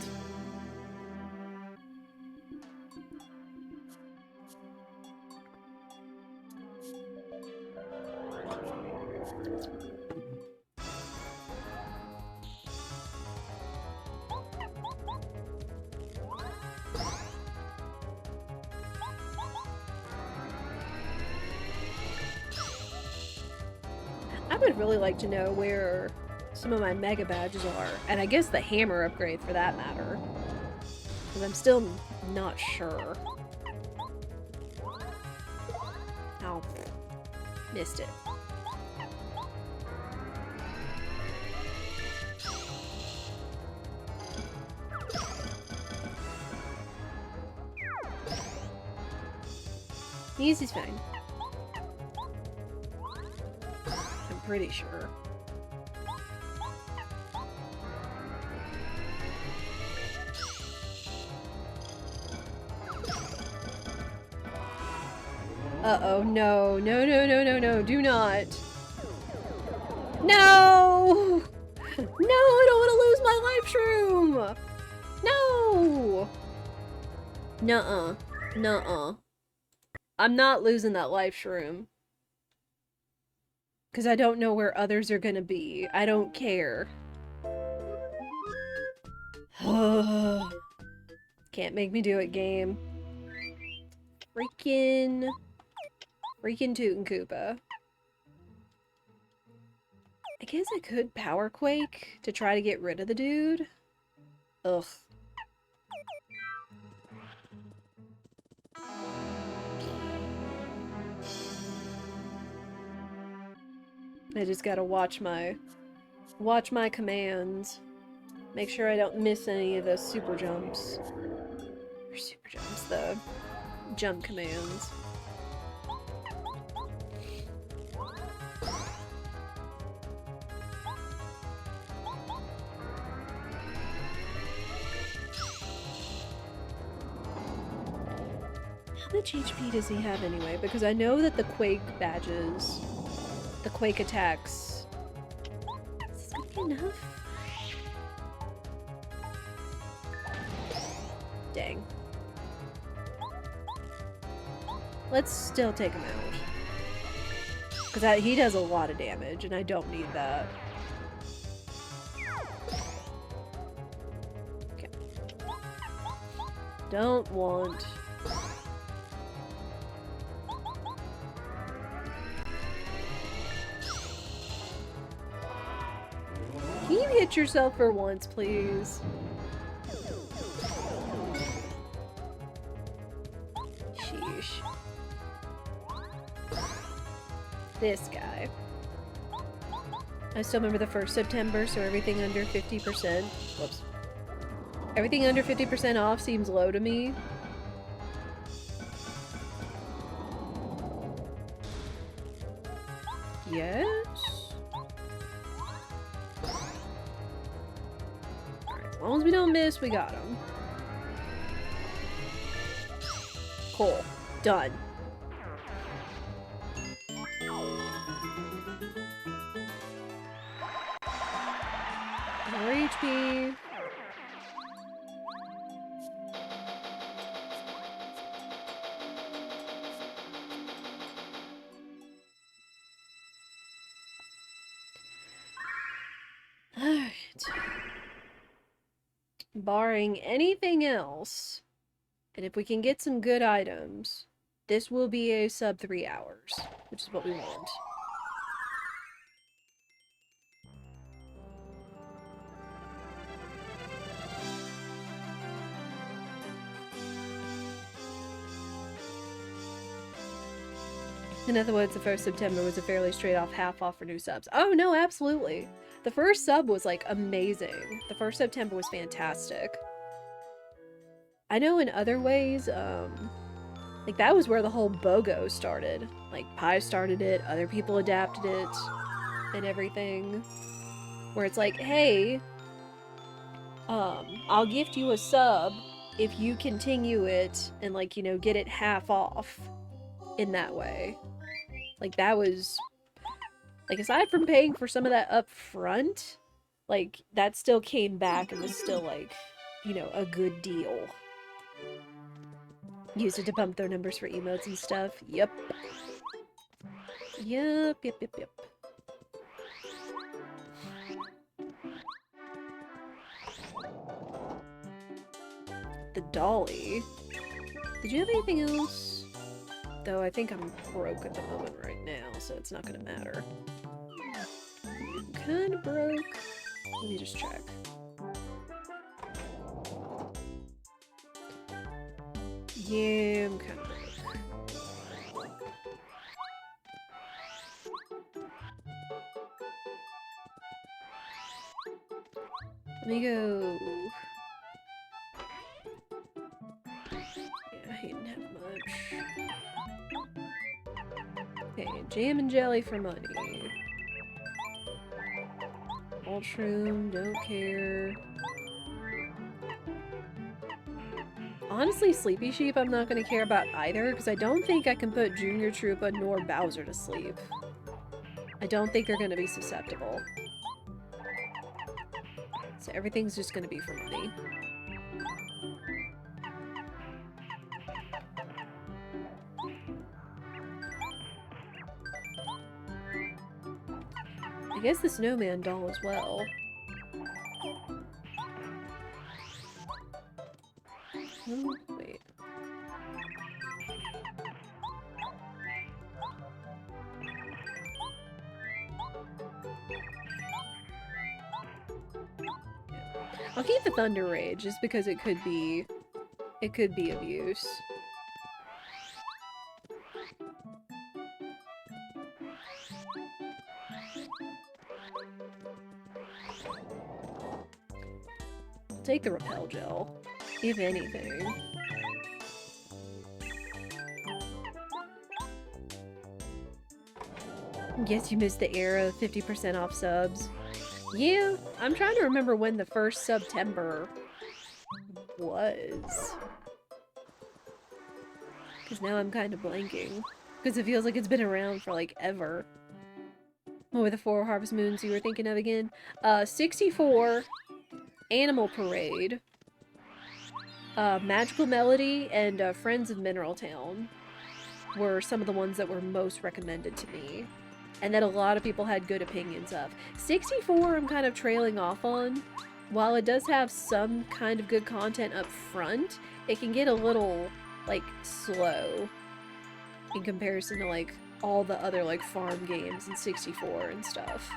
I would really like to know where some of my mega badges are, and I guess the hammer upgrade for that matter, because I'm still not sure. Oh, missed it. Easy's fine. I'm pretty sure. Uh-oh, no. No, no, no, no, no, do not. No! No, I don't want to lose my life shroom! No! Nuh-uh. Nuh-uh. I'm not losing that life shroom. Because I don't know where others are gonna be. I don't care. Can't make me do it, game. Freaking Toot and Koopa. I guess I could Power Quake to try to get rid of the dude. Ugh. I just gotta watch my commands. Make sure I don't miss any of the super jumps. Or super jumps, the jump commands. How much HP does he have anyway? Because I know that the Quake badges, the Quake attacks... Is this gonna be enough? Dang. Let's still take him out. Because he does a lot of damage, and I don't need that. Okay. Don't want... Can you hit yourself for once, please? Sheesh. This guy. I still remember the 1st September, so everything under 50%. Whoops. Everything under 50% off seems low to me. Yes? Alright, as long as we don't miss, we got him. Cool. Done. More HP. barring anything else, and if we can get some good items, this will be a sub 3 hours, which is what we want. In other words, the 1st September was a fairly straight off half off for new subs. Oh no, absolutely. The first sub was like amazing. The 1st September was fantastic. I know in other ways, like that was where the whole BOGO started. Like Pi started it, other people adapted it, and everything. Where it's like, hey, I'll gift you a sub if you continue it and like, you know, get it half off in that way. Like that was, like aside from paying for some of that up front, like that still came back and was still like, you know, a good deal. Used it to bump their numbers for emotes and stuff. Yep. Yep. The dolly. Did you have anything else? Though I think I'm broke at the moment right now, so it's not gonna matter. I'm kinda broke. Let me just check. Yeah, I'm kinda broke. Let me go. Yeah, he didn't have much. Okay, jam and jelly for money. Old Shroom, don't care. Honestly, Sleepy Sheep I'm not going to care about either, because I don't think I can put Junior Troopa nor Bowser to sleep. I don't think they're going to be susceptible. So everything's just going to be for money. I guess the snowman doll as well. Oh, wait. I'll keep the Thunder Rage just because it could be of use. I'll take the Repel Gel, if anything. Guess you missed the era of 50% off subs. Yeah, I'm trying to remember when the first September was. Because now I'm kind of blanking. Because it feels like it's been around for like ever. What were the 4 Harvest Moons you were thinking of again? 64, Animal Parade, Magical Melody, and Friends of Mineral Town were some of the ones that were most recommended to me. And that a lot of people had good opinions of. 64 I'm kind of trailing off on. While it does have some kind of good content up front, it can get a little, like, slow in comparison to, like, all the other, like, farm games in 64 and stuff.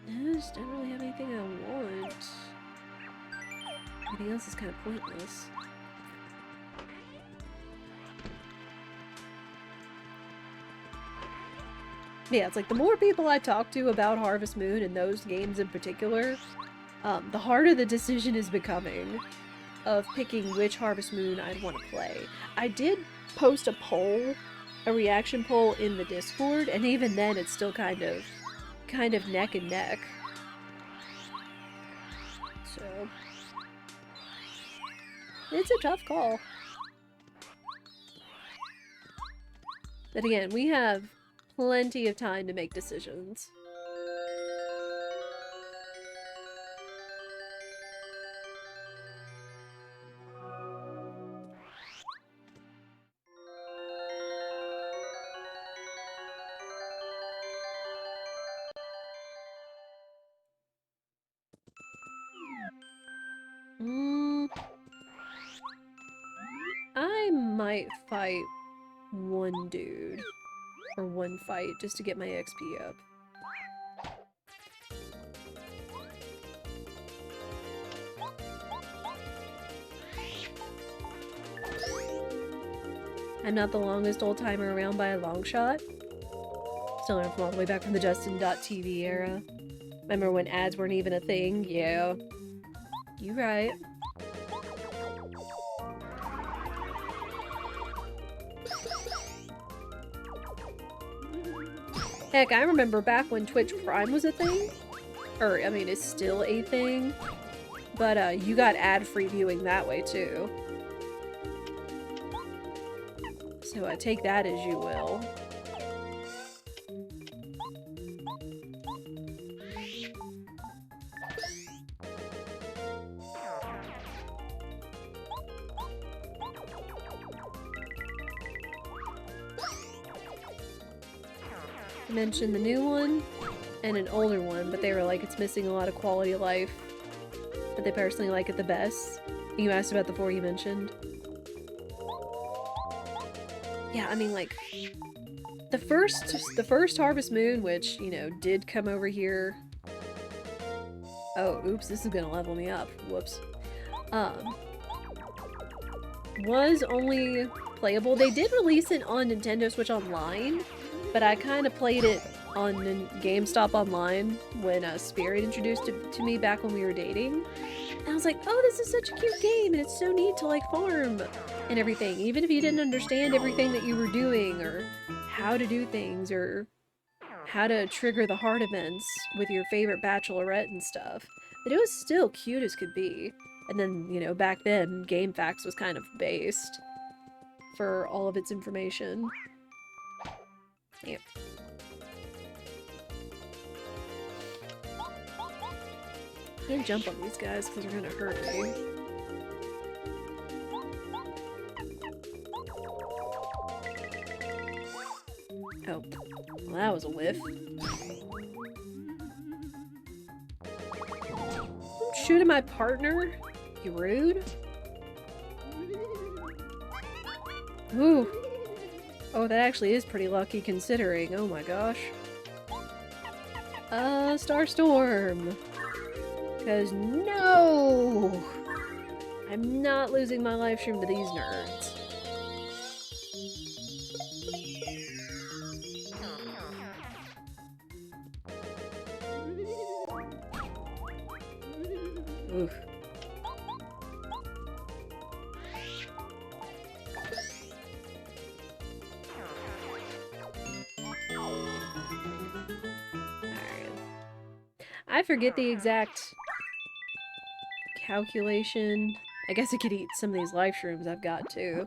I just don't really have anything I want. Everything else is kind of pointless. Yeah, it's like the more people I talk to about Harvest Moon and those games in particular, the harder the decision is becoming of picking which Harvest Moon I'd want to play. I did post a poll, a reaction poll in the Discord, and even then it's still kind of neck and neck. So it's a tough call. But again, we have plenty of time to make decisions. might fight one dude. Or one fight, just to get my XP up. I'm not the longest old-timer around by a long shot. Still learned from all the way back from the Justin.tv era. Remember when ads weren't even a thing? Yeah. You right. Heck, I remember back when Twitch Prime was a thing. Or, I mean, it's still a thing. But, you got ad-free viewing that way, too. So, take that as you will. I mentioned the new one and an older one, but they were like, it's missing a lot of quality of life. But they personally like it the best. You asked about the four you mentioned. Yeah, I mean, like, the first Harvest Moon, which, you know, did come over here. Oh, oops, this is gonna level me up. Whoops. Was only playable. They did release it on Nintendo Switch Online, but I kind of played it on GameStop Online when Spirit introduced it to me back when we were dating. And I was like, oh, this is such a cute game, and it's so neat to, like, farm and everything. Even if you didn't understand everything that you were doing, or how to do things, or how to trigger the heart events with your favorite bachelorette and stuff. But it was still cute as could be. And then, you know, back then, GameFAQs was kind of based for all of its information. Yep. Can't jump on these guys because they're gonna hurt me. Oh, well, that was a whiff. Don't shoot at my partner, you rude. Ooh. Oh, that actually is pretty lucky considering. Oh my gosh. Starstorm. Because no! I'm not losing my live stream to these nerds. Oof. I forget the exact calculation. I guess I could eat some of these life shrooms I've got too.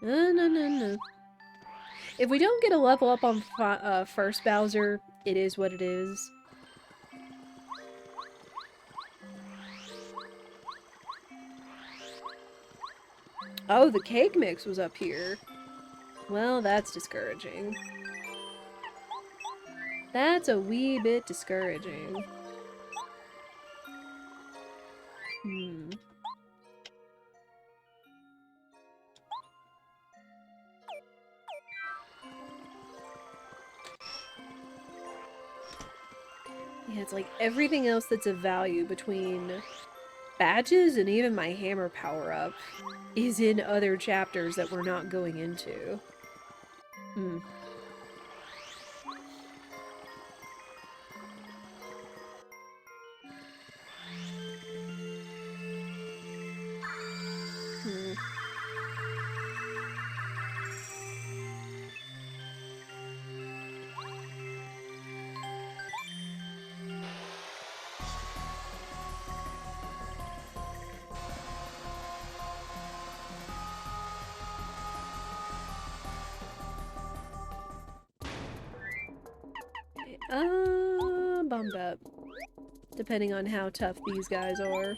No. If we don't get a level up on first Bowser, it is what it is. Oh, the cake mix was up here. Well, that's discouraging. That's a wee bit discouraging. Yeah, it's like everything else that's of value between badges and even my hammer power-up is in other chapters that we're not going into. Bummed up. Depending on how tough these guys are.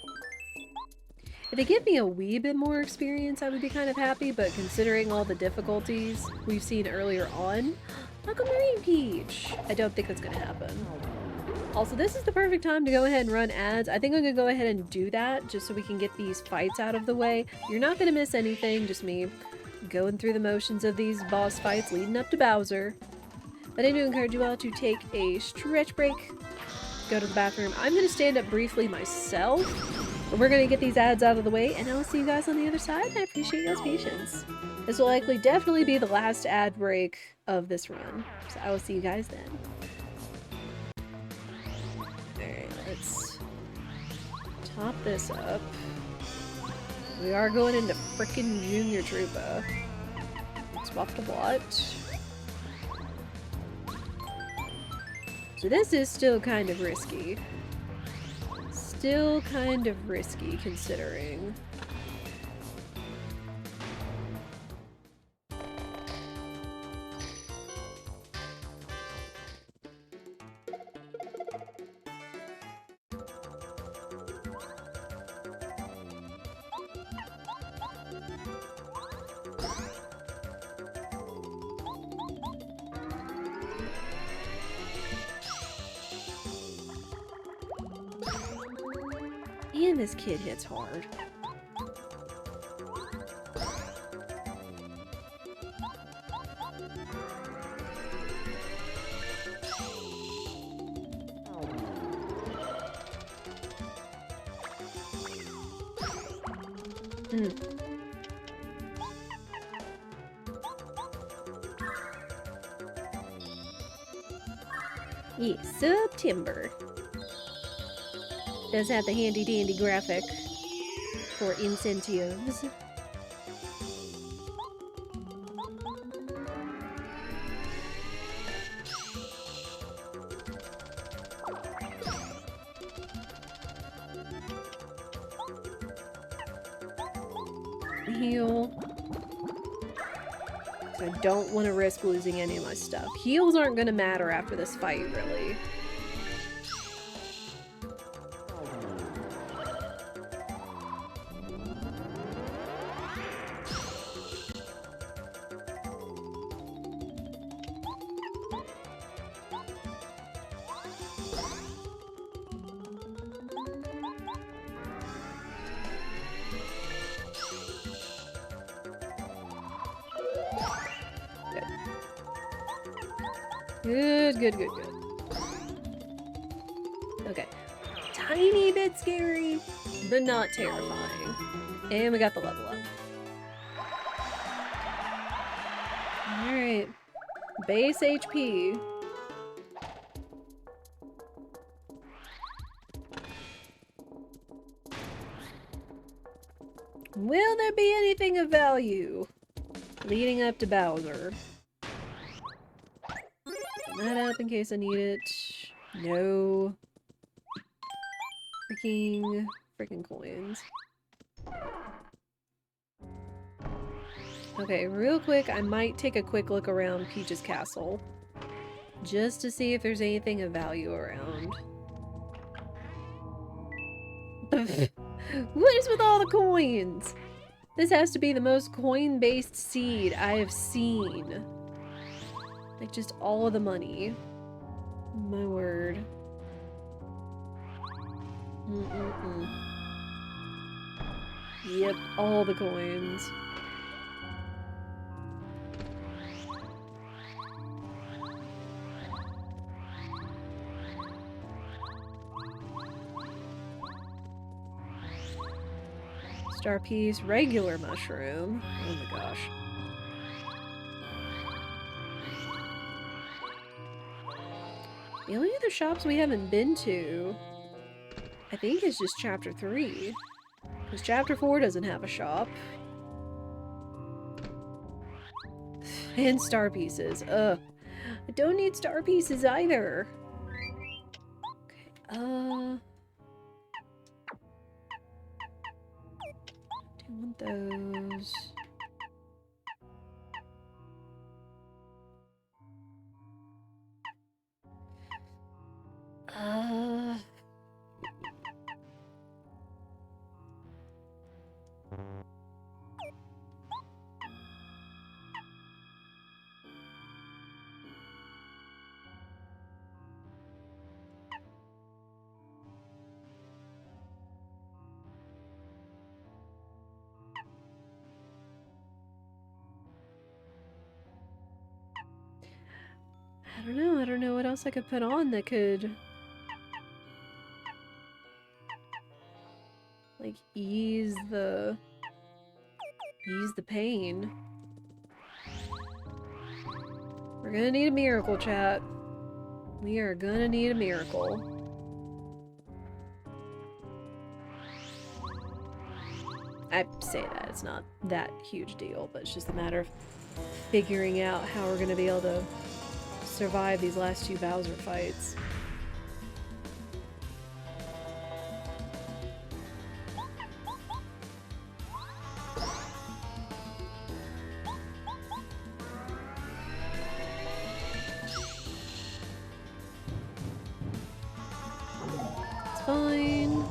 If they give me a wee bit more experience, I would be kind of happy, but considering all the difficulties we've seen earlier on... Aquamarine Peach! I don't think that's gonna happen. Also, this is the perfect time to go ahead and run ads. I think I'm gonna go ahead and do that just so we can get these fights out of the way. You're not gonna miss anything, just me going through the motions of these boss fights leading up to Bowser. But I do encourage you all to take a stretch break, go to the bathroom. I'm gonna stand up briefly myself, but we're gonna get these ads out of the way, and I'll see you guys on the other side, and I appreciate y'all's patience. This will likely definitely be the last ad break of this run, so I will see you guys then. Alright, let's top this up. We are going into frickin' Junior Troopa. Swap to what? So this is still kind of risky. Still kind of risky, considering. And this kid hits hard. Yeah, September. Does have the handy dandy graphic for incentives. Heal. I don't want to risk losing any of my stuff. Heals aren't going to matter after this fight, really. Good, good, good, good. Okay. Tiny bit scary, but not terrifying. And we got the level up. Alright. Base HP. Will there be anything of value leading up to Bowser? That up in case I need it. No. Freaking coins. Okay, real quick, I might take a quick look around Peach's castle. Just to see if there's anything of value around. What is with all the coins? This has to be the most coin-based seed I have seen. Like, just all of the money. My word. Yep, all the coins. Star piece, regular mushroom. Oh my gosh. The only other shops we haven't been to, I think, is just Chapter 3. Because Chapter 4 doesn't have a shop. And star pieces. Ugh. I don't need star pieces either. Okay, don't want those. I don't know what else I could put on that could... like, ease the pain. We're gonna need a miracle, chat. We are gonna need a miracle. I say that, it's not that huge deal, but it's just a matter of figuring out how we're gonna be able to survive these last two Bowser fights. It's fine.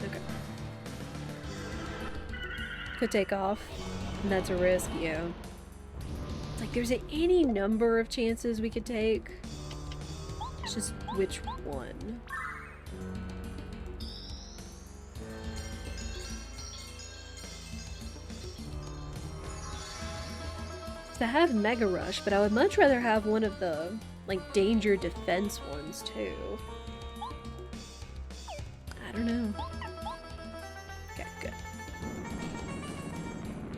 Okay. Could take off. And that's a risk, yeah. Like, there's any number of chances we could take. It's just which one. So I have Mega Rush, but I would much rather have one of the, like, danger defense ones, too. I don't know. Okay, good.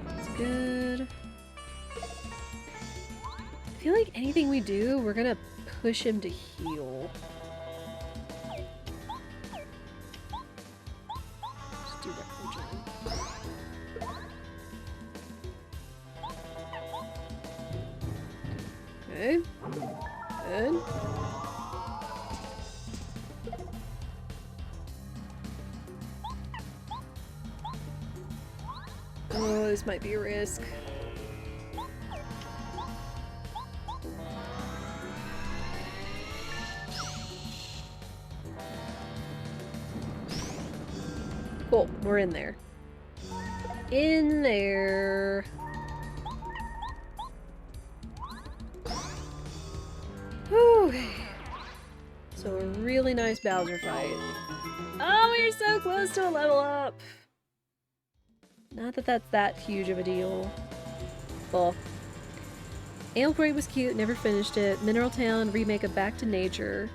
That's good. I feel like anything we do, we're gonna push him to heal. Just do that for John. Okay. Good. Oh, this might be a risk. Cool, we're in there. In there. Whew. So a really nice Bowser fight. Oh, we're so close to a level up! Not that that's that huge of a deal. Well, Ale Parade was cute, never finished it. Mineral Town remake of Back to Nature.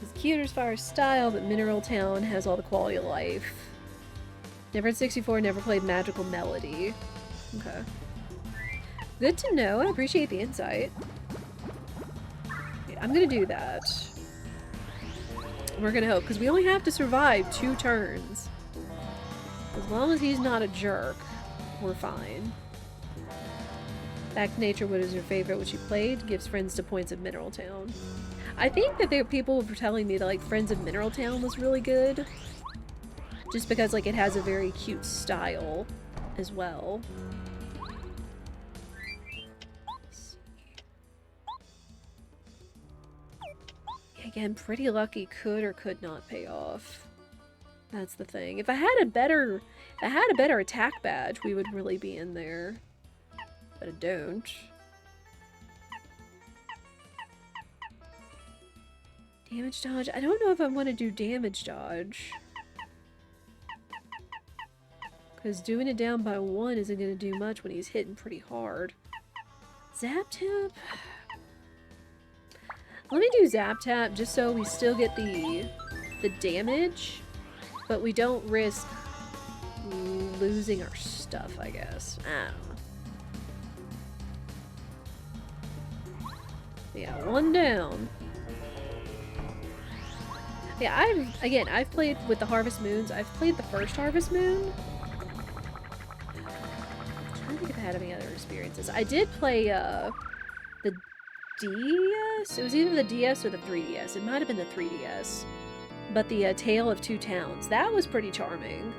It's cute as far as style, but Mineral Town has all the quality of life. Never had 64, never played Magical Melody. Okay. Good to know, I appreciate the insight. Yeah, I'm gonna do that. We're gonna hope, because we only have to survive 2 turns. As long as he's not a jerk, we're fine. Back to Nature, what is your favorite? What you played? Gives Friends to Points of Mineral Town. I think that people were telling me that, like, Friends of Mineral Town was really good. Just because, like, it has a very cute style as well. Again, Pretty Lucky could or could not pay off. That's the thing. If I had a better attack badge, we would really be in there. But I don't. Damage dodge? I don't know if I want to do damage dodge. Because doing it down by 1 isn't going to do much when he's hitting pretty hard. Zap Tap? Let me do Zap Tap just so we still get the damage, but we don't risk losing our stuff, I guess. I don't know. Yeah, 1 down. Yeah, I've played with the Harvest Moons. I've played the first Harvest Moon. I don't think I've had any other experiences. I did play the DS? It was either the DS or the 3DS. It might have been the 3DS. But the Tale of Two Towns. That was pretty charming.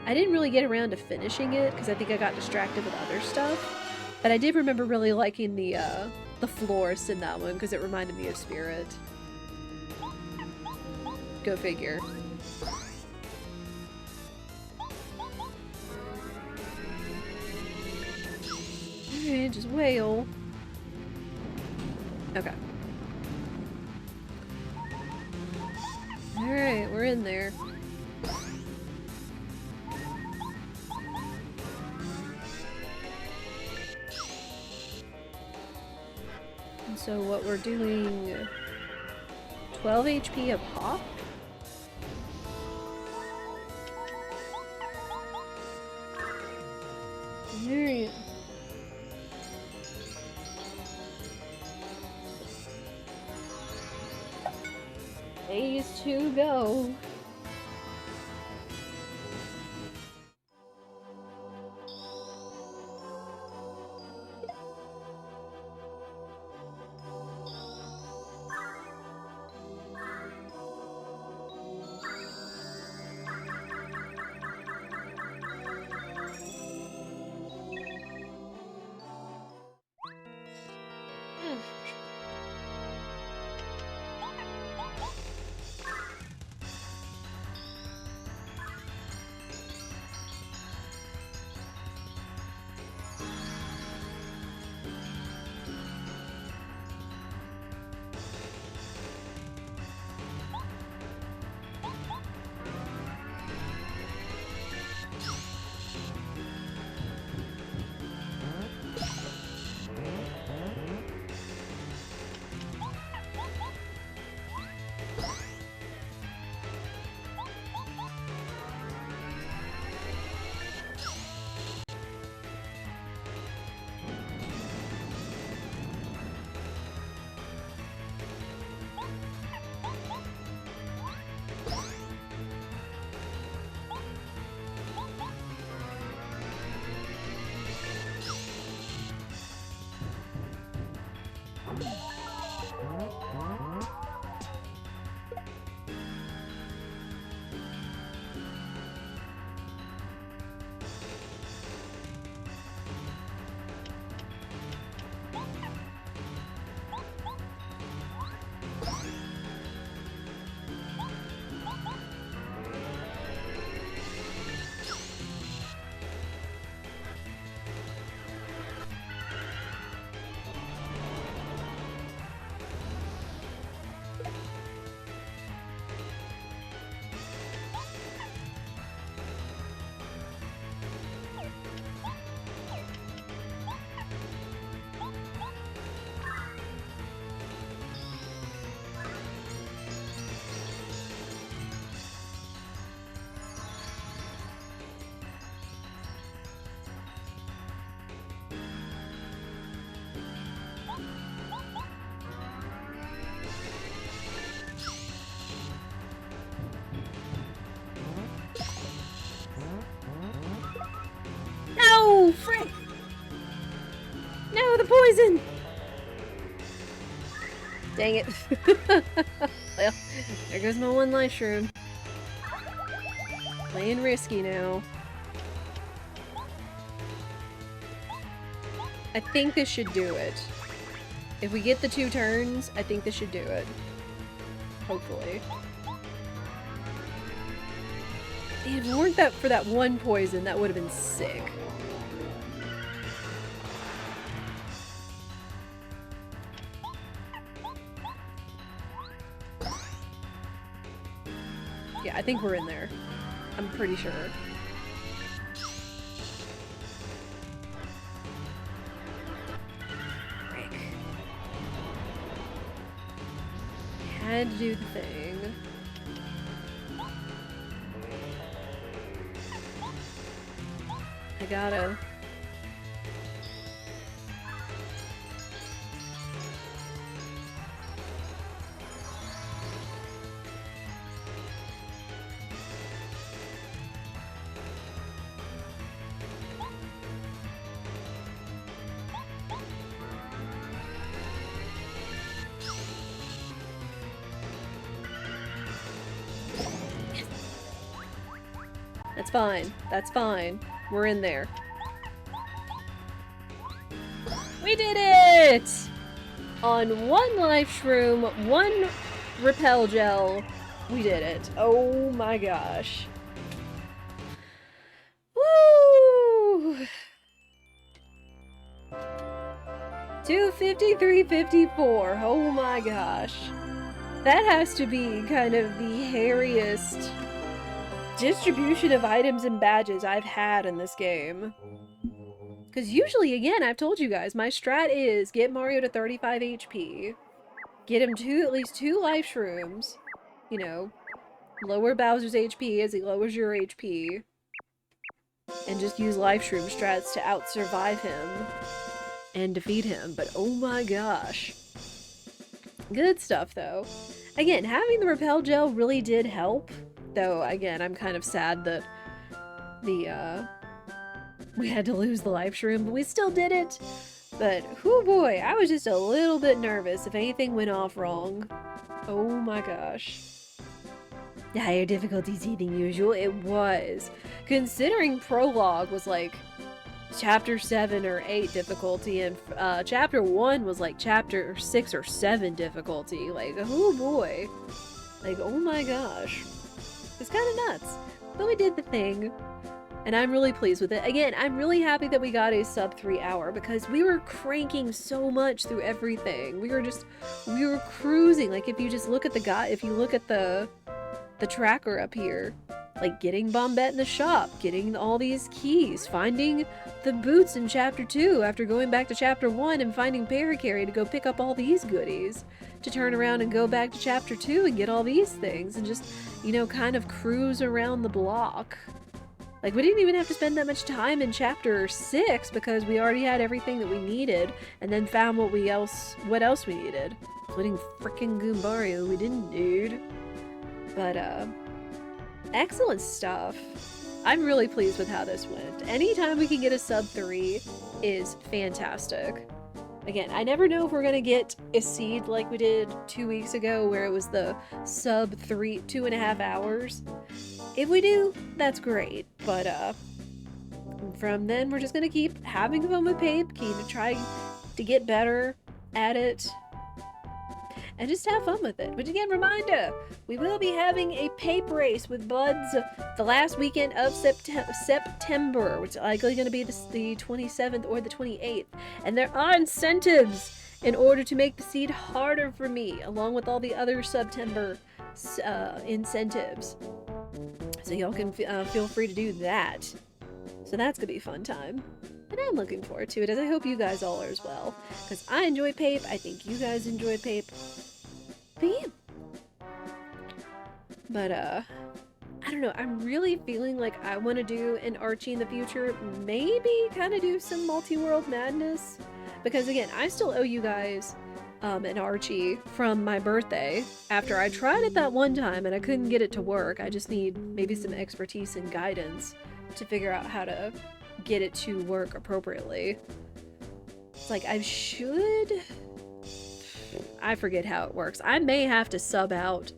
I didn't really get around to finishing it because I think I got distracted with other stuff. But I did remember really liking the florist in that one because it reminded me of Spirit. Go figure. Alright, just wail. Okay. Alright, we're in there. And so what we're doing... 12 HP a pop? Alright. Phase 2 go. No! Frick! No, the poison! Dang it. Well, there goes my one life shroom. Playing risky now. I think this should do it. If we get the 2 turns, I think this should do it. Hopefully. If it weren't that for that one poison, that would have been sick. Yeah, I think we're in there. I'm pretty sure. Frick. Had to do the thing. I gotta. That's fine. That's fine. We're in there. We did it! On 1 life shroom, 1 repel gel, we did it. Oh my gosh. Woo! 250, 354. Oh my gosh. That has to be kind of the hairiest distribution of items and badges I've had in this game. Because usually, again, I've told you guys, my strat is get Mario to 35 HP, get him to at least 2 life shrooms, you know, lower Bowser's HP as he lowers your HP, and just use life shroom strats to out-survive him and defeat him. But oh my gosh. Good stuff, though. Again, having the repel gel really did help, though, again, I'm kind of sad that we had to lose the life shroom, but we still did it. But, whoo boy, I was just a little bit nervous if anything went off wrong. Oh my gosh. The higher difficulties than usual, it was. Considering Prologue was like Chapter 7 or 8 difficulty, and Chapter 1 was like Chapter 6 or 7 difficulty. Like, oh boy. Like, oh my gosh. It's kind of nuts. But we did the thing. And I'm really pleased with it. Again, I'm really happy that we got a sub 3 hour because we were cranking so much through everything. We were cruising. Like, if you just look at the tracker up here, like getting Bombette in the shop, getting all these keys, finding the boots in Chapter 2 after going back to Chapter 1 and finding Parakarry to go pick up all these goodies, to turn around and go back to Chapter 2 and get all these things, and just, you know, kind of cruise around the block. Like, we didn't even have to spend that much time in Chapter 6 because we already had everything that we needed, and then found what else we needed. Including frickin' Goombario we didn't need. But, excellent stuff. I'm really pleased with how this went. Anytime we can get a sub 3 is fantastic. Again, I never know if we're gonna get a seed like we did 2 weeks ago where it was the sub 2.5 hours. If we do, that's great, but from then we're just gonna keep having fun with Pape, keep trying to get better at it, and just have fun with it. Which again, reminder, we will be having a Pape race with Buds the last weekend of September, which is likely going to be the 27th or the 28th, and there are incentives in order to make the seed harder for me, along with all the other September incentives. So y'all can feel free to do that. So that's gonna be a fun time. And I'm looking forward to it, as I hope you guys all are as well. Because I enjoy Pape, I think you guys enjoy Pape. But yeah. But, I don't know, I'm really feeling like I want to do an Archie in the future. Maybe kind of do some multi-world madness. Because again, I still owe you guys an Archie from my birthday after I tried it that one time and I couldn't get it to work. I just need maybe some expertise and guidance to figure out how to get it to work appropriately. It's like I forget how it works. I may have to sub out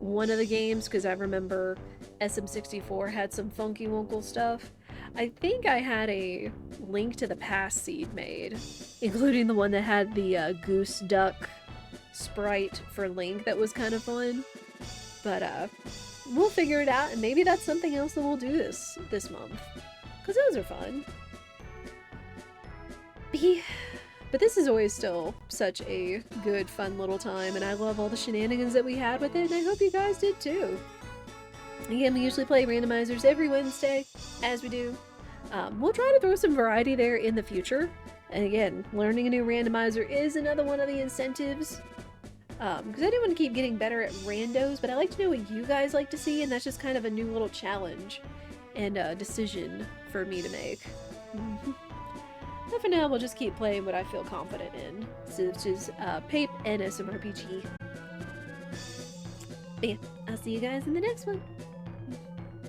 one of the games because I remember SM64 had some funky wonkle stuff. I think I had a Link to the Past seed made, including the one that had the goose duck sprite for Link that was kind of fun. But we'll figure it out, and maybe that's something else that we'll do this month, because those are fun. But this is always still such a good, fun little time, and I love all the shenanigans that we had with it, and I hope you guys did too. Again, we usually play randomizers every Wednesday, as we do. We'll try to throw some variety there in the future. And again, learning a new randomizer is another one of the incentives. Because I do want to keep getting better at randos, but I like to know what you guys like to see, and that's just kind of a new little challenge and a decision for me to make. But for now, we'll just keep playing what I feel confident in, which is Pape and SMRPG. But yeah, I'll see you guys in the next one.